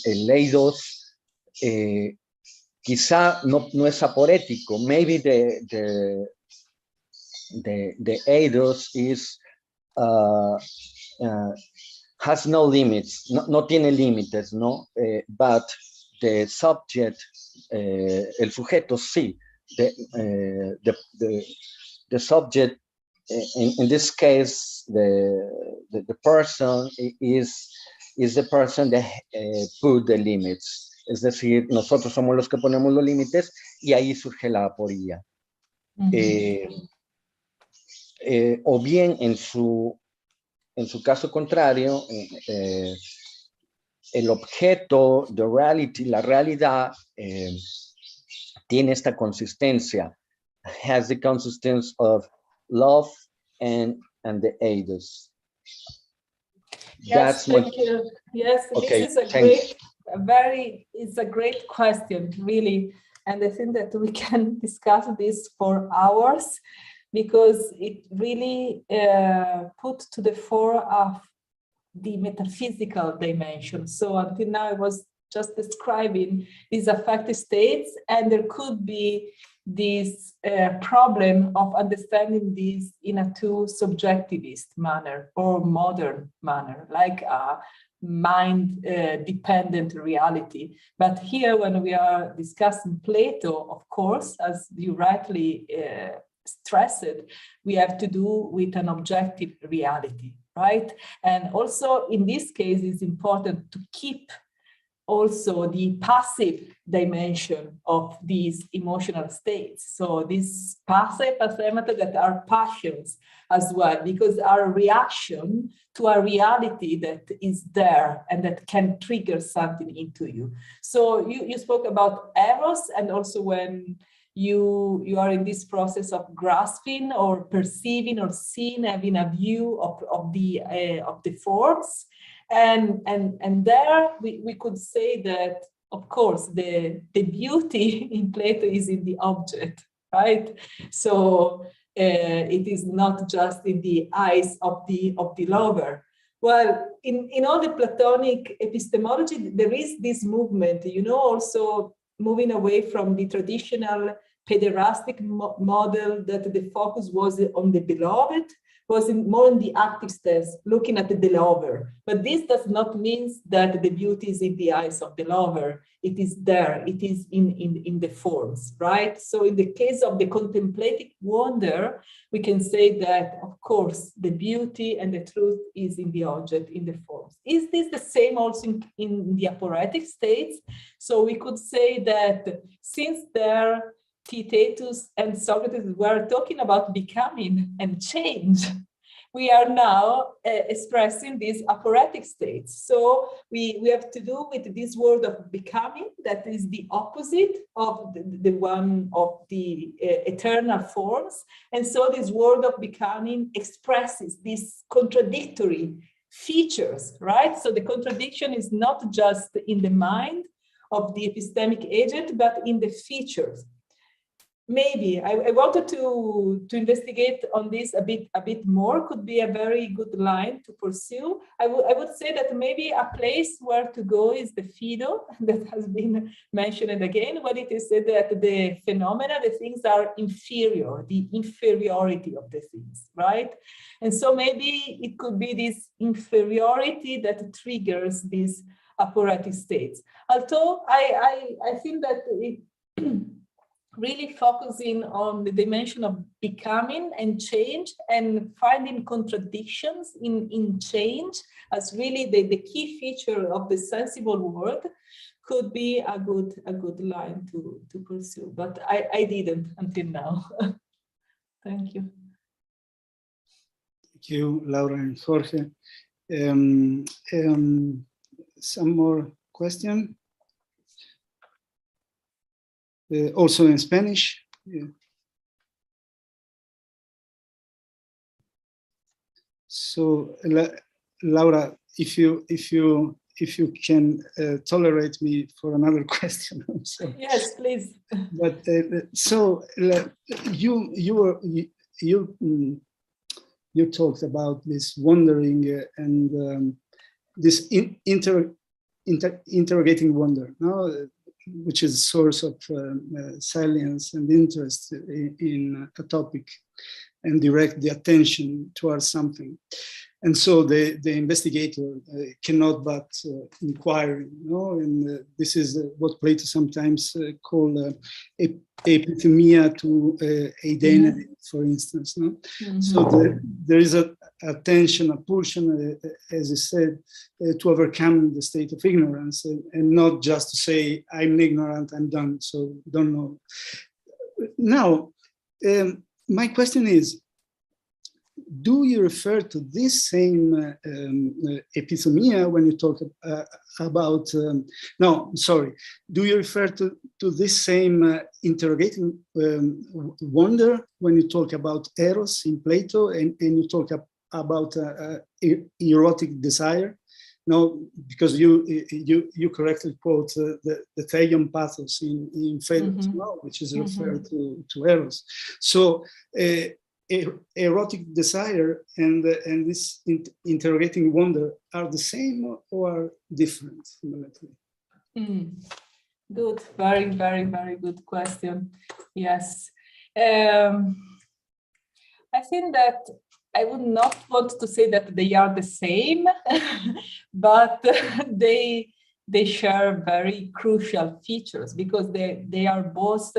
el eidos quizá no es aporético. Maybe the eidos is has no limits, no tiene límites, ¿no? But the subject, el sujeto sí, the subject, in this case, the person is the person that put the limits. Es decir, nosotros somos los que ponemos los límites y ahí surge la aporía. O bien en su caso contrario, el objeto, the reality, la realidad, tiene esta consistencia, has the consistency of love and the eidos. Yes, thank you. Yes, okay, this is it's a great question, really. And I think that we can discuss this for hours, because it really put to the fore of the metaphysical dimension. So until now, I was just describing these affective states, and there could be this problem of understanding this in a too subjectivist manner or modern manner, like a mind-dependent reality. But here, when we are discussing Plato, of course, as you rightly stressed, we have to do with an objective reality, right? And also in this case, it's important to keep also the passive dimension of these emotional states. So these passive affirmative that are passions as well, because our reaction to a reality that is there and that can trigger something into you. So you spoke about eros, and also when you are in this process of grasping or perceiving or seeing, having a view of the forms. And there we could say that, of course, the beauty in Plato is in the object, right? So it is not just in the eyes of the lover. Well, in all the Platonic epistemology, there is this movement, also moving away from the traditional pederastic model that the focus was on the beloved, was more in the active sense, looking at the lover. But this does not mean that the beauty is in the eyes of the lover. It is there, it is in the forms, right? So in the case of the contemplative wonder, we can say that, of course, the beauty and the truth is in the object, in the forms. Is this the same also in the aporetic states? So we could say that since there Theaetetus and Socrates were talking about becoming and change, we are now expressing these aporetic states. So we have to do with this word of becoming, that is the opposite of the one of the eternal forms. And so this word of becoming expresses these contradictory features, right? So the contradiction is not just in the mind of the epistemic agent, but in the features. Maybe I wanted to investigate on this a bit more. Could be a very good line to pursue. I would say that maybe a place where to go is the Phaedo, that has been mentioned again, when it is said that the phenomena, the things are inferior, the inferiority of the things, right? And so maybe it could be this inferiority that triggers these aporetic states. Although I think that it really focusing on the dimension of becoming and change and finding contradictions in change as really the key feature of the sensible world could be a good line to pursue. But I didn't until now. Thank you. Thank you, Laura and Jorge. Some more questions? Also in Spanish. Yeah. So, Laura, if you can tolerate me for another question. Also. Yes, please. But you talked about this wondering and this interrogating wonder, no? Which is a source of salience and interest in a topic, and direct the attention towards something. And so the investigator cannot but inquire, you know, and this is what Plato sometimes called epithemia to identity, for instance. No? Mm-hmm. So there is a tension, a pulsion, as you said, to overcome the state of ignorance, and not just to say, I'm ignorant, I'm done, so don't know. Now, my question is, do you refer to this same epithemia when you talk about, do you refer to this same interrogating wonder when you talk about eros in Plato, and you talk about erotic desire? No, because you correctly quote the Theion pathos in Phaedrus, mm-hmm. no, which is referred to eros. So erotic desire and this interrogating wonder are the same or different fundamentally? Good, very, very, very good question. Yes, I think that I would not want to say that they are the same, but they share very crucial features, because they are both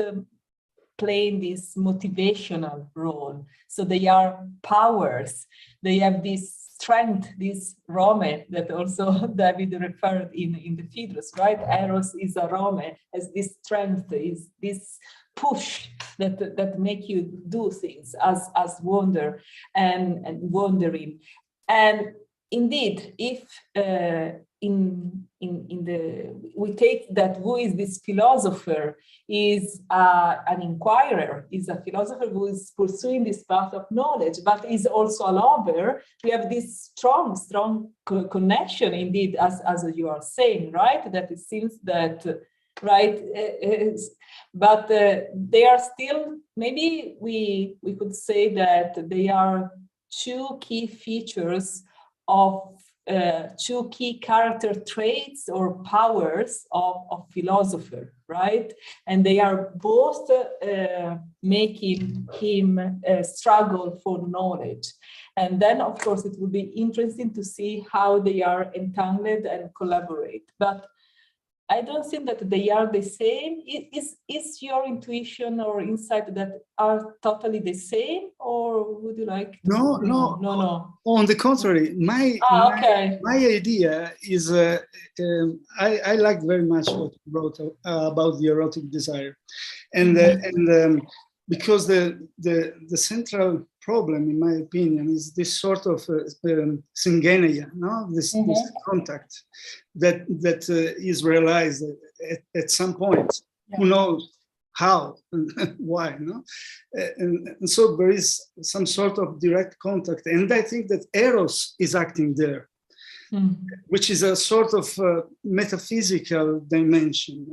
playing this motivational role. So they are powers. They have this strength, this Rome that also David referred in the Phaedrus, right? Eros is a Rome, as this strength, is this push that make you do things as wonder and wondering. And indeed, if we take that who is this philosopher is an inquirer, is a philosopher who is pursuing this path of knowledge, but is also a lover, we have this strong connection, indeed, as you are saying, right? That it seems that, right, but they are still, maybe we could say that they are two key features of two key character traits or powers of philosopher, right? And they are both making him struggle for knowledge. And then, of course, it would be interesting to see how they are entangled and collaborate. But I don't think that they are the same. Is your intuition or insight that are totally the same, or would you like to? No. On the contrary, my idea is I liked very much what you wrote about the erotic desire, and because the central problem, in my opinion, is this sort of syngeneia, no? This contact that is realized at some point. Yeah. Who knows how and why? No, and so there is some sort of direct contact, and I think that eros is acting there, which is a sort of metaphysical dimension,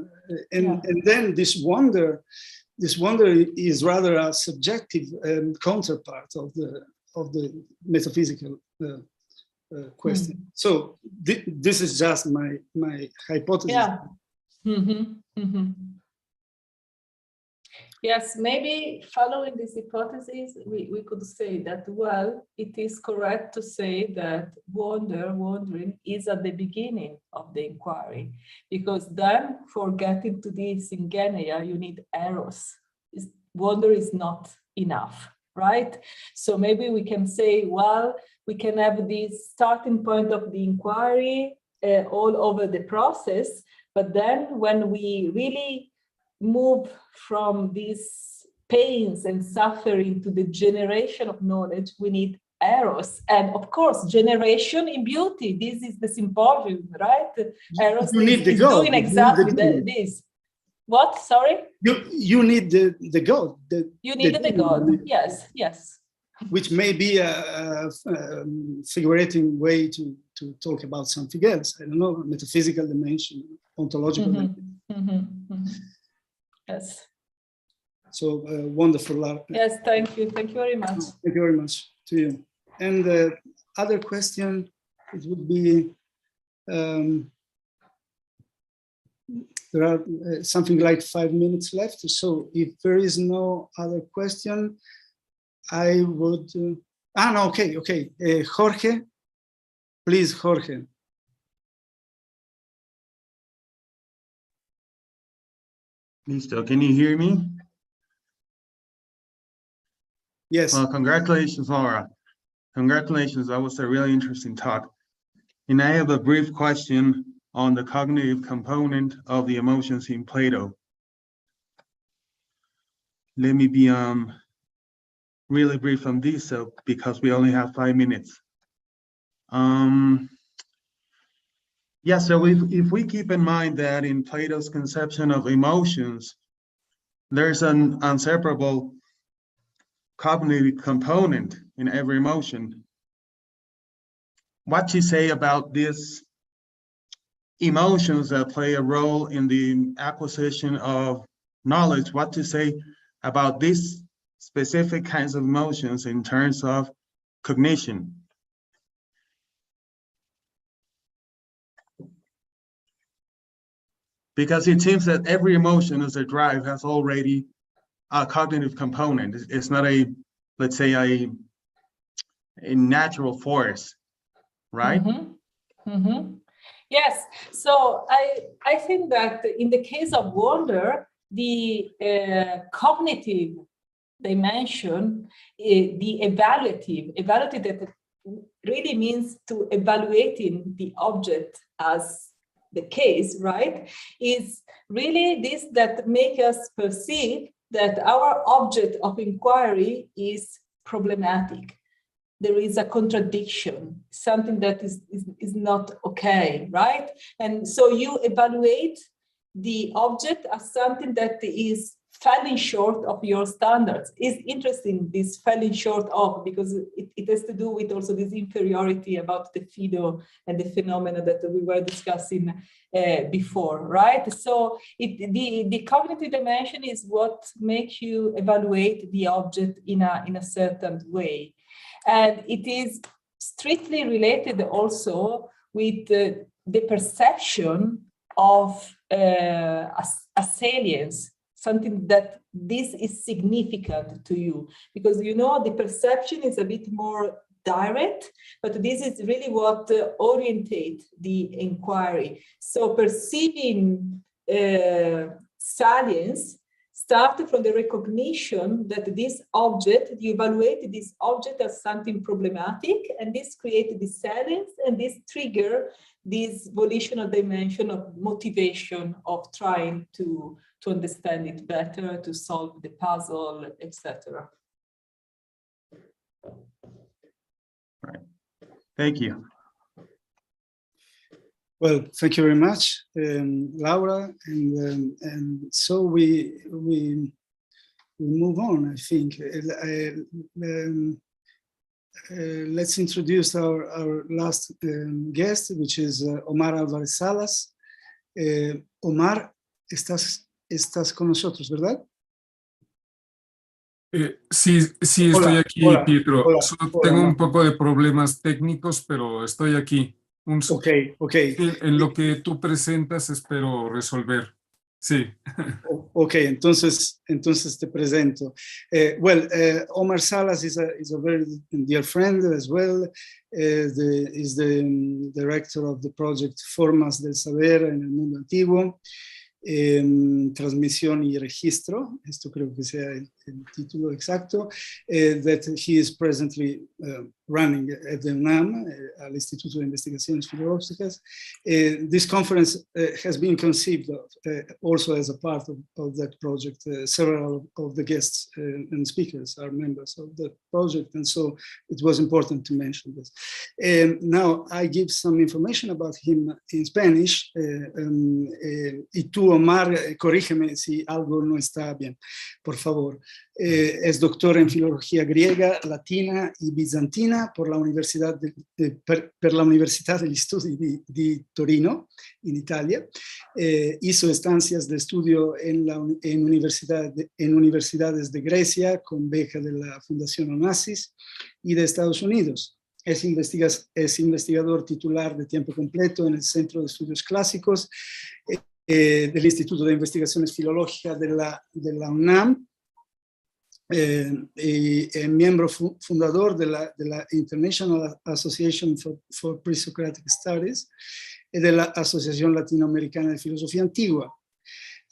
and then this wonder is rather a subjective counterpart of the metaphysical question. So this is just my hypothesis. Yeah. Yes, maybe following this hypothesis, we could say that, well, it is correct to say that wondering is at the beginning of the inquiry, because then for getting to this syngeneia, you need eros. Wonder is not enough, right? So maybe we can say, well, we can have this starting point of the inquiry all over the process, but then when we really move from these pains and suffering to the generation of knowledge, we need eros. And of course, generation in beauty. This is the symposium, right? Eros is doing exactly this. What? Sorry? You need the God. You need the God. Yes. which may be a figurative way to talk about something else. I don't know, metaphysical dimension, ontological dimension. Yes. So wonderful, Lara. Yes, thank you. Thank you very much. Thank you very much to you. And the other question, it would be, there are something like 5 minutes left. So if there is no other question, I would, no, okay. Jorge, please, Jorge. Listo, can you hear me? Yes. Well, congratulations, Laura. Congratulations, that was a really interesting talk. And I have a brief question on the cognitive component of the emotions in Plato. Let me be really brief on this, because we only have 5 minutes. Yeah, so if we keep in mind that in Plato's conception of emotions, there's an inseparable cognitive component in every emotion. What you say about these emotions that play a role in the acquisition of knowledge, what to say about these specific kinds of emotions in terms of cognition? Because it seems that every emotion as a drive has already a cognitive component. It's not a, let's say, a natural force, right? Yes, so I think that in the case of wonder, the cognitive dimension, the evaluative that really means to evaluating the object as the case, right, is really this that make us perceive that our object of inquiry is problematic. There is a contradiction, something that is not okay, right? And so you evaluate the object as something that is falling short of your standards. It's interesting, this falling short of, because it has to do with also this inferiority about the Fido and the phenomena that we were discussing before, right? So the cognitive dimension is what makes you evaluate the object in a certain way. And it is strictly related also with the perception of a salience, something that this is significant to you, because you know the perception is a bit more direct, but this is really what orientates the inquiry. So perceiving salience started from the recognition that this object, you evaluate this object as something problematic, and this created the salience, and this trigger this volitional dimension of motivation of trying to understand it better, to solve the puzzle, etc. Right. Thank you. Well, thank you very much, Laura, and so we move on. I think let's introduce our last guest, which is Omar Álvarez Salas. Omar, estás con nosotros, ¿verdad? Sí, estoy aquí, Pietro. Solo tengo un poco de problemas técnicos, pero estoy aquí. Ok. En lo que tú presentas espero resolver. Sí. Ok, entonces te presento. Omar Salas is a very dear friend as well. Is the director of the project Formas del Saber en el Mundo Antiguo. Transmisión y registro, esto creo que sea el título exacto, that he is presently running at the UNAM, al Instituto de Investigaciones Filológicas. This conference has been conceived of, also as a part of that project. Several of the guests and speakers are members of the project, and so it was important to mention this. Now I give some information about him in Spanish, y tú, Omar, corrígeme si algo no está bien, por favor. Es doctor en filología griega, latina y bizantina por la Universidad per la Università degli Studi di Torino, in Italia. Hizo estancias de estudio en universidades de Grecia con beca de la Fundación Onassis y de Estados Unidos. Es investigador titular de tiempo completo en el Centro de Estudios Clásicos del Instituto de Investigaciones Filológicas de la UNAM, y miembro fundador de la International Association for Pre-Socratic Studies y de la Asociación Latinoamericana de Filosofía Antigua,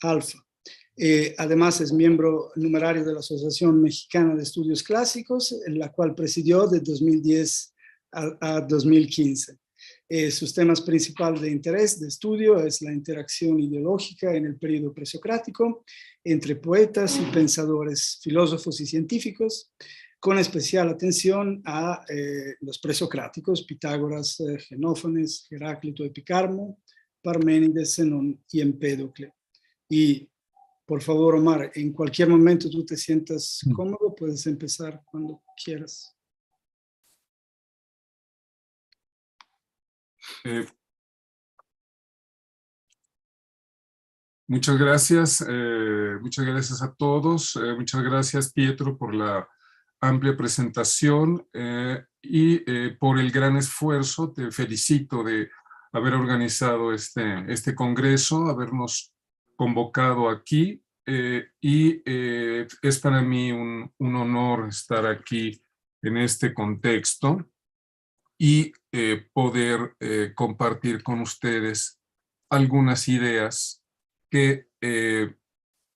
ALFA. Además es miembro numerario de la Asociación Mexicana de Estudios Clásicos, en la cual presidió de 2010 a 2015. Sus temas principales de interés de estudio es la interacción ideológica en el periodo presocrático entre poetas y pensadores, filósofos y científicos, con especial atención a los presocráticos, Pitágoras, Xenófones, Heráclito, Epicarmo, Parménides, Zenón y Empédocle. Y por favor, Omar, en cualquier momento tú te sientas cómodo, puedes empezar cuando quieras. Muchas gracias a todos. Muchas gracias, Pietro, por la amplia presentación y por el gran esfuerzo. Te felicito de haber organizado este congreso, habernos convocado aquí y es para mí un honor estar aquí en este contexto y poder compartir con ustedes algunas ideas que he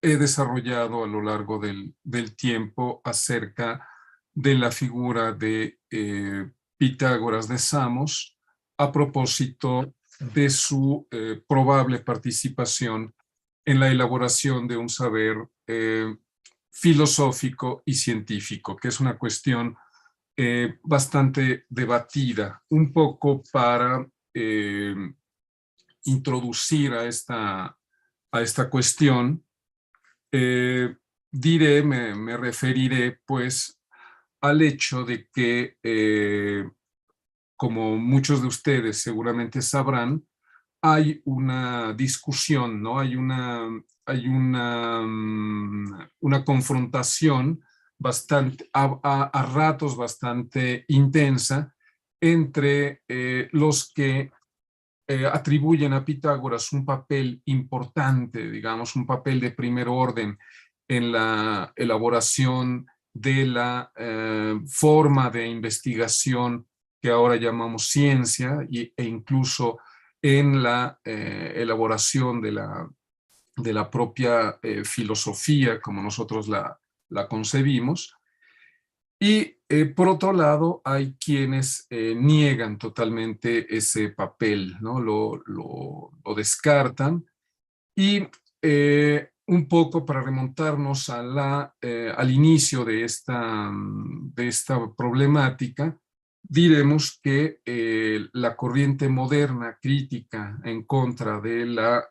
desarrollado a lo largo del tiempo acerca de la figura de Pitágoras de Samos a propósito de su probable participación en la elaboración de un saber filosófico y científico, que es una cuestión bastante debatida, un poco para introducir a esta cuestión. Me referiré pues al hecho de que, como muchos de ustedes seguramente sabrán, hay una discusión, ¿no? Hay una confrontación bastante, a ratos bastante intensa entre los que atribuyen a Pitágoras un papel importante, digamos, un papel de primer orden en la elaboración de la forma de investigación que ahora llamamos ciencia e incluso en la elaboración de la propia filosofía como nosotros la concebimos. Y por otro lado, hay quienes niegan totalmente ese papel, ¿no? Lo descartan. Y un poco para remontarnos al inicio de esta problemática, diremos que la corriente moderna crítica en contra de la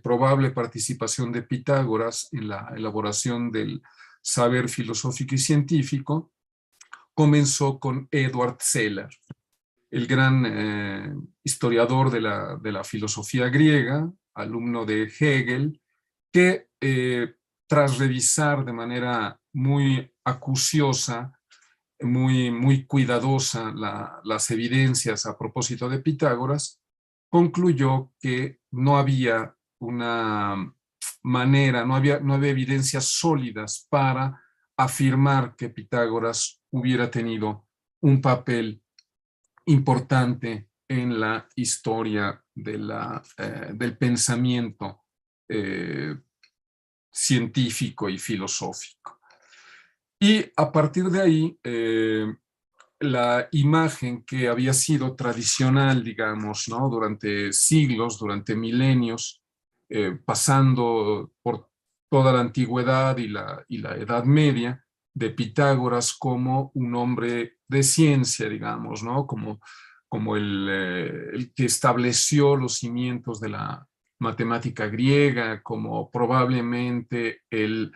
probable participación de Pitágoras en la elaboración del saber filosófico y científico comenzó con Edward Seller, el gran historiador de la filosofía griega, alumno de Hegel, que tras revisar de manera muy acuciosa, muy cuidadosa las evidencias a propósito de Pitágoras, concluyó que no había una manera, no había evidencias sólidas para afirmar que Pitágoras hubiera tenido un papel importante en la historia del pensamiento científico y filosófico. Y a partir de ahí, la imagen que había sido tradicional, digamos, ¿no? Durante siglos, durante milenios, pasando por toda la antigüedad y la Edad Media, de Pitágoras como un hombre de ciencia, digamos, ¿no? Como el que estableció los cimientos de la matemática griega, como probablemente el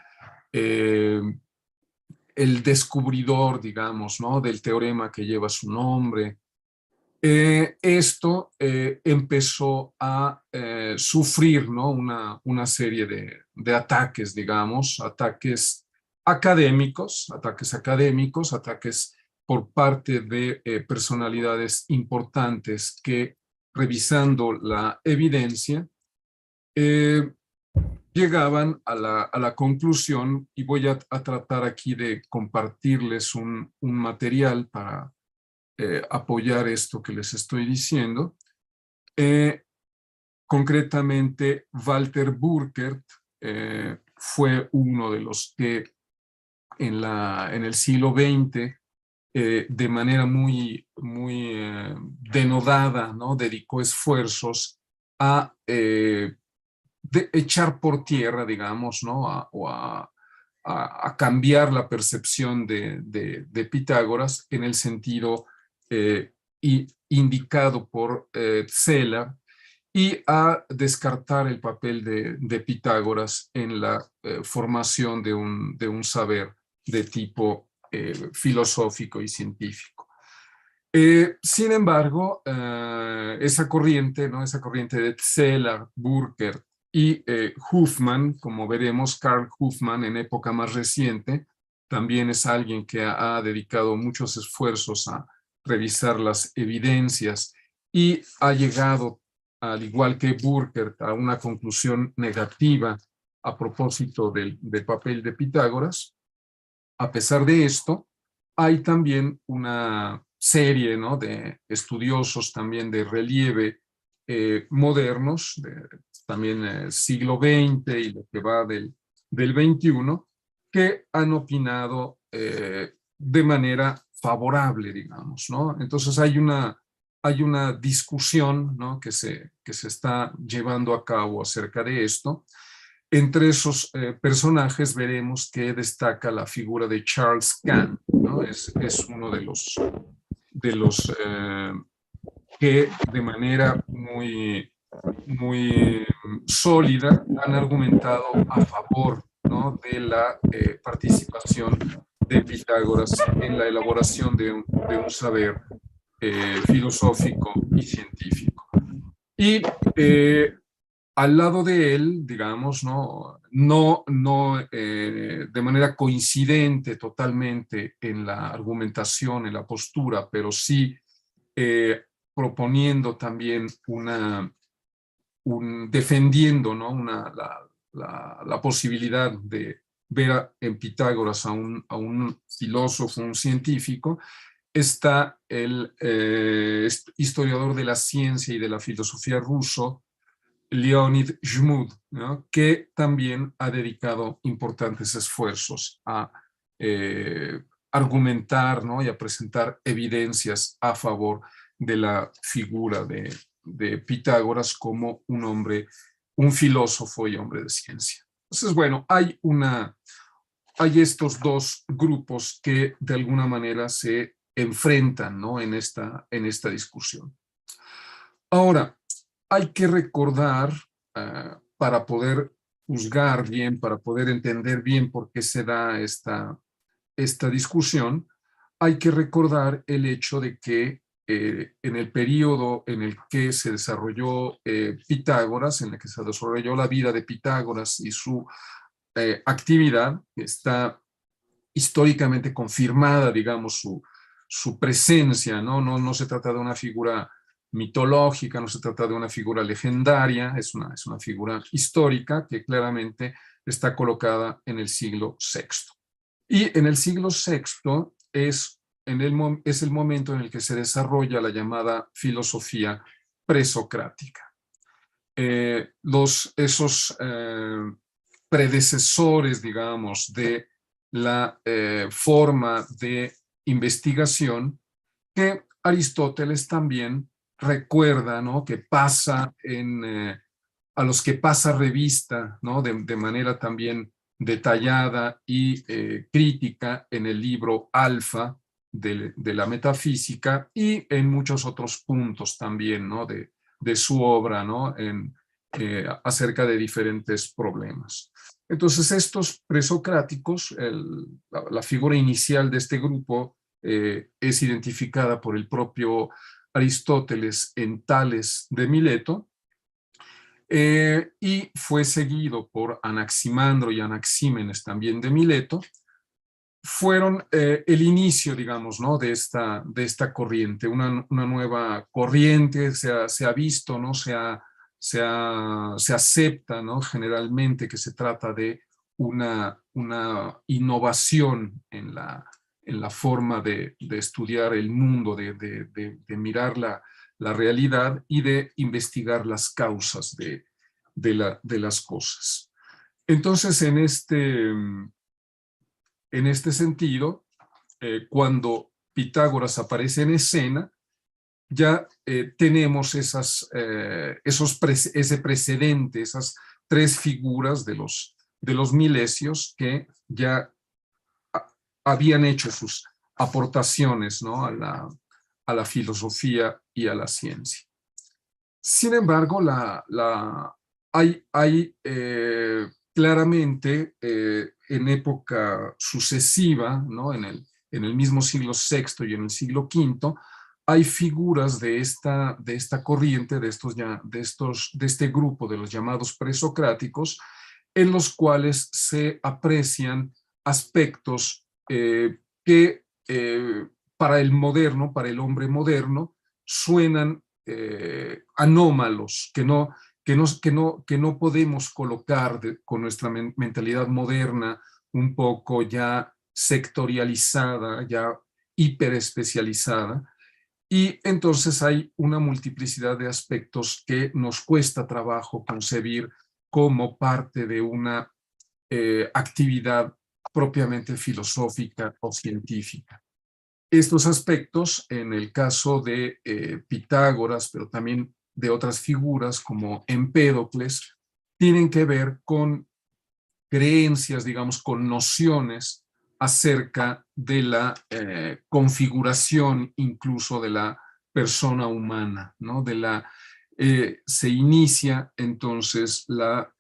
el descubridor, digamos, ¿no? Del teorema que lleva su nombre. Esto empezó a sufrir, ¿no? Una serie de ataques, digamos, ataques académicos, ataques por parte de personalidades importantes que, revisando la evidencia, llegaban a la conclusión, y voy a tratar aquí de compartirles un material para apoyar esto que les estoy diciendo. Concretamente, Walter Burkert fue uno de los que en el siglo XX, de manera muy denodada, ¿no? Dedicó esfuerzos a echar por tierra, digamos, ¿no? A cambiar la percepción de Pitágoras en el sentido indicado por Zeller, y a descartar el papel de Pitágoras en la formación de un saber de tipo filosófico y científico. Sin embargo, esa corriente, ¿no? Esa corriente de Zeller, Burkert y Hofmann, como veremos, Karl Hofmann en época más reciente, también es alguien que ha dedicado muchos esfuerzos a revisar las evidencias y ha llegado, al igual que Burkert, a una conclusión negativa a propósito del papel de Pitágoras. A pesar de esto, hay también una serie, ¿no? De estudiosos también de relieve modernos, también siglo XX y lo que va del XXI, que han opinado de manera favorable, digamos, ¿no? Entonces hay una discusión, ¿no? que se está llevando a cabo acerca de esto. Entre esos personajes veremos que destaca la figura de Charles Kant, ¿no? Es uno de los que de manera muy sólida han argumentado a favor, ¿no? de la participación de Pitágoras en la elaboración de un saber filosófico y científico. Y al lado de él, digamos, no de manera coincidente totalmente en la argumentación, en la postura, pero sí proponiendo también defendiendo, ¿no? la posibilidad de ver en Pitágoras a un filósofo, un científico, está el historiador de la ciencia y de la filosofía ruso, Leonid Jmud, ¿no? que también ha dedicado importantes esfuerzos a argumentar, ¿no? y a presentar evidencias a favor de la figura de Pitágoras como un hombre, un filósofo y hombre de ciencia. Entonces, bueno, hay estos dos grupos que de alguna manera se enfrentan, ¿no? en esta discusión. Ahora, hay que recordar, para poder juzgar bien, para poder entender bien por qué se da esta discusión, hay que recordar el hecho de que en el periodo en el que se desarrolló Pitágoras, en el que se desarrolló la vida de Pitágoras y su actividad, está históricamente confirmada, digamos, su presencia, ¿no? No se trata de una figura mitológica, no se trata de una figura legendaria, es una figura histórica que claramente está colocada en el siglo VI. Y en el siglo VI es el momento en el que se desarrolla la llamada filosofía presocrática. Esos predecesores, digamos, de la forma de investigación que Aristóteles también recuerda, ¿no? que pasa a los que pasa revista, ¿no? de manera también detallada y crítica en el libro Alfa de la metafísica y en muchos otros puntos también, ¿no? de su obra, ¿no? acerca de diferentes problemas. Entonces, estos presocráticos, la figura inicial de este grupo es identificada por el propio Aristóteles en Tales de Mileto, y fue seguido por Anaximandro y Anaxímenes también de Mileto. Fueron el inicio, digamos, ¿no? de esta corriente, una nueva corriente, se ha visto, ¿no? Se acepta, ¿no? Generalmente que se trata de una innovación en la forma de estudiar el mundo, de mirar la realidad y de investigar las causas de las cosas. Entonces, en este sentido, cuando Pitágoras aparece en escena, ya tenemos ese precedente, esas tres figuras de los milesios que ya habían hecho sus aportaciones, ¿no? a la filosofía y a la ciencia. Sin embargo, hay claramente en época sucesiva, ¿no? en el mismo siglo VI y en el siglo V, hay figuras de esta corriente, de este grupo de los llamados presocráticos, en los cuales se aprecian aspectos que para el moderno, para el hombre moderno, suenan anómalos, que no podemos colocar con nuestra mentalidad moderna un poco ya sectorializada, ya hiperespecializada. Y entonces hay una multiplicidad de aspectos que nos cuesta trabajo concebir como parte de una actividad propiamente filosófica o científica. Estos aspectos, en el caso de Pitágoras, pero también de otras figuras como Empédocles, tienen que ver con creencias, digamos, con nociones acerca de la configuración incluso de la persona humana, ¿no? Se inicia entonces la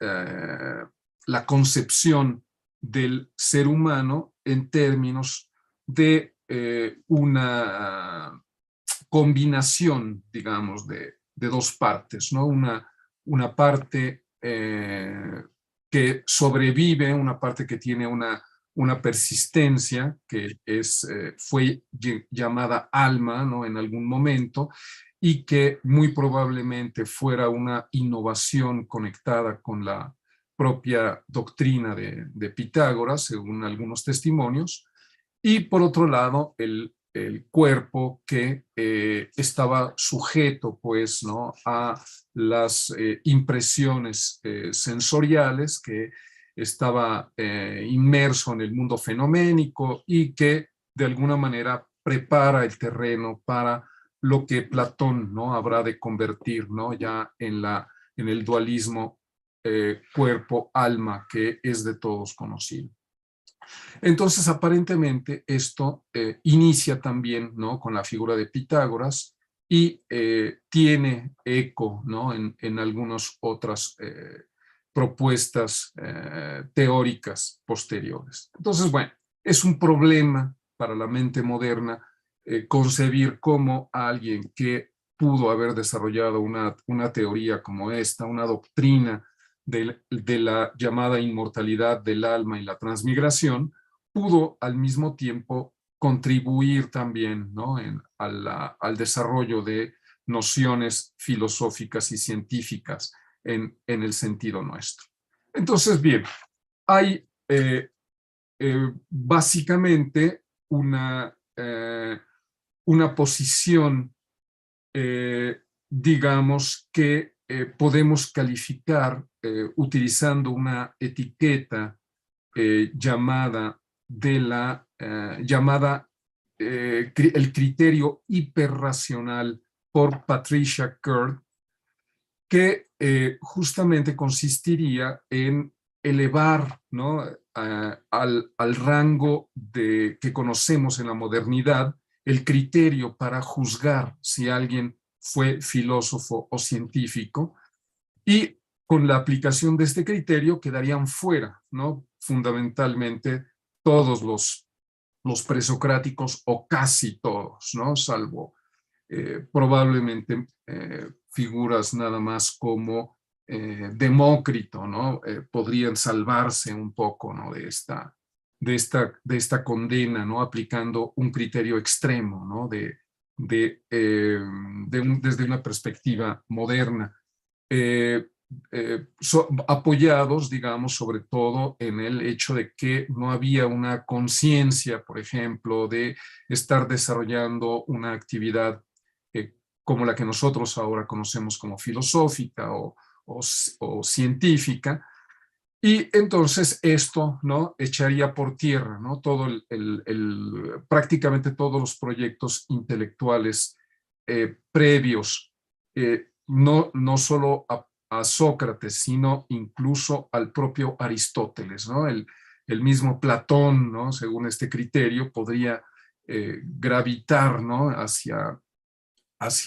concepción del ser humano en términos de una combinación, digamos, de dos partes, ¿no? Una parte que sobrevive, una parte que tiene una persistencia, que fue llamada alma, ¿no? En algún momento, y que muy probablemente fuera una innovación conectada con la propia doctrina de Pitágoras, según algunos testimonios. Y por otro lado, el cuerpo que estaba sujeto, pues, ¿no? a las impresiones sensoriales, que estaba inmerso en el mundo fenoménico y que de alguna manera prepara el terreno para lo que Platón, ¿no? habrá de convertir, ¿no? ya en el dualismo cuerpo-alma, que es de todos conocido. Entonces, aparentemente, esto inicia también, ¿no? con la figura de Pitágoras y tiene eco, ¿no? en algunas otras propuestas teóricas posteriores. Entonces, bueno, es un problema para la mente moderna concebir cómo alguien que pudo haber desarrollado una teoría como esta, una doctrina de la llamada inmortalidad del alma y la transmigración, pudo al mismo tiempo contribuir también, ¿no? al desarrollo de nociones filosóficas y científicas en el sentido nuestro. Entonces, bien, hay básicamente una posición, digamos, que podemos calificar utilizando una etiqueta llamada el criterio hiperracional por Patricia Kurt, que justamente consistiría en elevar, ¿no? al rango que conocemos en la modernidad el criterio para juzgar si alguien fue filósofo o científico, y con la aplicación de este criterio quedarían fuera, ¿no? Fundamentalmente todos los presocráticos o casi todos, ¿no? Salvo probablemente figuras nada más como Demócrito, ¿no? Podrían salvarse un poco, ¿no? de esta condena, ¿no? Aplicando un criterio extremo, ¿no? Desde una perspectiva moderna. Apoyados, digamos, sobre todo en el hecho de que no había una conciencia, por ejemplo, de estar desarrollando una actividad como la que nosotros ahora conocemos como filosófica o científica, y entonces esto, ¿no? Echaría por tierra, ¿no? Prácticamente todos los proyectos intelectuales previos, no solo a Sócrates, sino incluso al propio Aristóteles, ¿no? El mismo Platón, ¿no? Según este criterio, podría gravitar, ¿no? hacia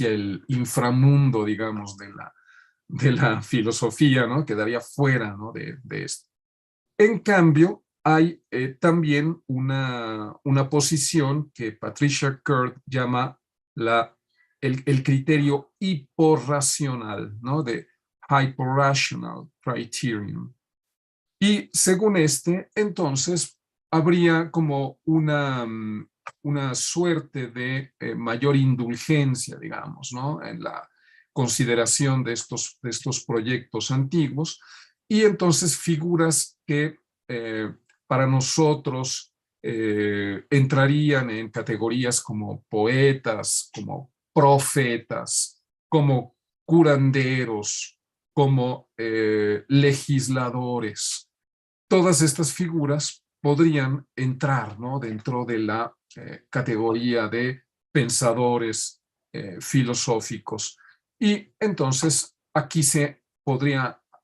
el inframundo, digamos, de la filosofía, ¿no? Quedaría fuera, ¿no? de esto. En cambio, hay también una posición que Patricia Kurt llama el criterio hiporracional, ¿no? De hyperrational criterion. Y según este, entonces, habría como una suerte de mayor indulgencia, digamos, ¿no? En la consideración de estos proyectos antiguos, y entonces figuras que para nosotros entrarían en categorías como poetas, como profetas, como curanderos, como legisladores. Todas estas figuras podrían entrar, ¿no? Dentro de la categoría de pensadores filosóficos. Y entonces aquí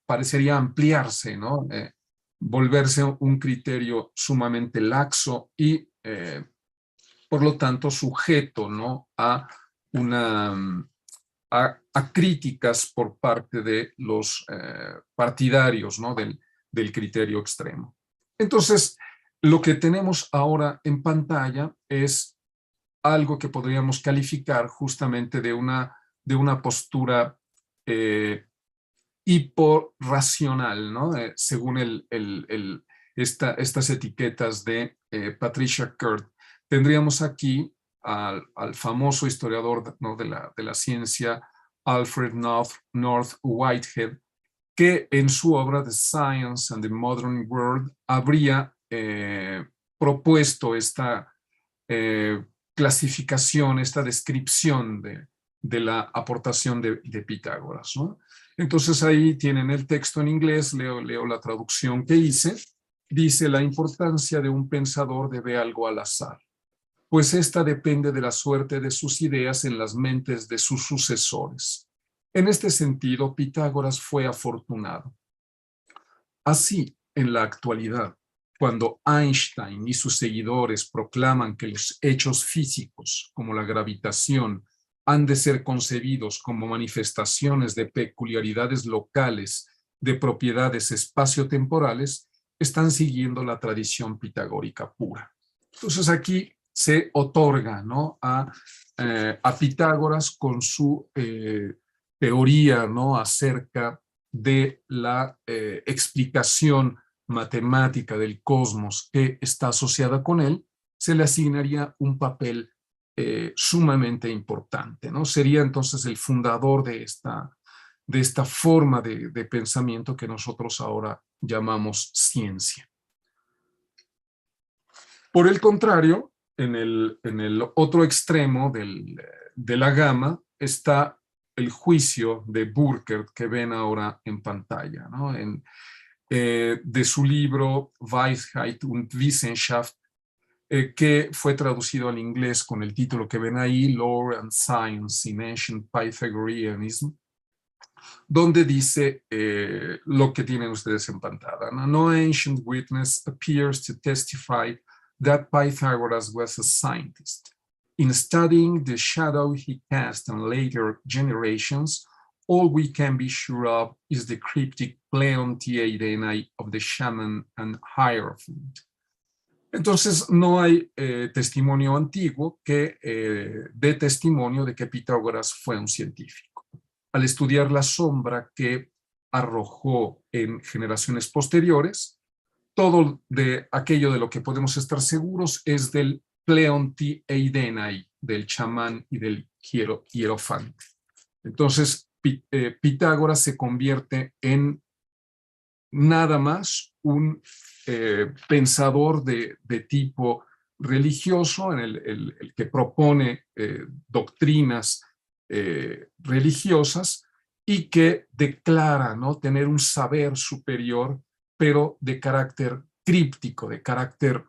parecería ampliarse, ¿no? Volverse un criterio sumamente laxo y, por lo tanto, sujeto, ¿no? a críticas por parte de los partidarios, ¿no? del criterio extremo. Entonces, lo que tenemos ahora en pantalla es algo que podríamos calificar justamente de una postura hiporracional, ¿no? Según estas etiquetas de Patricia Kurt. Tendríamos aquí al famoso historiador, ¿no? de la ciencia, Alfred North Whitehead, que en su obra The Science and the Modern World habría propuesto esta clasificación, esta descripción de la aportación de Pitágoras, ¿no? Entonces ahí tienen el texto en inglés, leo la traducción que hice. Dice: la importancia de un pensador debe algo al azar, pues esta depende de la suerte de sus ideas en las mentes de sus sucesores. En este sentido, Pitágoras fue afortunado. Así, en la actualidad, cuando Einstein y sus seguidores proclaman que los hechos físicos, como la gravitación, han de ser concebidos como manifestaciones de peculiaridades locales de propiedades espaciotemporales, están siguiendo la tradición pitagórica pura. Entonces aquí se otorga, ¿no? a Pitágoras con su teoría, ¿no? acerca de la explicación matemática del cosmos que está asociada con él, se le asignaría un papel sumamente importante, ¿no? Sería entonces el fundador de esta forma de pensamiento que nosotros ahora llamamos ciencia. Por el contrario, en el otro extremo de la gama está el juicio de Burkert que ven ahora en pantalla, ¿no? De su libro Weisheit und Wissenschaft, que fue traducido al inglés con el título que ven ahí, Law and Science in Ancient Pythagoreanism, donde dice lo que tienen ustedes en pantalla. No ancient witness appears to testify that Pythagoras was a scientist. In studying the shadow he cast on later generations, all we can be sure of is the cryptic pleonti eidenae of the shaman and hierophant. Entonces, no hay testimonio antiguo que dé testimonio de que Pitágoras fue un científico. Al estudiar la sombra que arrojó en generaciones posteriores, todo de aquello de lo que podemos estar seguros es del pleonti eidenae, del chamán y del hierofante. Entonces, Pitágoras se convierte en nada más un pensador de tipo religioso, en el que propone doctrinas religiosas y que declara, ¿no?, tener un saber superior, pero de carácter críptico, de carácter,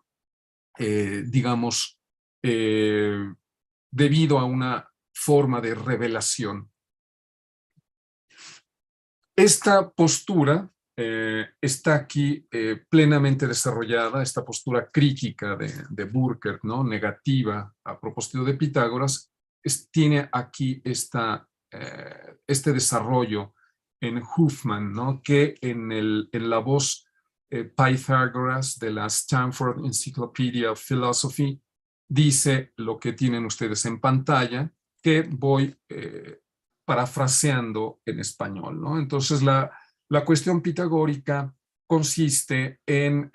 digamos, debido a una forma de revelación. Esta postura está aquí plenamente desarrollada, esta postura crítica de Burckhardt, ¿no?, negativa a propósito de Pitágoras, tiene aquí este desarrollo en Huffman, ¿no?, que en la voz Pythagoras de la Stanford Encyclopedia of Philosophy dice lo que tienen ustedes en pantalla, que voy parafraseando en español, ¿no? Entonces, la cuestión pitagórica consiste en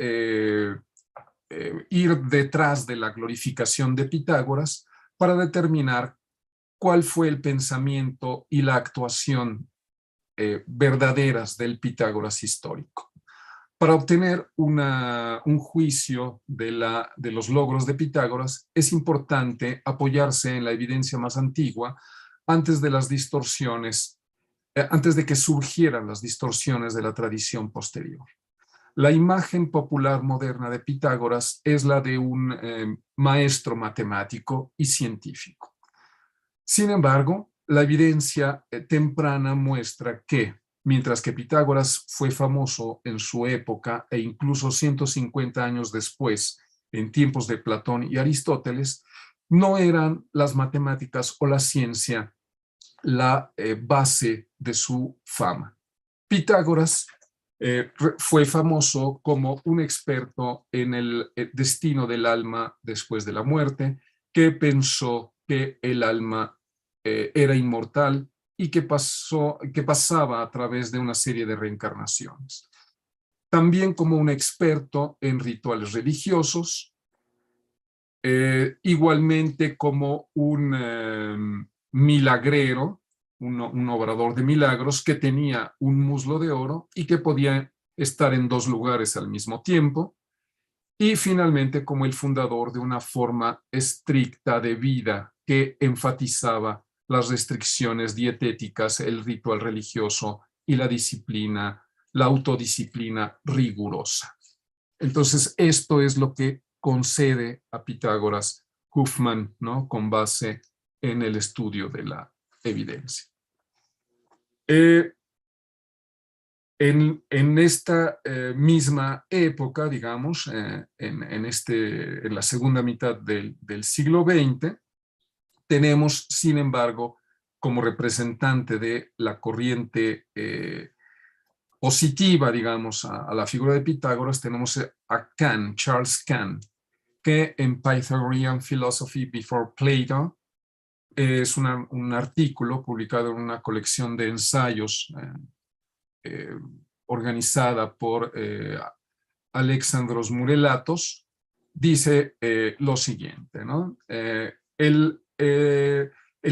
ir detrás de la glorificación de Pitágoras para determinar cuál fue el pensamiento y la actuación verdaderas del Pitágoras histórico. Para obtener un juicio de los logros de Pitágoras, es importante apoyarse en la evidencia más antigua antes de las distorsiones, antes de que surgieran las distorsiones de la tradición posterior. La imagen popular moderna de Pitágoras es la de un maestro matemático y científico. Sin embargo, la evidencia temprana muestra que, mientras que Pitágoras fue famoso en su época e incluso 150 años después, en tiempos de Platón y Aristóteles, no eran las matemáticas o la ciencia la base de su fama. Pitágoras fue famoso como un experto en el destino del alma después de la muerte, que pensó que el alma era inmortal y que pasaba a través de una serie de reencarnaciones. También como un experto en rituales religiosos, igualmente como un milagrero, un obrador de milagros que tenía un muslo de oro y que podía estar en dos lugares al mismo tiempo, y finalmente como el fundador de una forma estricta de vida que enfatizaba las restricciones dietéticas, el ritual religioso y la disciplina, la autodisciplina rigurosa. Entonces, esto es lo que concede a Pitágoras Huffman, ¿no?, con base en el estudio de la evidencia. En esta misma época, digamos, en la segunda mitad del siglo XX, tenemos, sin embargo, como representante de la corriente positiva, digamos, a la figura de Pitágoras, tenemos a Kant, Charles Kant, que en Pythagorean Philosophy Before Plato es un artículo publicado en una colección de ensayos organizada por Alexandros Murelatos, dice lo siguiente, ¿no? El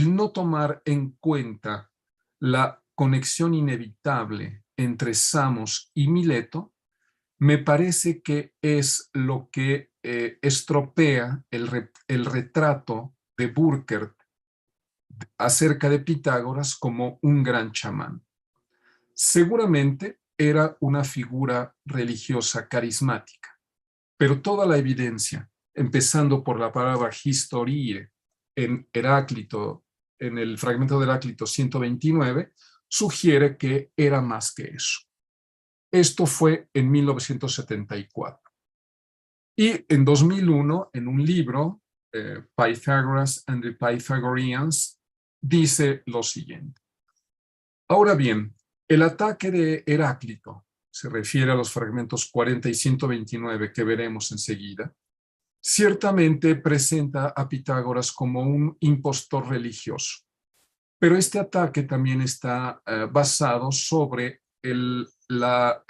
no tomar en cuenta la conexión inevitable entre Samos y Mileto me parece que es lo que estropea el retrato de Burckhardt acerca de Pitágoras como un gran chamán. Seguramente era una figura religiosa carismática, pero toda la evidencia, empezando por la palabra historie en Heráclito, en el fragmento de Heráclito 129, sugiere que era más que eso. Esto fue en 1974. Y en 2001, en un libro, Pythagoras and the Pythagoreans, dice lo siguiente. Ahora bien, el ataque de Heráclito se refiere a los fragmentos 40 y 129 que veremos enseguida. Ciertamente presenta a Pitágoras como un impostor religioso, pero este ataque también está basado sobre la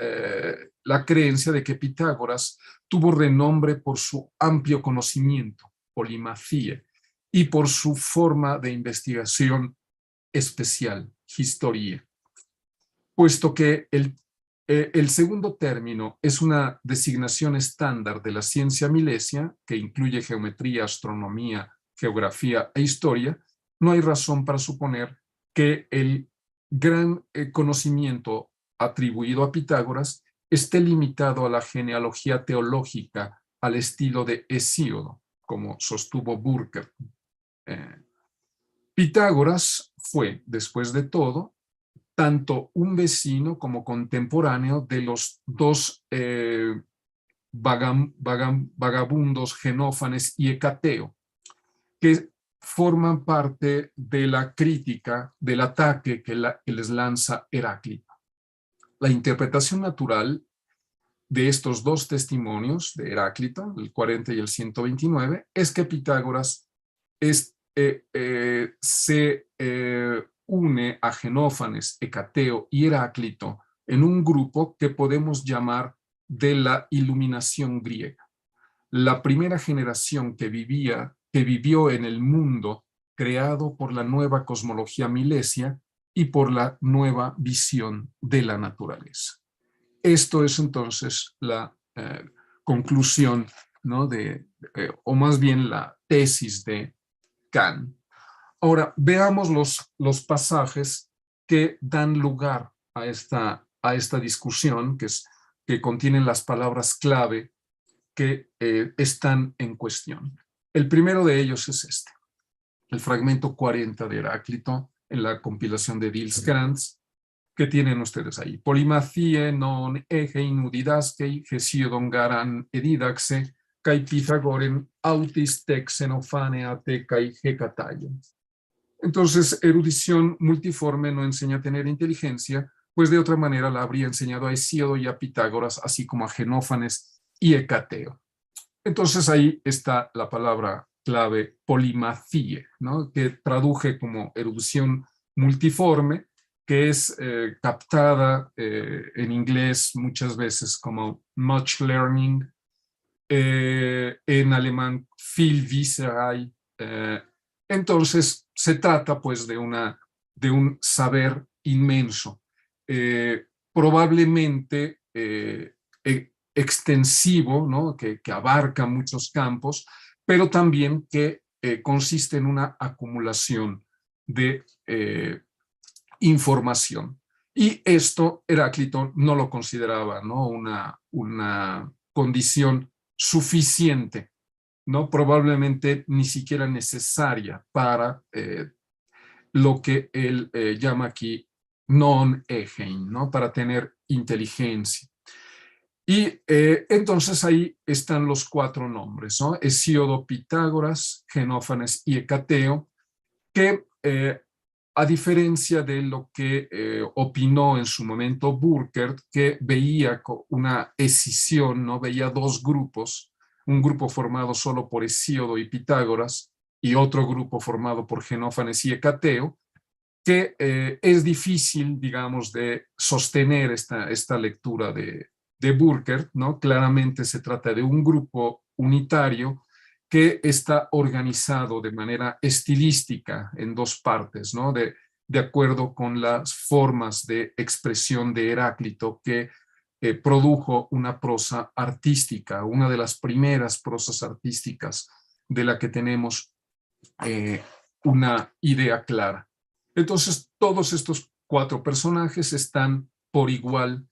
creencia de que Pitágoras tuvo renombre por su amplio conocimiento, polimacia, y por su forma de investigación especial, historia, puesto que el segundo término es una designación estándar de la ciencia milesia, que incluye geometría, astronomía, geografía e historia. No hay razón para suponer que el gran conocimiento atribuido a Pitágoras esté limitado a la genealogía teológica al estilo de Hesíodo, como sostuvo Burckhardt. Pitágoras fue, después de todo, tanto un vecino como contemporáneo de los dos vagabundos Xenófanes y Hecateo, que forman parte de la crítica del ataque que les lanza Heráclito. La interpretación natural de estos dos testimonios de Heráclito, el 40 y el 129, es que Pitágoras se une a Xenófanes, Hecateo y Heráclito en un grupo que podemos llamar de la iluminación griega. La primera generación que vivió en el mundo creado por la nueva cosmología milesia y por la nueva visión de la naturaleza. Esto es entonces la conclusión, ¿no? O más bien la tesis de Kant. Ahora, veamos los pasajes que dan lugar a esta discusión, que contienen las palabras clave que están en cuestión. El primero de ellos es este, el fragmento 40 de Heráclito, en la compilación de Diels-Krantz, que tienen ustedes ahí. Polimathie non egein udidascei, Hesiodon garan edidaxe, kai Pythagoren autis te Xenophane ate kai Hecataion. Entonces, erudición multiforme no enseña a tener inteligencia, pues de otra manera la habría enseñado a Hesíodo y a Pitágoras, así como a Xenófanes y Hecateo. Entonces ahí está la palabra clave polimathie, ¿no? Que traduje como erudición multiforme, que es captada en inglés muchas veces como much learning, en alemán viel Wisserei. Entonces se trata pues de un saber inmenso, probablemente extensivo, ¿no? que abarca muchos campos, pero también que consiste en una acumulación de información. Y esto Heráclito no lo consideraba, ¿no? una condición suficiente, ¿no? Probablemente ni siquiera necesaria para lo que él llama aquí non egein, ¿no? Para tener inteligencia. Y entonces ahí están los cuatro nombres, ¿no? Hesíodo, Pitágoras, Xenófanes y Hecateo, que a diferencia de lo que opinó en su momento Burckhardt, que veía una escisión, ¿no? Veía dos grupos, un grupo formado solo por Hesíodo y Pitágoras y otro grupo formado por Xenófanes y Hecateo, que es difícil, digamos, de sostener esta lectura de Burckhardt, ¿no? Claramente se trata de un grupo unitario que está organizado de manera estilística en dos partes, ¿no? De acuerdo con las formas de expresión de Heráclito, que produjo una prosa artística, una de las primeras prosas artísticas de la que tenemos una idea clara. Entonces, todos estos cuatro personajes están por igual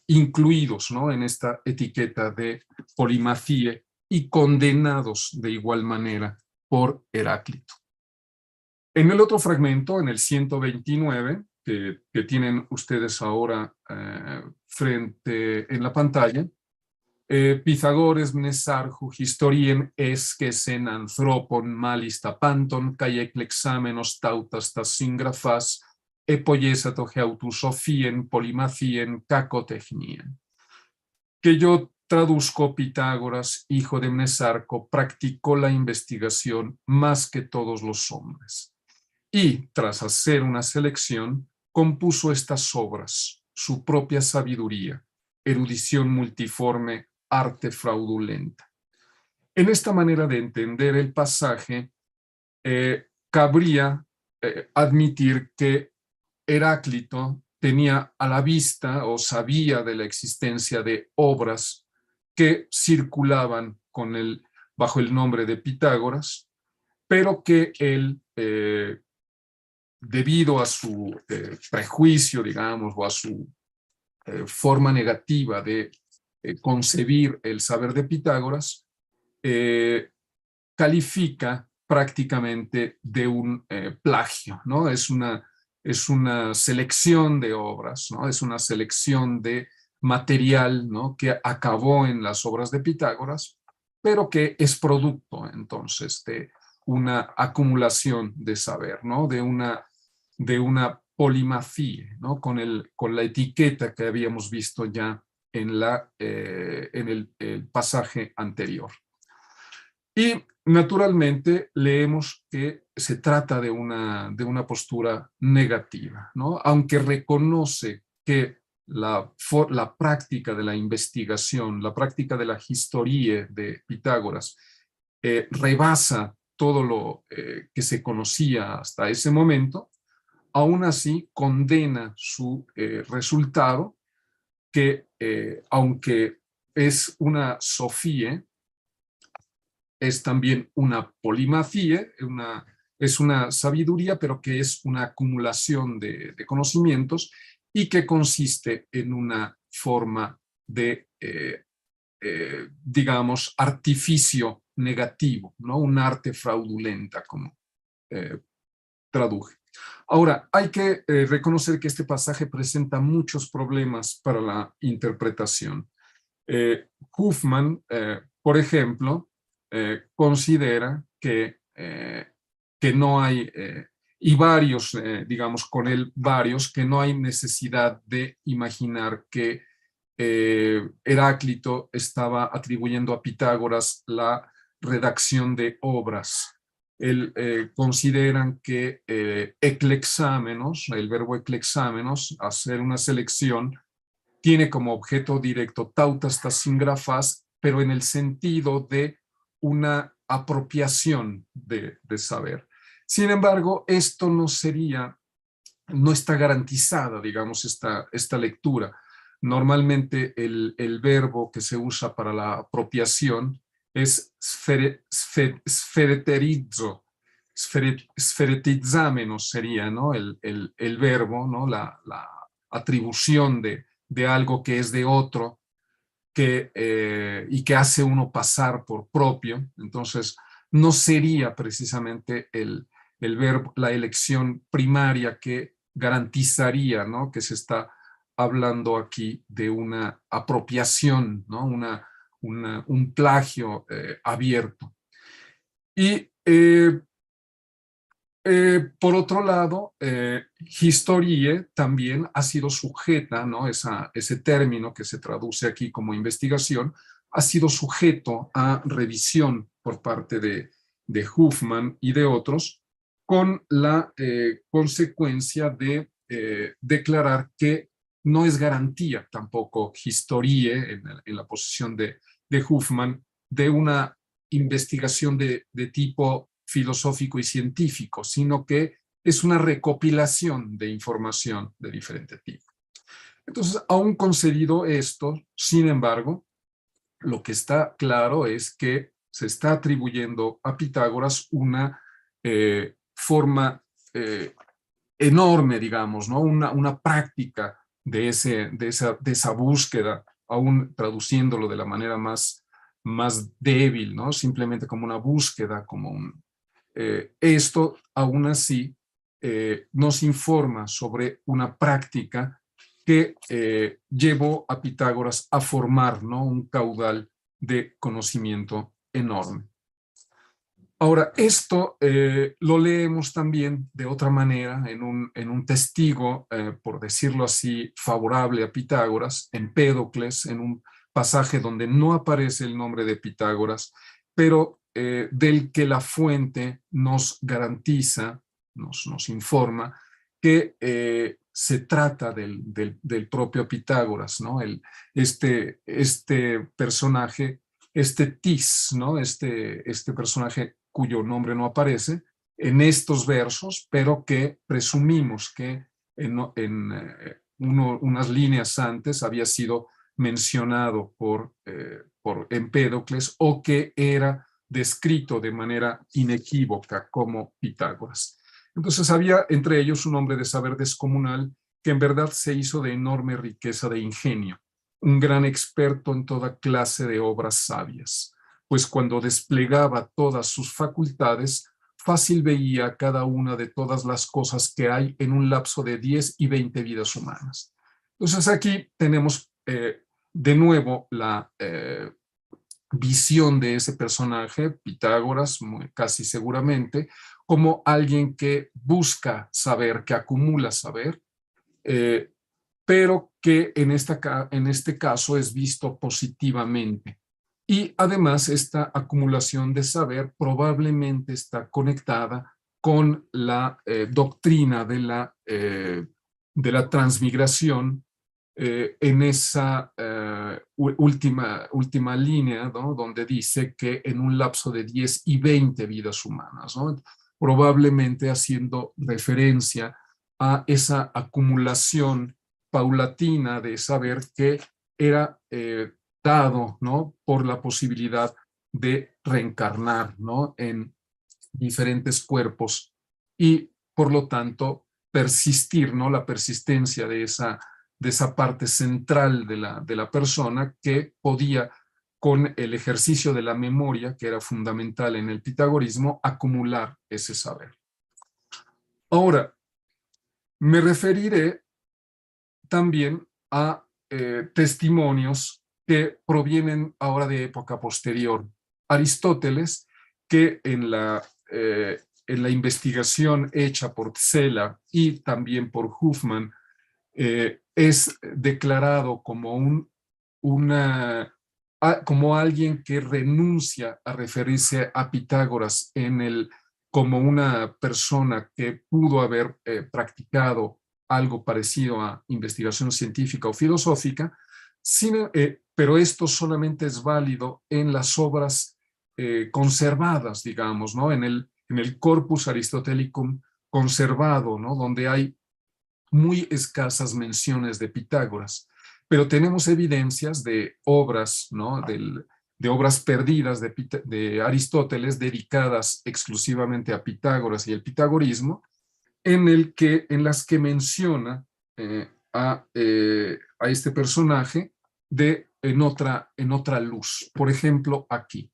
incluidos, ¿no? En esta etiqueta de polimathie y condenados de igual manera por Heráclito. En el otro fragmento, en el 129, que tienen ustedes ahora frente en la pantalla, Pythagores mnesarhu historien esquesen anthropon malis tapanton kai eclexamenos tautas tas singrafas epoiesato geautosophien polimathien kakotechnien. Que yo traduzco: Pitágoras, hijo de Mnesarco, practicó la investigación más que todos los hombres. Y, tras hacer una selección, compuso estas obras: su propia sabiduría, erudición multiforme, arte fraudulenta. En esta manera de entender el pasaje, cabría admitir que Heráclito tenía a la vista o sabía de la existencia de obras que circulaban bajo el nombre de Pitágoras, pero que él, debido a su prejuicio, digamos, o a su forma negativa de concebir el saber de Pitágoras, califica prácticamente de un plagio, ¿no? Es una selección de obras, ¿no? Es una selección de material, ¿no?, que acabó en las obras de Pitágoras, pero que es producto entonces de una acumulación de saber, ¿no?, de una polimathía, ¿no?, con la etiqueta que habíamos visto ya en el pasaje anterior. Y naturalmente leemos que se trata de una postura negativa, ¿no? Aunque reconoce que la práctica de la investigación, la práctica de la historia de Pitágoras rebasa todo lo que se conocía hasta ese momento, aún así condena su resultado, que aunque es una sofía, es también una polimathía, es una sabiduría, pero que es una acumulación de conocimientos y que consiste en una forma de, digamos, artificio negativo, ¿no? Un arte fraudulenta, como traduje. Ahora, hay que reconocer que este pasaje presenta muchos problemas para la interpretación. Huffman, por ejemplo, considera que no hay, y varios, digamos con él, varios, que no hay necesidad de imaginar que Heráclito estaba atribuyendo a Pitágoras la redacción de obras. Consideran que eclexámenos, el verbo eclexámenos, hacer una selección, tiene como objeto directo tautas tas singrafas, pero en el sentido de una apropiación de saber. Sin embargo, esto no está garantizada, digamos, esta lectura. Normalmente el verbo que se usa para la apropiación es sferetizamenos sería, ¿no?, el verbo, ¿no?, la atribución de algo que es de otro, y que hace uno pasar por propio. Entonces, no sería precisamente el verbo, la elección primaria que garantizaría, ¿no?, que se está hablando aquí de una apropiación, ¿no?, un plagio abierto. Y por otro lado, historie también ha sido sujeta, ¿no?, ese término que se traduce aquí como investigación, ha sido sujeto a revisión por parte de Huffman y de otros, con la consecuencia de declarar que no es garantía tampoco historie, en la posición de Huffman, de una investigación de tipo filosófico y científico, sino que es una recopilación de información de diferente tipo. Entonces, aún concedido esto, sin embargo, lo que está claro es que se está atribuyendo a Pitágoras una forma enorme, digamos, ¿no?, una práctica de esa búsqueda, aún traduciéndolo de la manera más débil, ¿no?, simplemente como una búsqueda, como esto, aún así, nos informa sobre una práctica que llevó a Pitágoras a formar, ¿no?, un caudal de conocimiento enorme. Ahora, esto lo leemos también de otra manera en un testigo, por decirlo así, favorable a Pitágoras, Empédocles, en un pasaje donde no aparece el nombre de Pitágoras, pero del que la fuente nos garantiza, nos informa que se trata del propio Pitágoras, ¿no? Este personaje, este Tis, ¿no? Este personaje cuyo nombre no aparece en estos versos, pero que presumimos que unas líneas antes había sido mencionado por Empédocles, o que era descrito de manera inequívoca como Pitágoras. Entonces había entre ellos un hombre de saber descomunal que en verdad se hizo de enorme riqueza de ingenio, un gran experto en toda clase de obras sabias, pues cuando desplegaba todas sus facultades, fácil veía cada una de todas las cosas que hay en un lapso de 10 y 20 vidas humanas. Entonces aquí tenemos de nuevo la visión de ese personaje, Pitágoras, casi seguramente, como alguien que busca saber, que acumula saber, pero que en este caso es visto positivamente. Y además esta acumulación de saber probablemente está conectada con la doctrina de la transmigración, en esa última línea, ¿no? Donde dice que en un lapso de 10 y 20 vidas humanas, ¿no? Probablemente haciendo referencia a esa acumulación paulatina de saber que era dado, ¿no? Por la posibilidad de reencarnar, ¿no? En diferentes cuerpos y por lo tanto persistir, ¿no? La persistencia de esa parte central de la persona que podía, con el ejercicio de la memoria, que era fundamental en el pitagorismo, acumular ese saber. Ahora, me referiré también a testimonios que provienen ahora de época posterior. Aristóteles, que en la investigación hecha por Zeller y también por Huffman, es declarado como como alguien que renuncia a referirse a Pitágoras como una persona que pudo haber practicado algo parecido a investigación científica o filosófica, pero esto solamente es válido en las obras conservadas, digamos, ¿no? En el corpus aristotelicum conservado, ¿no? Donde hay muy escasas menciones de Pitágoras, pero tenemos evidencias de obras, ¿no? De obras perdidas de Aristóteles dedicadas exclusivamente a Pitágoras y el pitagorismo, en las que menciona a este personaje en otra luz. Por ejemplo, aquí,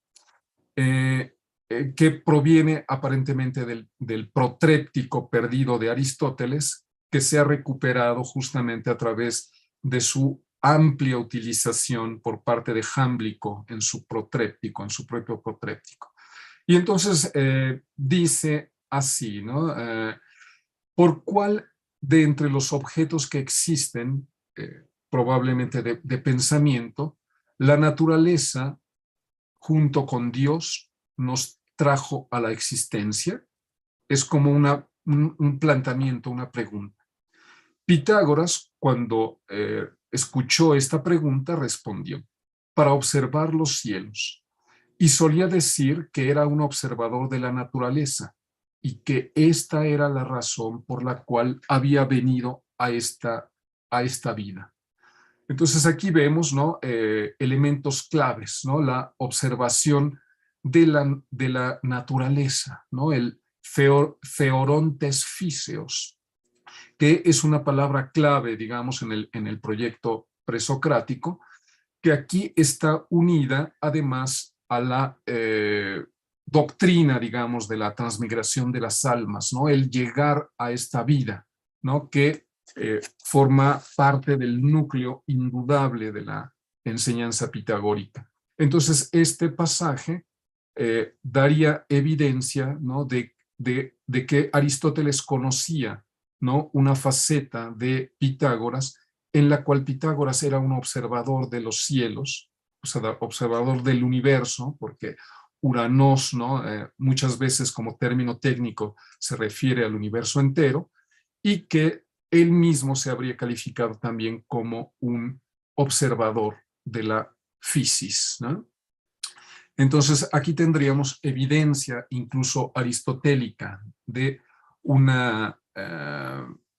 que proviene aparentemente del protréptico perdido de Aristóteles, que se ha recuperado justamente a través de su amplia utilización por parte de Jámblico en su protréptico, en su propio protréptico. Y entonces dice así, ¿no? ¿Por cuál de entre los objetos que existen, probablemente de pensamiento, la naturaleza junto con Dios nos trajo a la existencia? Es como un planteamiento, una pregunta. Pitágoras, cuando escuchó esta pregunta, respondió: para observar los cielos. Y solía decir que era un observador de la naturaleza y que esta era la razón por la cual había venido a esta vida. Entonces aquí vemos, ¿no? Elementos claves, ¿no? La observación de la naturaleza, ¿no? El feorontes físeos, que es una palabra clave, digamos, en el proyecto presocrático, que aquí está unida además a la doctrina, digamos, de la transmigración de las almas, ¿no? El llegar a esta vida, ¿no? Que forma parte del núcleo indudable de la enseñanza pitagórica. Entonces, este pasaje daría evidencia, ¿no?, de que Aristóteles conocía, ¿no?, una faceta de Pitágoras, en la cual Pitágoras era un observador de los cielos, o sea, observador del universo, porque Uranos, ¿no?, muchas veces como término técnico se refiere al universo entero, y que él mismo se habría calificado también como un observador de la physis, ¿no? Entonces, aquí tendríamos evidencia incluso aristotélica de una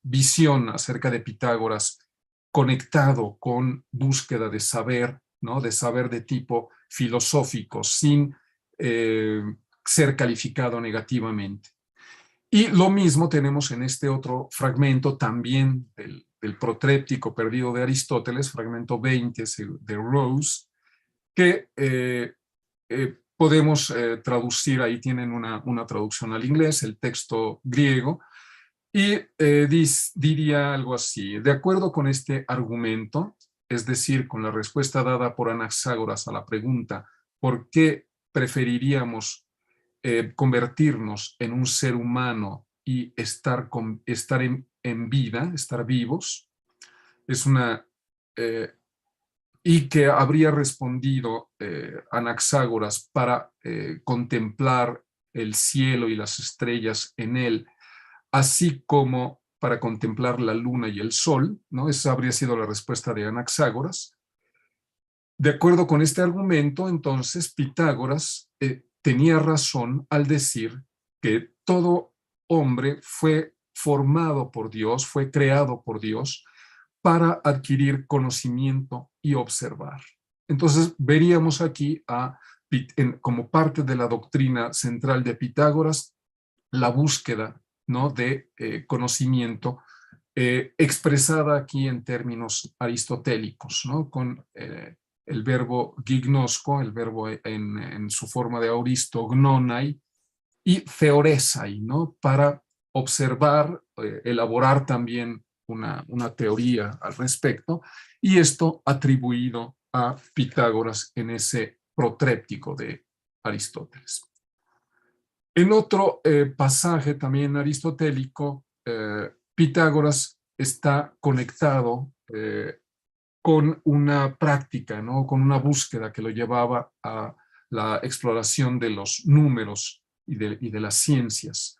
visión acerca de Pitágoras conectado con búsqueda de saber, ¿no?, de saber de tipo filosófico, sin ser calificado negativamente. Y lo mismo tenemos en este otro fragmento también del protréptico perdido de Aristóteles, fragmento 20 de Rose, que podemos traducir, ahí tienen una traducción al inglés, el texto griego, y diría algo así: de acuerdo con este argumento, es decir, con la respuesta dada por Anaxágoras a la pregunta ¿por qué preferiríamos convertirnos en un ser humano y estar en vida, estar vivos? Es una... y que habría respondido Anaxágoras para contemplar el cielo y las estrellas en él, así como para contemplar la luna y el sol, ¿no? Esa habría sido la respuesta de Anaxágoras. De acuerdo con este argumento, entonces, Pitágoras tenía razón al decir que todo hombre fue formado por Dios, fue creado por Dios para adquirir conocimiento y observar. Entonces, veríamos aquí como parte de la doctrina central de Pitágoras, la búsqueda, ¿no?, de conocimiento expresada aquí en términos aristotélicos, ¿no?, con el verbo gignosko, el verbo en su forma de auristo, gnonai, y theoresai, ¿no?, para observar, elaborar también una teoría al respecto, y esto atribuido a Pitágoras en ese protréptico de Aristóteles. En otro pasaje también aristotélico, Pitágoras está conectado con una práctica, ¿no?, con una búsqueda que lo llevaba a la exploración de los números y de las ciencias.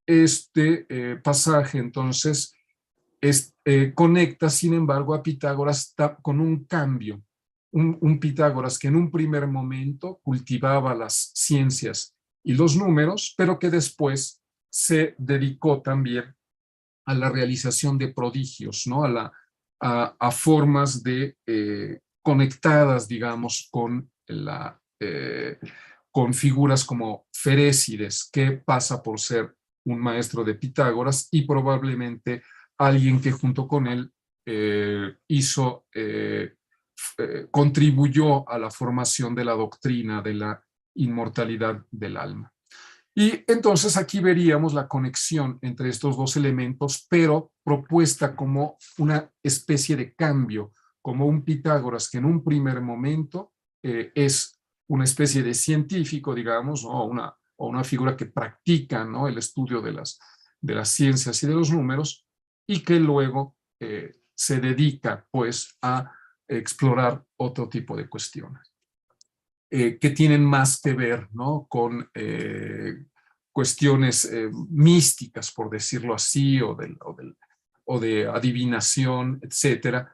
Este pasaje entonces conecta, sin embargo, a Pitágoras con un cambio, un Pitágoras que en un primer momento cultivaba las ciencias y los números, pero que después se dedicó también a la realización de prodigios, ¿no?, a formas de conectadas, digamos, con figuras como Ferécides, que pasa por ser un maestro de Pitágoras y probablemente alguien que junto con él contribuyó a la formación de la doctrina de la inmortalidad del alma. Y entonces aquí veríamos la conexión entre estos dos elementos, pero propuesta como una especie de cambio, como un Pitágoras que en un primer momento es una especie de científico, digamos, ¿no?, o una figura que practica, ¿no?, el estudio de las ciencias y de los números, y que luego se dedica pues a explorar otro tipo de cuestiones que tienen más que ver, ¿no?, con cuestiones místicas, por decirlo así, o de adivinación, etcétera.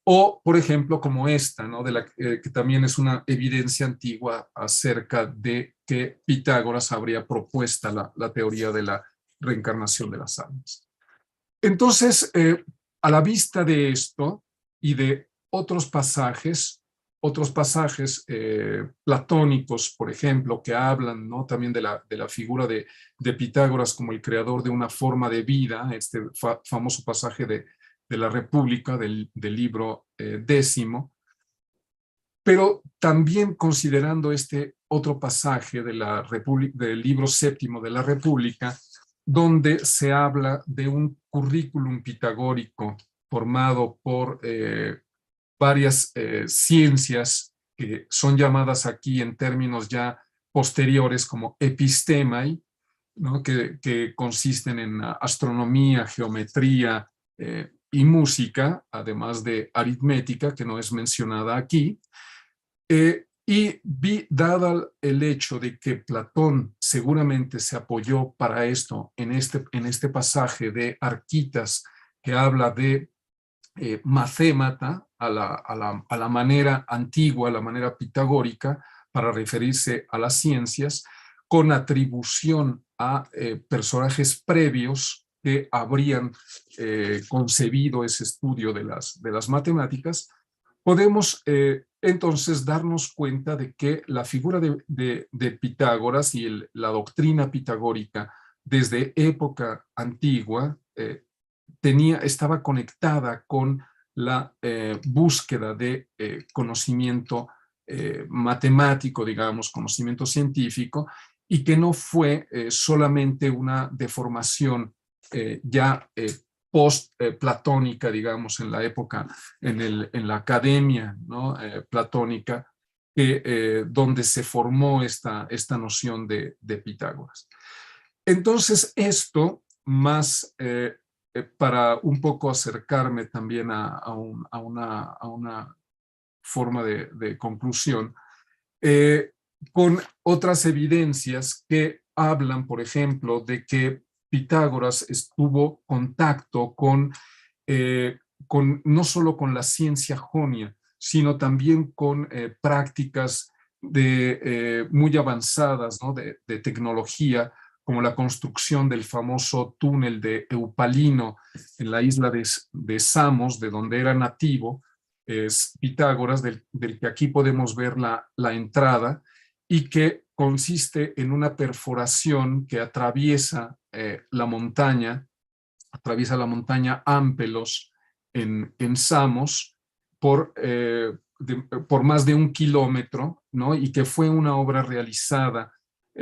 O, por ejemplo, como esta, ¿no?, que también es una evidencia antigua acerca de que Pitágoras habría propuesto la teoría de la reencarnación de las almas. Entonces, a la vista de esto y de otros pasajes platónicos, por ejemplo, que hablan, ¿no?, también de la figura de Pitágoras como el creador de una forma de vida, este famoso pasaje de la República, del libro 10, pero también considerando este otro pasaje del libro 7 de la República, donde se habla de un currículum pitagórico formado por varias ciencias que son llamadas aquí en términos ya posteriores como epistemai, ¿no? que consisten en astronomía, geometría y música, además de aritmética, que no es mencionada aquí. Y dado el hecho de que Platón seguramente se apoyó para esto en este pasaje de Arquitas, que habla de macémata a la manera antigua, a la manera pitagórica, para referirse a las ciencias, con atribución a personajes previos que habrían concebido ese estudio de las matemáticas, podemos entonces darnos cuenta de que la figura de Pitágoras y la doctrina pitagórica desde época antigua estaba conectada con la búsqueda de conocimiento matemático, digamos, conocimiento científico, y que no fue solamente una deformación ya post-platónica, digamos, en la época, en la academia, ¿no? Platónica, donde se formó esta noción de Pitágoras. Entonces, esto más para un poco acercarme también a una forma de conclusión, con otras evidencias que hablan, por ejemplo, de que Pitágoras estuvo contacto con no solo con la ciencia jonia, sino también con prácticas muy avanzadas, ¿no? de tecnología, como la construcción del famoso túnel de Eupalino en la isla de Samos, de donde era nativo Pitágoras, del que aquí podemos ver la entrada, y que consiste en una perforación que atraviesa la montaña Ámpelos en Samos por más de 1 kilómetro, ¿no? Y que fue una obra realizada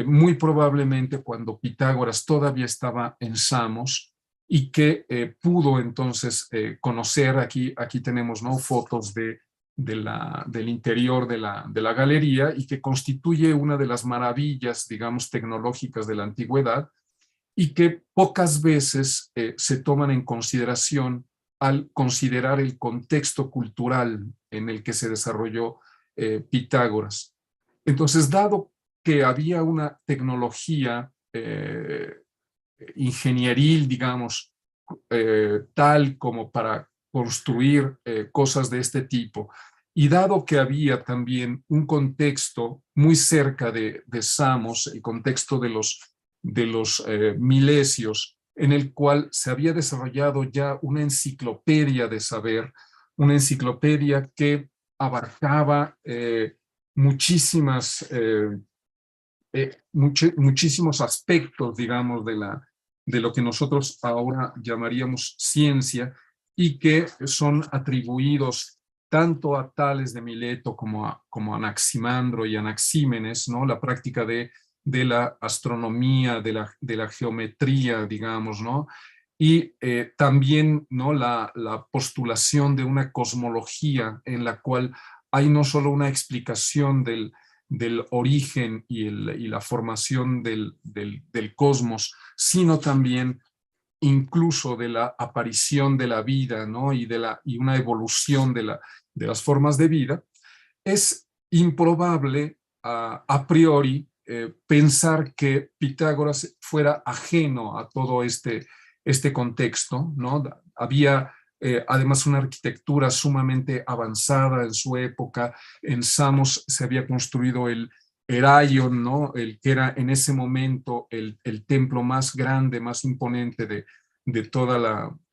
muy probablemente cuando Pitágoras todavía estaba en Samos, y que pudo entonces conocer, aquí tenemos, ¿no? fotos del interior de la galería, y que constituye una de las maravillas, digamos, tecnológicas de la antigüedad, y que pocas veces se toman en consideración al considerar el contexto cultural en el que se desarrolló Pitágoras. Entonces, dado que había una tecnología ingenieril, digamos, tal como para construir cosas de este tipo, y dado que había también un contexto muy cerca de Samos, el contexto de los milesios, en el cual se había desarrollado ya una enciclopedia de saber, una enciclopedia que abarcaba muchísimos aspectos, digamos, de lo que nosotros ahora llamaríamos ciencia, y que son atribuidos tanto a Tales de Mileto como a Anaximandro y Anaxímenes, ¿no? La práctica de la astronomía, de la geometría, digamos, ¿no? Y también, ¿no? la postulación de una cosmología en la cual hay no solo una explicación del origen y la formación del cosmos, sino también incluso de la aparición de la vida, ¿no? y una evolución de las formas de vida. Es improbable a priori pensar que Pitágoras fuera ajeno a todo este contexto, ¿no? Había además una arquitectura sumamente avanzada en su época. En Samos se había construido el Heraion, ¿no? El que era en ese momento el templo más grande, más imponente de toda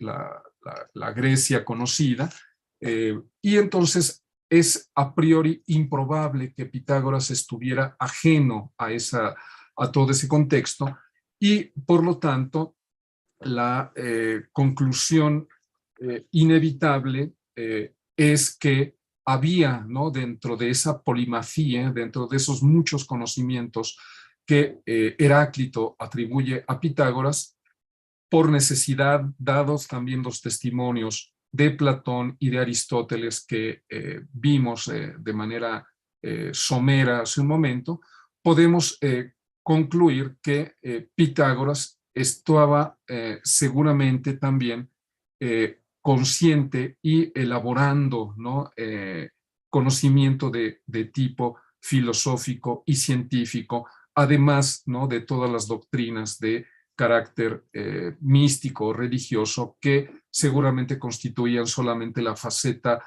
la Grecia conocida. Y entonces es a priori improbable que Pitágoras estuviera ajeno a todo ese contexto, y por lo tanto la conclusión inevitable es que había, ¿no? dentro de esa polimacia, dentro de esos muchos conocimientos que Heráclito atribuye a Pitágoras, por necesidad, dados también los testimonios de Platón y de Aristóteles que vimos de manera somera hace un momento, podemos concluir que Pitágoras estaba seguramente también consciente y elaborando, ¿no? Conocimiento de tipo filosófico y científico, además, ¿no? De todas las doctrinas de carácter místico o religioso que seguramente constituían solamente la faceta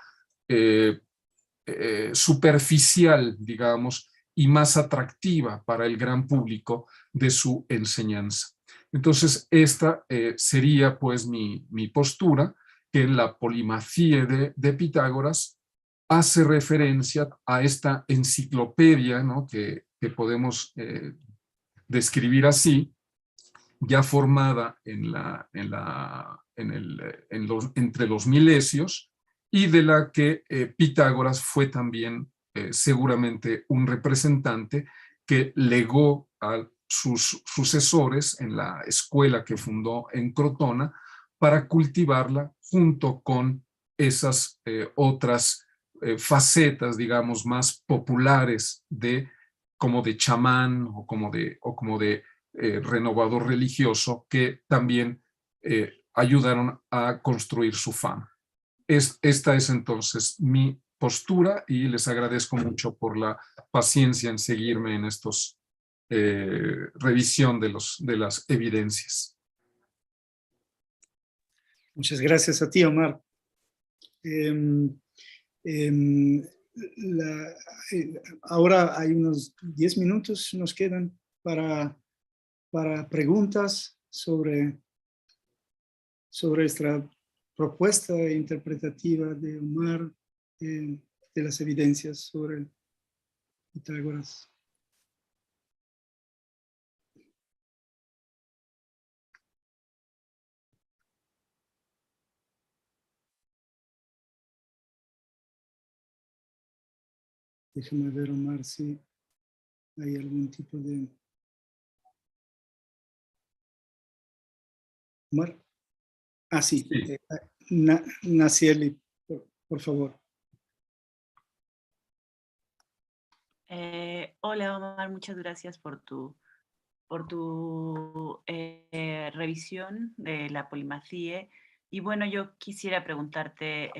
superficial, digamos, y más atractiva para el gran público de su enseñanza. Entonces, esta sería pues mi postura, que en la Polimathie de Pitágoras hace referencia a esta enciclopedia, ¿no? que podemos describir así, ya formada entre los milesios, y de la que Pitágoras fue también seguramente un representante que legó a sus sucesores en la escuela que fundó en Crotona para cultivarla junto con esas otras facetas, digamos, más populares como de chamán o como de renovador religioso que también ayudaron a construir su fama. Esta es entonces mi postura y les agradezco mucho por la paciencia en seguirme en estos revisión de las evidencias. Muchas gracias a ti, Omar. Ahora hay unos 10 minutos, nos quedan para preguntas sobre esta propuesta interpretativa de Omar de las evidencias sobre Pitágoras. Déjame ver, Omar, si hay algún tipo de... Omar. Ah, sí. Sí. Nacieli, por favor. Hola, Omar, muchas gracias por tu revisión de la Polimathie. Y bueno, yo quisiera preguntarte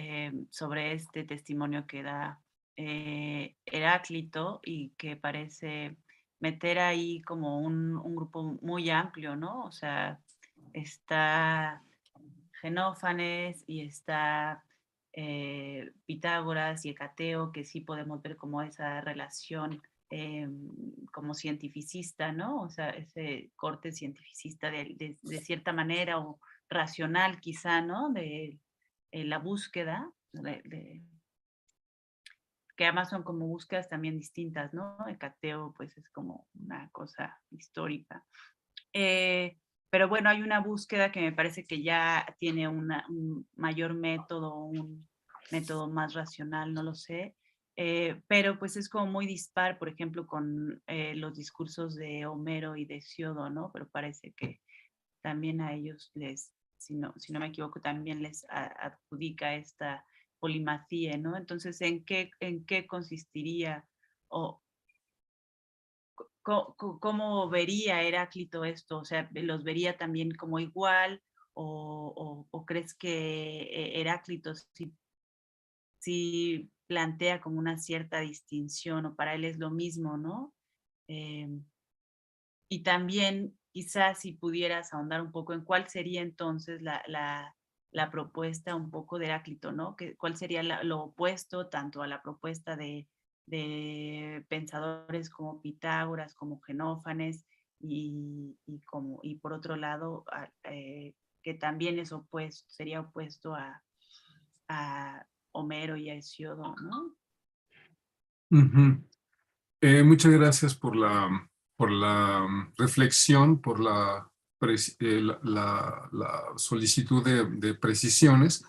sobre este testimonio que da Heráclito y que parece meter ahí como un grupo muy amplio, ¿no? O sea, está Xenófanes y está Pitágoras y Hecateo, que sí podemos ver como esa relación como cientificista, ¿no? O sea, ese corte cientificista de cierta manera o racional quizá, ¿no? De la búsqueda, que además son como búsquedas también distintas, ¿no? Hecateo pues es como una cosa histórica. Pero bueno, hay una búsqueda que me parece que ya tiene un mayor método, un método más racional, no lo sé. Pero pues es como muy dispar, por ejemplo, con los discursos de Homero y de Hesíodo, ¿no? Pero parece que también a ellos si no me equivoco, también les adjudica esta polimathie, ¿no? Entonces, ¿en qué consistiría o cómo vería Heráclito esto? O sea, ¿los vería también como igual o crees que Heráclito sí plantea como una cierta distinción o para él es lo mismo, ¿no? Y también quizás si pudieras ahondar un poco en cuál sería entonces la propuesta un poco de Heráclito, ¿no? ¿Cuál sería lo opuesto tanto a la propuesta de pensadores como Pitágoras, como Xenófanes y por otro lado que también es sería opuesto a Homero y a Hesíodo, ¿no? Muchas gracias por la reflexión, por la solicitud de precisiones.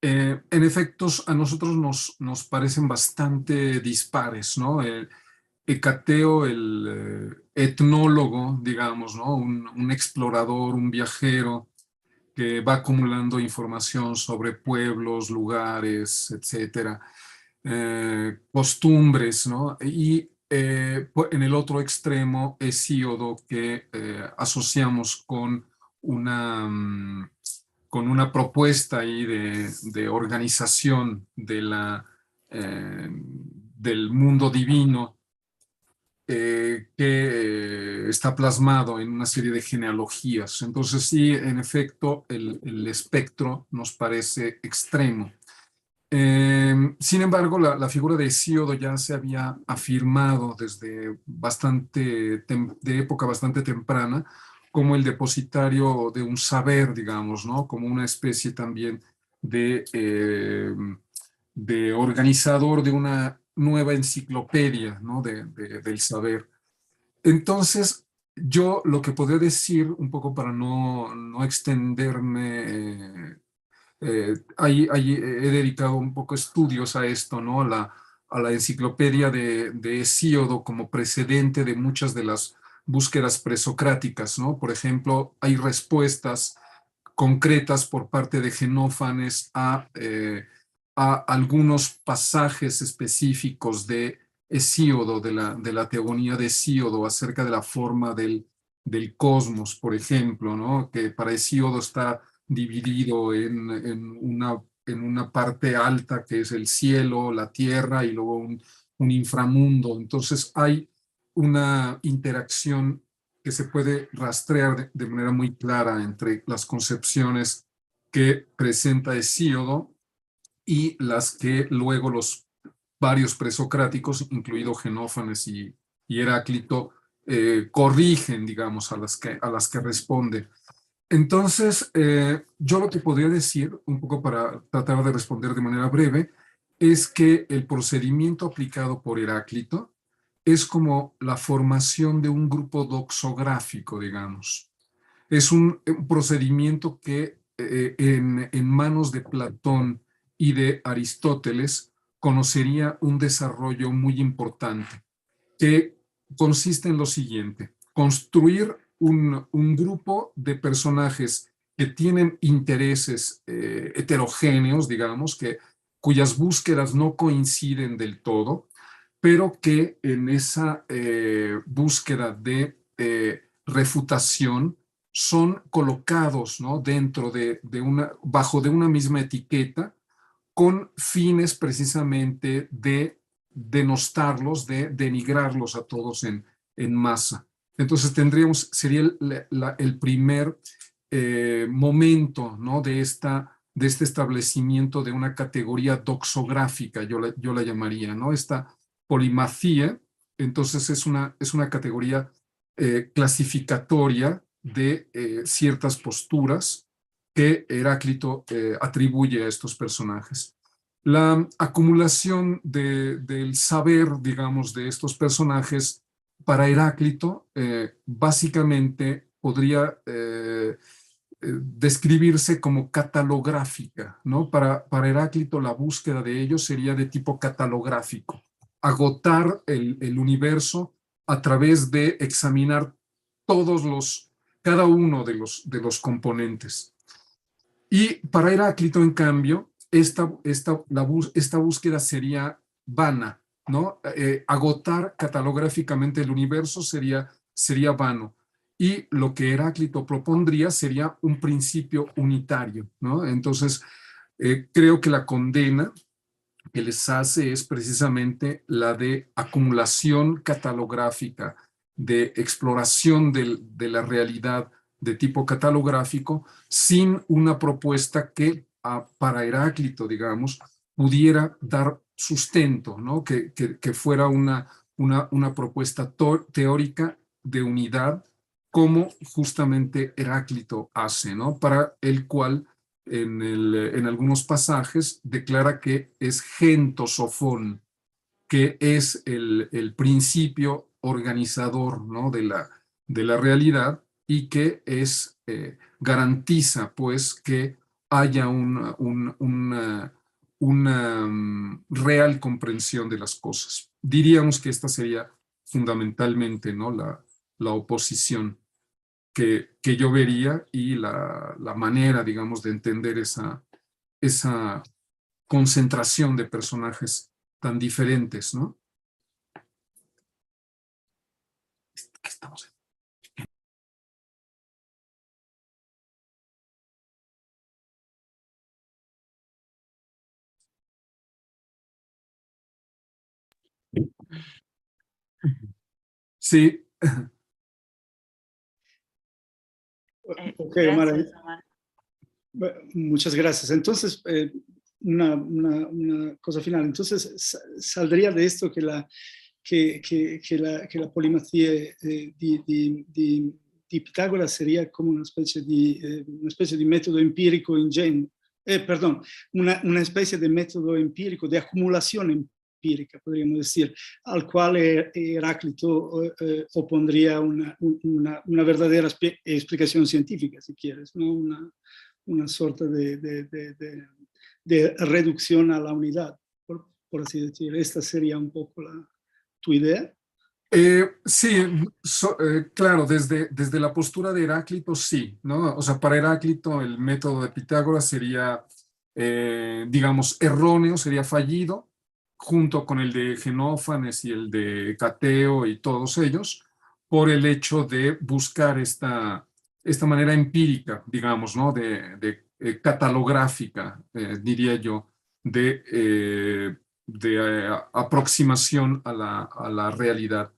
En efecto, a nosotros nos parecen bastante dispares, ¿no? Hecateo, el etnólogo, digamos, ¿no? Un explorador, un viajero que va acumulando información sobre pueblos, lugares, etcétera. costumbres, ¿no? Y en el otro extremo, Hesíodo, que asociamos con con una propuesta ahí de organización del mundo divino, que está plasmado en una serie de genealogías. Entonces sí, en efecto, el espectro nos parece extremo. Sin embargo, la figura de Hesíodo ya se había afirmado desde de época bastante temprana como el depositario de un saber, digamos, ¿no? Como una especie también de organizador de una nueva enciclopedia, ¿no? Del saber. Entonces, yo lo que podría decir, un poco para no extenderme, ahí he dedicado un poco estudios a esto, ¿no? A la enciclopedia de Hesíodo como precedente de muchas de las búsquedas presocráticas, ¿no? Por ejemplo, hay respuestas concretas por parte de Xenófanes a algunos pasajes específicos de Hesíodo, de la teogonía de Hesíodo, acerca de la forma del cosmos, por ejemplo, ¿no? Que para Hesíodo está dividido en una parte alta que es el cielo, la tierra y luego un inframundo. Entonces hay una interacción que se puede rastrear de manera muy clara entre las concepciones que presenta Hesíodo y las que luego los varios presocráticos, incluido Xenófanes y Heráclito, corrigen, digamos, a las que responde. Entonces, yo lo que podría decir, un poco para tratar de responder de manera breve, es que el procedimiento aplicado por Heráclito es como la formación de un grupo doxográfico, digamos. Es un procedimiento que en manos de Platón y de Aristóteles conocería un desarrollo muy importante, que consiste en lo siguiente: construir un grupo de personajes que tienen intereses heterogéneos, digamos, cuyas búsquedas no coinciden del todo, pero que en esa búsqueda de refutación son colocados, ¿no? Dentro bajo de una misma etiqueta, con fines precisamente de denostarlos, de denigrarlos a todos en masa. Entonces sería el primer momento, ¿no? de este establecimiento de una categoría doxográfica, yo la llamaría, ¿no? Esta polimacia, entonces es una categoría clasificatoria de ciertas posturas que Heráclito atribuye a estos personajes. La acumulación del saber, digamos, de estos personajes para Heráclito básicamente podría describirse como catalográfica, ¿no? Para Heráclito la búsqueda de ellos sería de tipo catalográfico, agotar el universo a través de examinar cada uno de los componentes. Y para Heráclito, en cambio, esta búsqueda sería vana, ¿no? Agotar catalográficamente el universo sería vano. Y lo que Heráclito propondría sería un principio unitario, ¿no? Entonces, creo que la condena que les hace es precisamente la de acumulación catalográfica, de exploración de la realidad de tipo catalográfico, sin una propuesta que para Heráclito, digamos, pudiera dar sustento, ¿no? Que fuera una propuesta teórica de unidad, como justamente Heráclito hace, ¿no? Para el cual en algunos pasajes declara que es gentosofón, que es el principio organizador, ¿no? de la realidad, y que garantiza pues que haya una real comprensión de las cosas. Diríamos que esta sería fundamentalmente, ¿no? la oposición que yo vería, y la manera, digamos, de entender esa concentración de personajes tan diferentes, ¿no? ¿Qué estamos haciendo? Sí. Ok, Omar. Gracias, Omar. Muchas gracias. Entonces, una cosa final. Entonces, saldría de esto que la polimatía di Pitagora sería come una specie di metodo empirico ingenuo, perdón, una especie de método empírico, de acumulación empírica, podríamos decir, al cual Heráclito opondría una verdadera explicación científica, si quieres, ¿no? Una sorta de reducción a la unidad, por así decir. Esta sería un poco tu idea. Sí, claro, desde la postura de Heráclito, sí, ¿no? O sea, para Heráclito el método de Pitágoras sería, digamos, erróneo, sería fallido, junto con el de Xenófanes y el de Cateo y todos ellos, por el hecho de buscar esta manera empírica, digamos, ¿no? De catalográfica, diría yo, de aproximación a la realidad.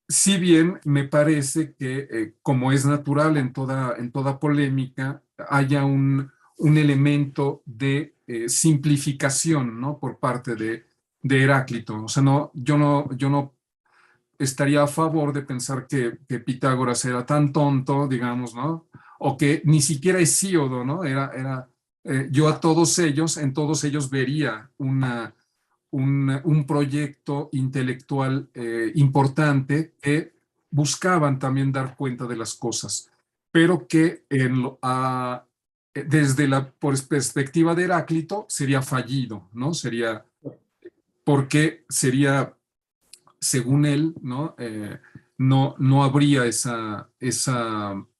Si bien me parece que, como es natural en toda polémica, haya un elemento de simplificación, ¿no? Por parte de Heráclito. O sea, yo no estaría a favor de pensar que Pitágoras era tan tonto, digamos, ¿no? O que ni siquiera Hesíodo, ¿no? Yo en todos ellos vería un proyecto intelectual importante que buscaban también dar cuenta de las cosas, pero que desde la perspectiva de Heráclito sería fallido, ¿no? Porque sería, según él, ¿no? No habría esa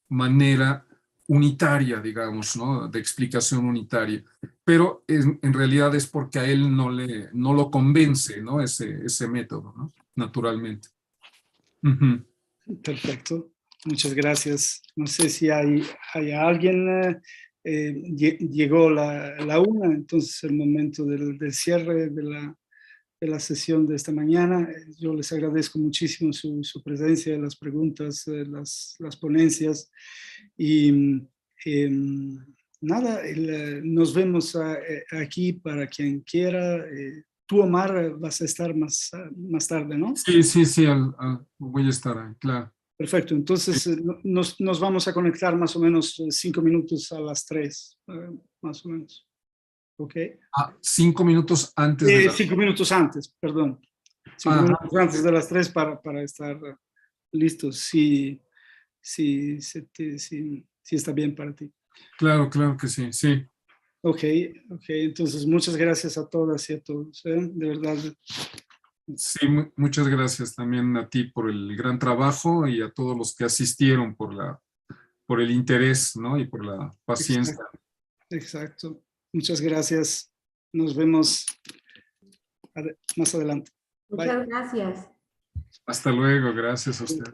manera unitaria, digamos, ¿no? De explicación unitaria. Pero en realidad es porque a él no lo convence, ¿no? Ese método, ¿no? Naturalmente. Uh-huh. Perfecto, muchas gracias. No sé si hay alguien, llegó la una, entonces el momento del cierre de la sesión de esta mañana. Yo les agradezco muchísimo su presencia, las preguntas, las ponencias y nada, nos vemos aquí para quien quiera. Tú, Omar, vas a estar más tarde, ¿no? Sí, voy a estar ahí, claro. Perfecto, entonces nos vamos a conectar más o menos 5 minutos a las 3, más o menos. ¿Ok? 5 minutos antes de 5 minutos antes, perdón. 5 minutos antes de las 3 para estar listos, si está bien para ti. Claro que sí, sí. Ok, entonces muchas gracias a todas y a todos, de verdad. Sí, muchas gracias también a ti por el gran trabajo y a todos los que asistieron por el interés, ¿no? Y por la paciencia. Exacto. Muchas gracias. Nos vemos más adelante. Muchas gracias. Hasta luego, gracias a usted.